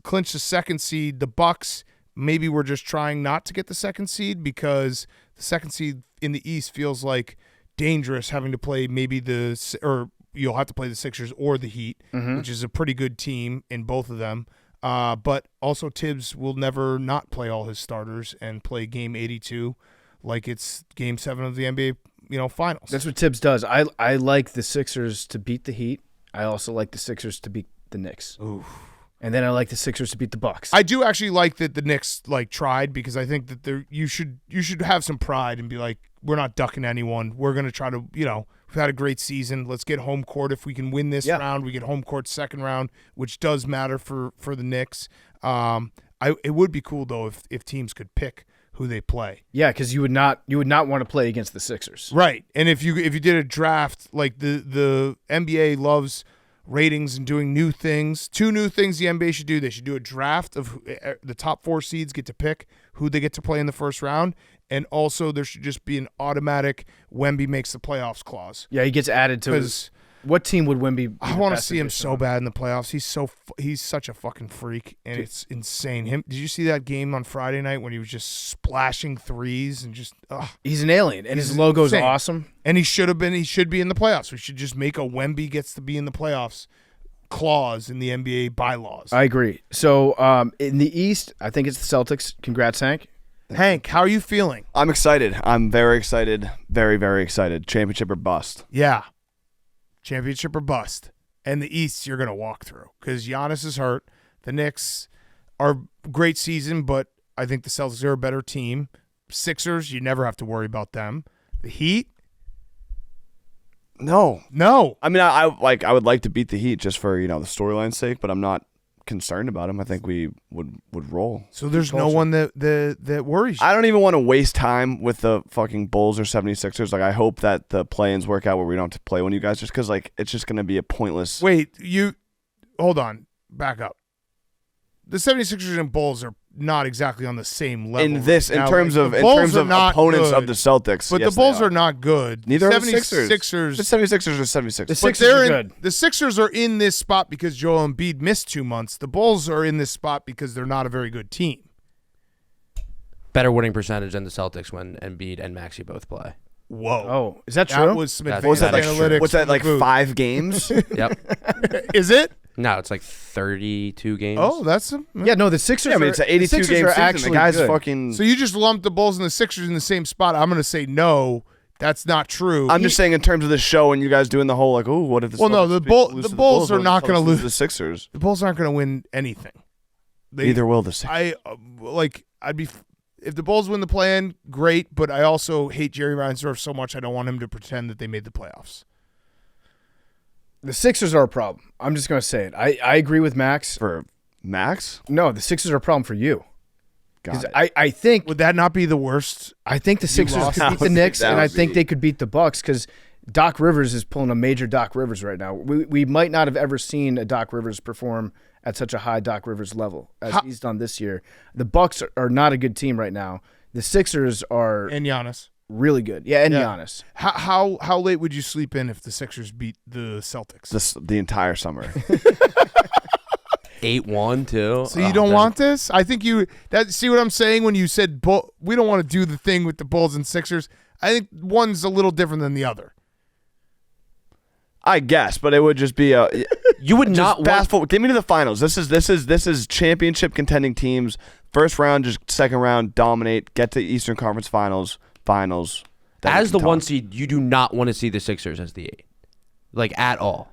clinched the second seed. The Bucks maybe were just trying not to get the second seed because the second seed in the East feels like dangerous, having to play you'll have to play the Sixers or the Heat, which is a pretty good team in both of them. But also Tibbs will never not play all his starters and play game 82 like it's game 7 of the NBA finals. That's what Tibbs does. I like the Sixers to beat the Heat. I also like the Sixers to beat the Knicks. Ooh. And then I like the Sixers to beat the Bucks. I do actually like that the Knicks tried, because I think that you should have some pride and be like, we're not ducking anyone. We're going to try to, we've had a great season. Let's get home court. If we can win this round, we get home court second round, which does matter for the Knicks. It would be cool though if teams could pick who they play. Yeah, because you would not want to play against the Sixers. Right. And if you did a draft, like the NBA loves ratings and doing new things. 2 new things the NBA should do. They should do a draft of the top 4 seeds get to pick who they get to play in the first round. And also there should just be an automatic Wemby makes the playoffs clause. Yeah, he gets added to his. What team would Wemby be? I want to see him so bad in the playoffs. He's such a fucking freak, and it's insane. Did you see that game on Friday night when he was just splashing threes and just? He's an alien, and his logo's insane. Awesome. And he should be in the playoffs. We should just make a Wemby gets to be in the playoffs clause in the NBA bylaws. I agree. So in the East, I think it's the Celtics. Congrats, Hank. Hank, how are you feeling? I'm excited. I'm very excited. Very, very excited. Championship or bust. Yeah. Championship or bust. And the East, you're going to walk through because Giannis is hurt. The Knicks are great season, but I think the Celtics are a better team. Sixers, you never have to worry about them. The Heat? No. No. I mean, I would like to beat the Heat just for, the storyline's sake, but I'm not concerned about them. I think we would roll. So there's no one that worries you. I don't even want to waste time with the fucking Bulls or 76ers. Like, I hope that the play-ins work out where we don't have to play one of you guys just because, it's just going to be a pointless. Wait, hold on. Back up. The 76ers and Bulls are not exactly on the same level. In terms of Bulls are not opponents good, of the Celtics. But yes, the Bulls they are not good. Neither are the 76ers. Sixers. The 76ers are 76ers. The But Sixers are good. the Sixers are in this spot because Joel Embiid missed 2 months. The Bulls are in this spot because they're not a very good team. Better winning percentage than the Celtics when Embiid and Maxey both play. Whoa. Oh, is that true? That was some That's- advanced that is true. analytics. What's that, from the booth. 5 games? Yep. Is it? No, it's 32 games. Oh, that's Yeah, no, the Sixers. Yeah, I mean, it's an 82 the Sixers game are season. actually The guy's good. fucking. So you just lumped the Bulls and the Sixers in the same spot. I'm going to say no. That's not true. I'm just saying in terms of the show and you guys doing the whole what if the Well, no, Celtics the lose to Bulls are what if not the gonna Celtics lose. to the Sixers. The Bulls aren't going to win anything. Neither will the Sixers. I'd be if the Bulls win the play-in, great. But I also hate Jerry Reinsdorf so much. I don't want him to pretend that they made the playoffs. The Sixers are a problem. I'm just going to say it. I agree with Max. For Max? No, the Sixers are a problem for you. Got it. I think Would that not be the worst? I think the Sixers lost. could beat the Knicks, That and I would think be- they could beat the Bucks because Doc Rivers is pulling a major Doc Rivers right now. We might not have ever seen a Doc Rivers perform at such a high Doc Rivers level as he's done this year. The Bucks are not a good team right now. The Sixers are And Giannis. really good. Yeah, and Yeah. Giannis. How late would you sleep in if the Sixers beat the Celtics? the entire summer. 8-1 too. So you don't want this? I think see what I'm saying when you said we don't want to do the thing with the Bulls and Sixers. I think one's a little different than the other. I guess, but it would just be a. You would not Just fast want. forward. Get me to the finals. This is championship contending teams. First round, just second round, dominate. Get to Eastern Conference Finals. Then As we the can one talk. seed, you do not want to see the Sixers as the 8, at all.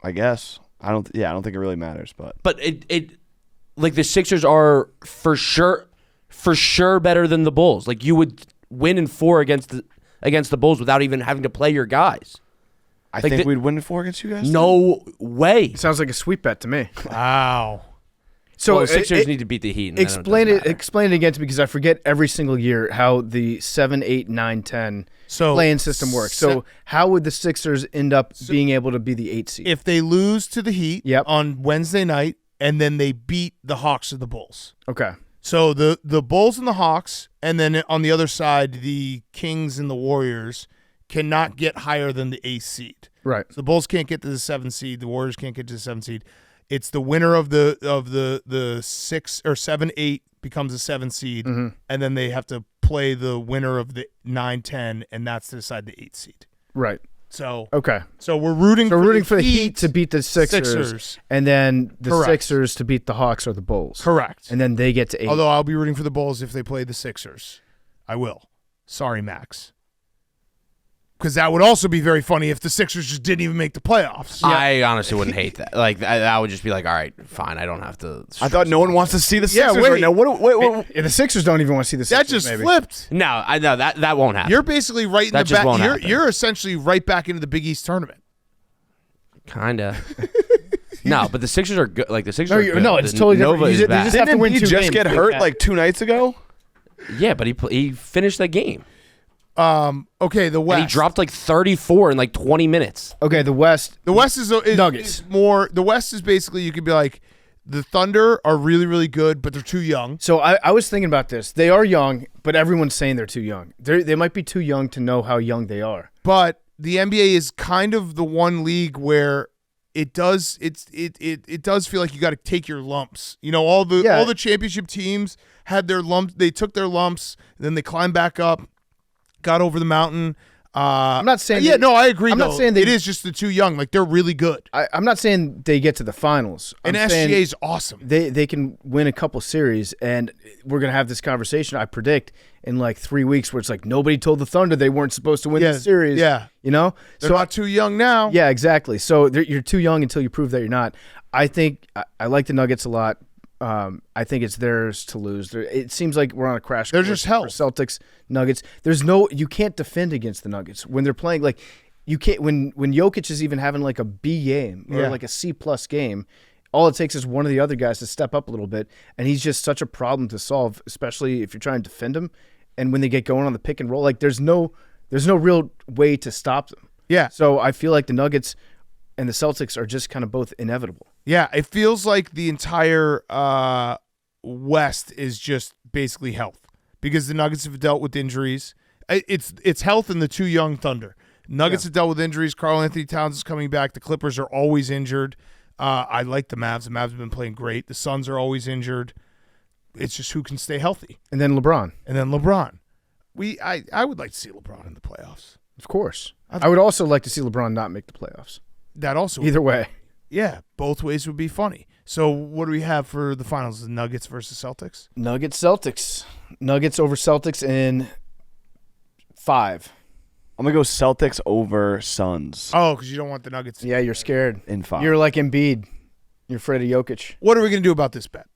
I guess I don't think it really matters, but But the Sixers are for sure better than the Bulls. You would win in 4 against the Bulls without even having to play your guys. I Like think the- we'd win 4 against you guys. No way. Sounds like a sweet bet to me. Wow. So The Sixers it- need to beat the Heat. And then Explain doesn't it. matter. Explain it again to me because I forget every single year how the 7, 8, 9, 10 So play-in system works. So how would the Sixers end up being able to be the 8 seed? if they lose to the Heat Yep. on Wednesday night and then they beat the Hawks or the Bulls. Okay. So the Bulls and the Hawks, and then on the other side, the Kings and the Warriors cannot get higher than the 8th seed. Right. So the Bulls can't get to the 7th seed. The Warriors can't get to the 7th seed. It's the winner of the 6 or 7, 8 becomes the 7th seed, Mm-hmm. and then they have to play the winner of the 9, 10, and that's to decide the 8th seed. Right. So Okay. we're rooting. So for rooting for the Heat to beat the Sixers, Sixers. and then the Correct. Sixers to beat the Hawks or the Bulls. Correct. And then they get to 8. Although I'll be rooting for the Bulls if they play the Sixers. I will. Sorry, Max. Because that would also be very funny if the Sixers just didn't even make the playoffs. I honestly wouldn't hate that. I would just be all right, fine. I don't have to. I thought no one wants to see the Yeah, Sixers wait. right now. What? Yeah, the Sixers don't even want to see the That Sixers. just maybe. flipped. No, I know that won't happen. You're basically right in That the just back. won't happen. You're essentially right back into the Big East tournament. Kinda. No, but the Sixers are good. The Sixers. No, are you- good. no, it's The totally Nova different. is You bad. just have to Didn't win he 2 just games. get hurt 2 nights ago? Yeah, but he finished that game. Okay, the West. And he dropped 34 in 20 minutes. Okay, the West. The West is Nuggets. is more. The West is basically you could be like, the Thunder are really really good, but they're too young. So I was thinking about this. They are young, but everyone's saying they're too young. They might be too young to know how young they are. But the NBA is kind of the one league where it does feel like you got to take your lumps. All the championship teams had their lumps. They took their lumps, then they climbed back up, got over the mountain. I'm not saying. Yeah, no, I agree. I'm though. not saying it is just the too young. Like they're really good. I'm not saying they get to the finals. And I'm SGA saying is awesome. They can win a couple series, and we're gonna have this conversation. I predict in like 3 weeks, where it's like nobody told the Thunder they weren't supposed to win the series. Yeah, you know, they're not too young now. Yeah, exactly. So you're too young until you prove that you're not. I think I like the Nuggets a lot. I think it's theirs to lose. It seems like we're on a crash They're course just hell. for Celtics, Nuggets. You can't defend against the Nuggets when they're playing like you can't. When Jokic is even having like a B game or like a C+ game, all it takes is one of the other guys to step up a little bit, and he's just such a problem to solve, especially if you're trying to defend him. And when they get going on the pick and roll, like there's no real way to stop them. Yeah. So I feel like the Nuggets and the Celtics are just kind of both inevitable. Yeah, it feels like the entire West is just basically health because the Nuggets have dealt with injuries. It's health and the too young Thunder. Nuggets have dealt with injuries. Karl Anthony Towns is coming back. The Clippers are always injured. I like the Mavs. The Mavs have been playing great. The Suns are always injured. It's just who can stay healthy. And then LeBron. I would like to see LeBron in the playoffs. Of course. I would also like to see LeBron not make the playoffs. That also. Either way. Yeah, both ways would be funny. So what do we have for the finals? The Nuggets versus Celtics? Celtics. Nuggets over Celtics in 5. I'm going to go Celtics over Suns. Oh, because you don't want the Nuggets. Yeah, you're scared. In 5. You're like Embiid. You're afraid of Jokic. What are we going to do about this bet?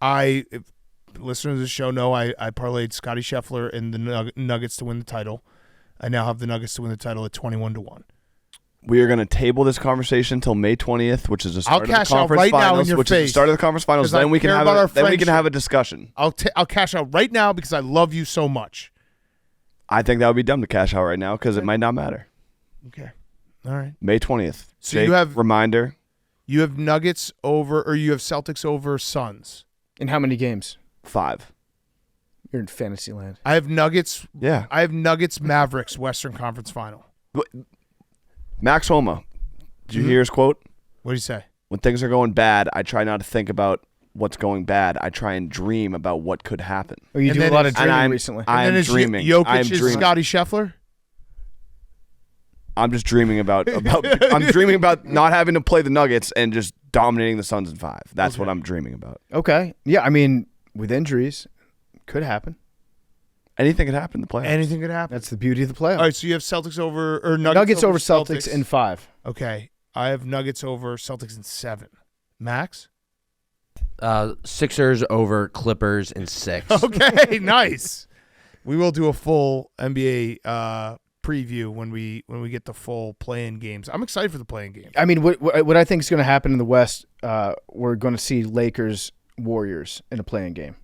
If listeners of the show know I parlayed Scottie Scheffler and the Nuggets to win the title. I now have the Nuggets to win the title at 21-1. We are going to table this conversation until May 20th, which is the start I'll of the cash out conference right now finals. in your Which face. is the start of the conference finals. 'Cause I Then we can care have about our then we can friendship. have a discussion. I'll cash out right now because I love you so much. I think that would be dumb to cash out right now because it might not matter. Okay. All right. May 20th. So Jake, you have reminder. You have Nuggets over, or you have Celtics over Suns. In how many games? 5. You're in fantasy land. I have Nuggets. Yeah. I have Nuggets Mavericks Western Conference Final. Max Homa. Did you hear his quote? What do you say? When things are going bad, I try not to think about what's going bad. I try and dream about what could happen. Oh, you And do a then lot of it's- dreaming I'm- recently. I And am then is dreaming. Jokic I am is dreaming. Scottie Scheffler. I'm just dreaming about I'm dreaming about not having to play the Nuggets and just dominating the Suns in 5. That's what I'm dreaming about. Okay. Yeah, I mean, with injuries, could happen. Anything could happen in the playoffs. Anything could happen. That's the beauty of the playoffs. All right, so you have Celtics over or Nuggets over Celtics in 5. Okay, I have Nuggets over Celtics in 7. Max. Sixers over Clippers in 6. Okay, nice. We will do a full NBA preview when we get the full play-in games. I'm excited for the play-in games. I mean, what I think is going to happen in the West, we're going to see Lakers Warriors in a playing game.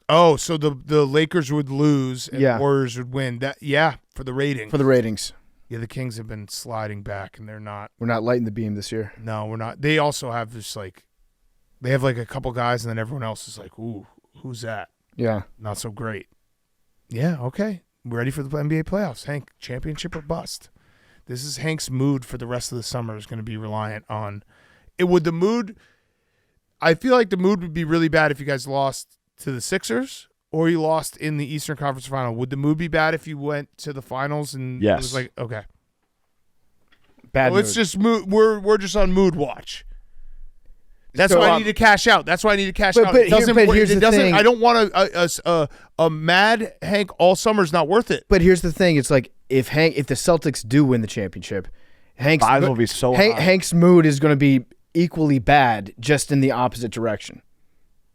Oh, so the Lakers would lose and Yeah. the Warriors would win. For the rating. For the ratings. Yeah, the Kings have been sliding back and they're not. We're not lighting the beam this year. No, we're not. They also have this they have a couple guys and then everyone else is like, ooh, who's that? Yeah. Not so great. Yeah, okay. We're ready for the NBA playoffs. Hank, championship or bust. This is Hank's mood for the rest of the summer is going to be reliant on it. I feel like the mood would be really bad if you guys lost to the Sixers or you lost in the Eastern Conference Final. Would the mood be bad if you went to the finals and Yes. it was like, okay. Bad Well, it's mood. just mood. We're just on mood watch. That's So, why I need to cash out. That's why I need to cash out. but here's the thing. I don't want a mad Hank all summer's not worth it. But here's the thing: it's like if the Celtics do win the championship, Hank's 5 will be so high. Hank's mood is going to be equally bad, just in the opposite direction.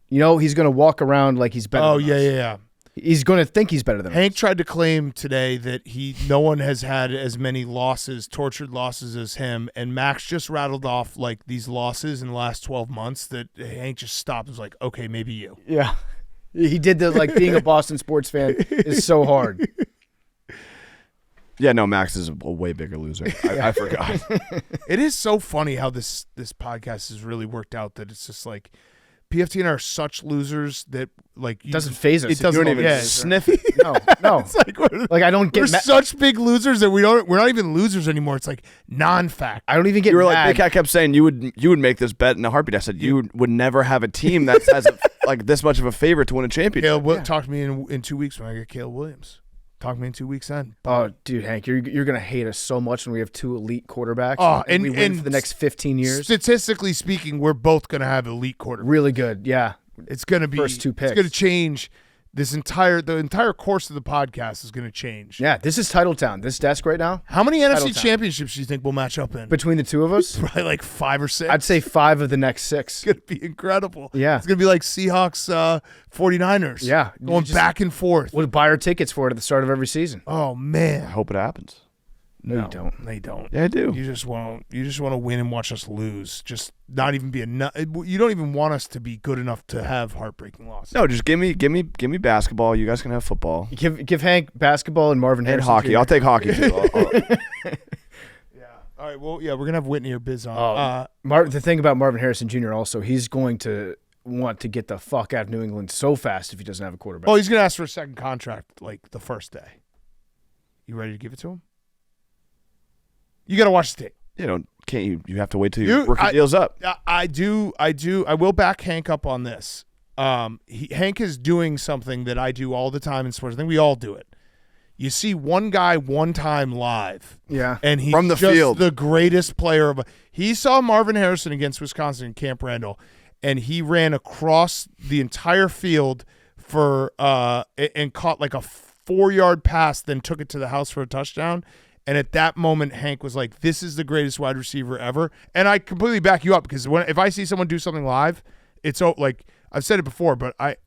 You know, he's going to walk around like he's better. Oh than yeah, us. yeah. He's going to think he's better than Hank us. tried to claim today that no one has had as many tortured losses as him, and Max just rattled off like these losses in the last 12 months that Hank just stopped and was like, okay, maybe you. Yeah, he did the being a Boston sports fan is so hard. Yeah, no, Max is a way bigger loser. I forgot. It is so funny how this podcast has really worked out that it's just like PFT and I are such losers that It doesn't phase us. It doesn't You don't even yeah, sniff it. No. It's like Like I don't we're get. such big losers that we're not even losers anymore. It's like non-fact. I don't even get You were like, mad. Big Cat kept saying you would make this bet in a heartbeat. I said you would never have a team that has like this much of a favorite to win a championship. Caleb, talk to me in 2 weeks when I get Caleb Williams. Talk me in 2 weeks then. Oh, dude, Hank, you're gonna hate us so much when we have two elite quarterbacks. Oh, and we win and for the next 15 years. Statistically speaking, we're both going to have elite quarterbacks. Really good, yeah. It's going to be First two picks. It's going to change. The entire course of the podcast is going to change. Yeah, this is Title Town. This desk right now, How many Title NFC Town. championships do you think we'll match up in? between the two of us, Probably like 5 or 6. I'd say 5 of the next 6. it's going to be incredible. Yeah. It's going to be like Seahawks 49ers. Yeah. Going back and forth. We'll buy our tickets for it at the start of every season. Oh, I man. hope it happens. No, you don't. They don't. Yeah, I do. You just want to win and watch us lose. Just not even be enough. You don't even want us to be good enough to have heartbreaking losses. No, just give me basketball. You guys can have football Give Hank basketball and Marvin and Harrison. hockey. Jr. I'll take hockey too. Yeah. All right. Well, yeah, we're gonna have Whitney or Biz on. The thing about Marvin Harrison Jr. also, he's going to want to get the fuck out of New England so fast if he doesn't have a quarterback. Oh, he's gonna ask for a second contract like the first day. You ready to give it to him? You gotta watch the tape. Can't you? You have to wait till your rookie deal's up. I do. I will back Hank up on this. Hank is doing something that I do all the time in sports. I think we all do it. You see one guy one time live. Yeah. And he's From the just field. the greatest player of. He saw Marvin Harrison against Wisconsin in Camp Randall, and he ran across the entire field for and caught like a 4-yard pass, then took it to the house for a touchdown. And at that moment, Hank was like, "This is the greatest wide receiver ever." And I completely back you up because if I see someone do something live, it's like I've said it before, but I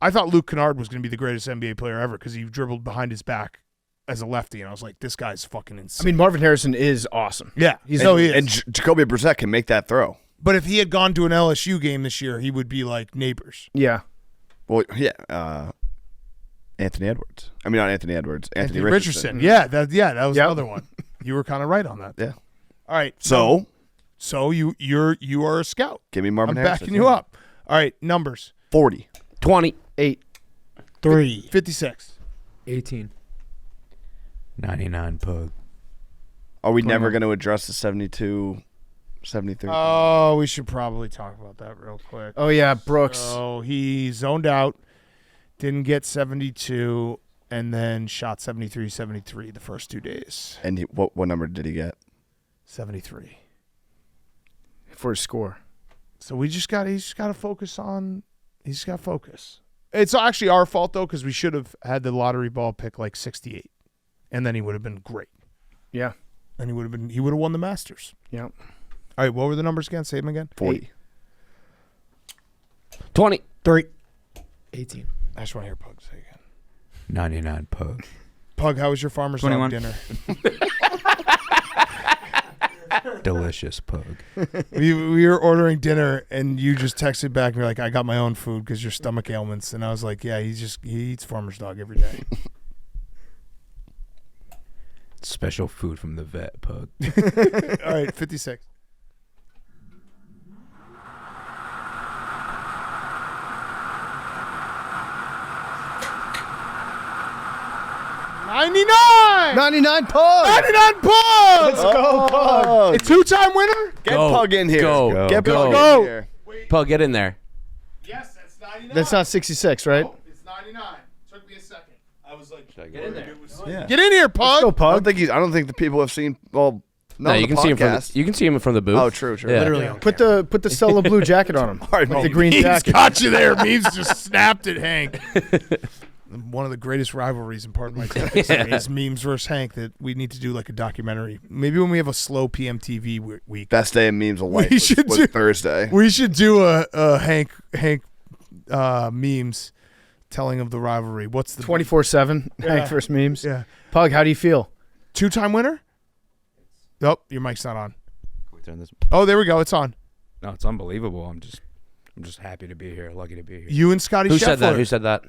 thought Luke Kennard was going to be the greatest NBA player ever because he dribbled behind his back as a lefty, and I was like, "This guy's fucking insane." I mean, Marvin Harrison is awesome. Yeah, He's he is. And Jacoby Brissett can make that throw. But if he had gone to an LSU game this year, he would be like neighbors. Yeah. Well, yeah. Anthony Edwards. I mean, not Anthony Edwards. Anthony Richardson. Yeah, that was Yep. another one. You were kind of right on that. Yeah. All right. So you are a scout. give me Marvin I'm Harrison. backing you up. All right, numbers. 40. 20. 8. 3. 56. 18. 99 pug. Are we never going to address the 72, 73? Oh, we should probably talk about that real quick. Oh, yeah, Brooks. So he zoned out, didn't get 72, and then shot 73 the first 2 days. And what number did he get? 73. For his score. So he's just got to focus on. He's just got to focus. It's actually our fault though, because we should have had the lottery ball pick like 68, and then he would have been great. Yeah. And he would have won the Masters. Yeah. All right, what were the numbers again? Say them again. 40. 20. 3. 18. I just want to hear Pug say again. 99 pug. Pug, how was your farmer's 21. dog dinner? Delicious pug. we were ordering dinner, and you just texted back and you're like, "I got my own food because your stomach ailments." And I was like, "Yeah, he eats farmer's dog every day." Special food from the vet, pug. All right, 56. $99. 99 Pug! 99 Pug. Let's go, Pug! A 2-time winner. Get Go. Pug in here. Go. Get Go. Pug in here. Pug, get in there. Yes, that's 99. That's not 66, right? No, it's 99. Took me a second. I was like, Get in there. Yeah. get in here, Pug. Go, I Pug. don't think the people have seen. Well, No, you can see him from the booth. Oh, true. Yeah. Literally. Put the Stella blue jacket on him. right, Like the Memes. green Memes jacket. got you there. Memes just snapped at Hank. One of the greatest rivalries in part of my history is Memes versus Hank that we need to do like a documentary. Maybe when we have a slow PMTV week. Best day of memes of life We should was do- Thursday. We should do a Hank memes telling of the rivalry. What's the 24/7. Yeah. Hank first memes. Yeah. Pug, how do you feel? 2-time winner? Nope, your mic's not on. Can we turn this? Oh, there we go. It's on. No, it's unbelievable. I'm just happy to be here. Lucky to be here. You and Scottie Who Scheffler. said that? Who said that?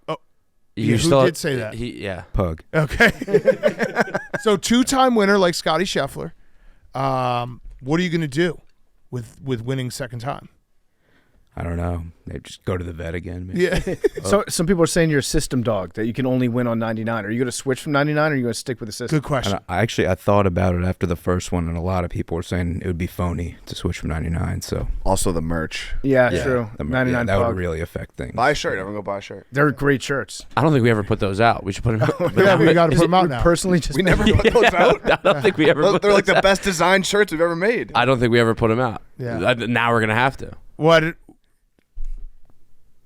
Oh. You Yeah, who still- did say that? Yeah. Pug. Okay. So 2-time winner like Scottie Scheffler. What are you going to do with winning second time? I don't know. Maybe just go to the vet again. Maybe. Yeah. So some people are saying you're a system dog, that you can only win on 99. Are you going to switch from 99 or are you going to stick with the system? Good question. I thought about it after the first one, and a lot of people were saying it would be phony to switch from 99. So Also the merch. Yeah, true. the- 99 that pug. would really affect things. Buy a shirt. Everyone go buy a shirt. They're great shirts. I don't think we ever put those out. We should put them out. Yeah, we got to put them out now. Personally, just We never put those out. I don't think we ever put They're like those the out. best designed shirts we've ever made. I don't think we ever put them out. Yeah. Now we're going to have to. What?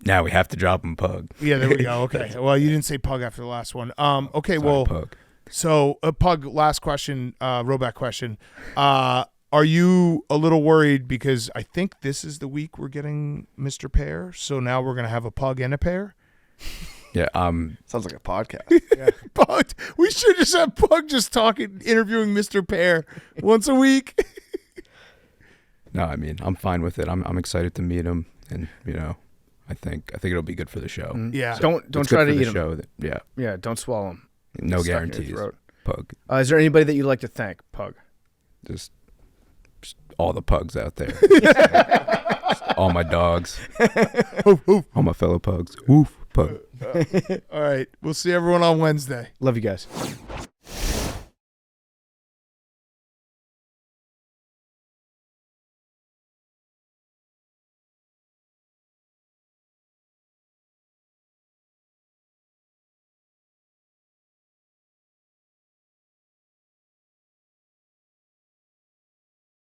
Now we have to drop him pug. Yeah, there we go. Okay. Well, you didn't say pug after the last one. Okay, Sorry, well, pug. so pug, last question, Roback question. Are you a little worried because I think this is the week we're getting Mr. Pear, so now we're going to have a pug and a pear? Yeah. Sounds like a podcast. Pug, we should just have Pug just talking, interviewing Mr. Pear once a week. No, I mean, I'm fine with it. I'm excited to meet him, and I think it'll be good for the show. Yeah. don't It's try good to for eat the them. show. Yeah. Yeah, don't swallow them. No Stuck in your guarantees. throat. Pug. Is there anybody that you'd like to thank, Pug? Just all the pugs out there. Just all my dogs. All my fellow pugs. Woof, pug. All right. We'll see everyone on Wednesday. Love you guys.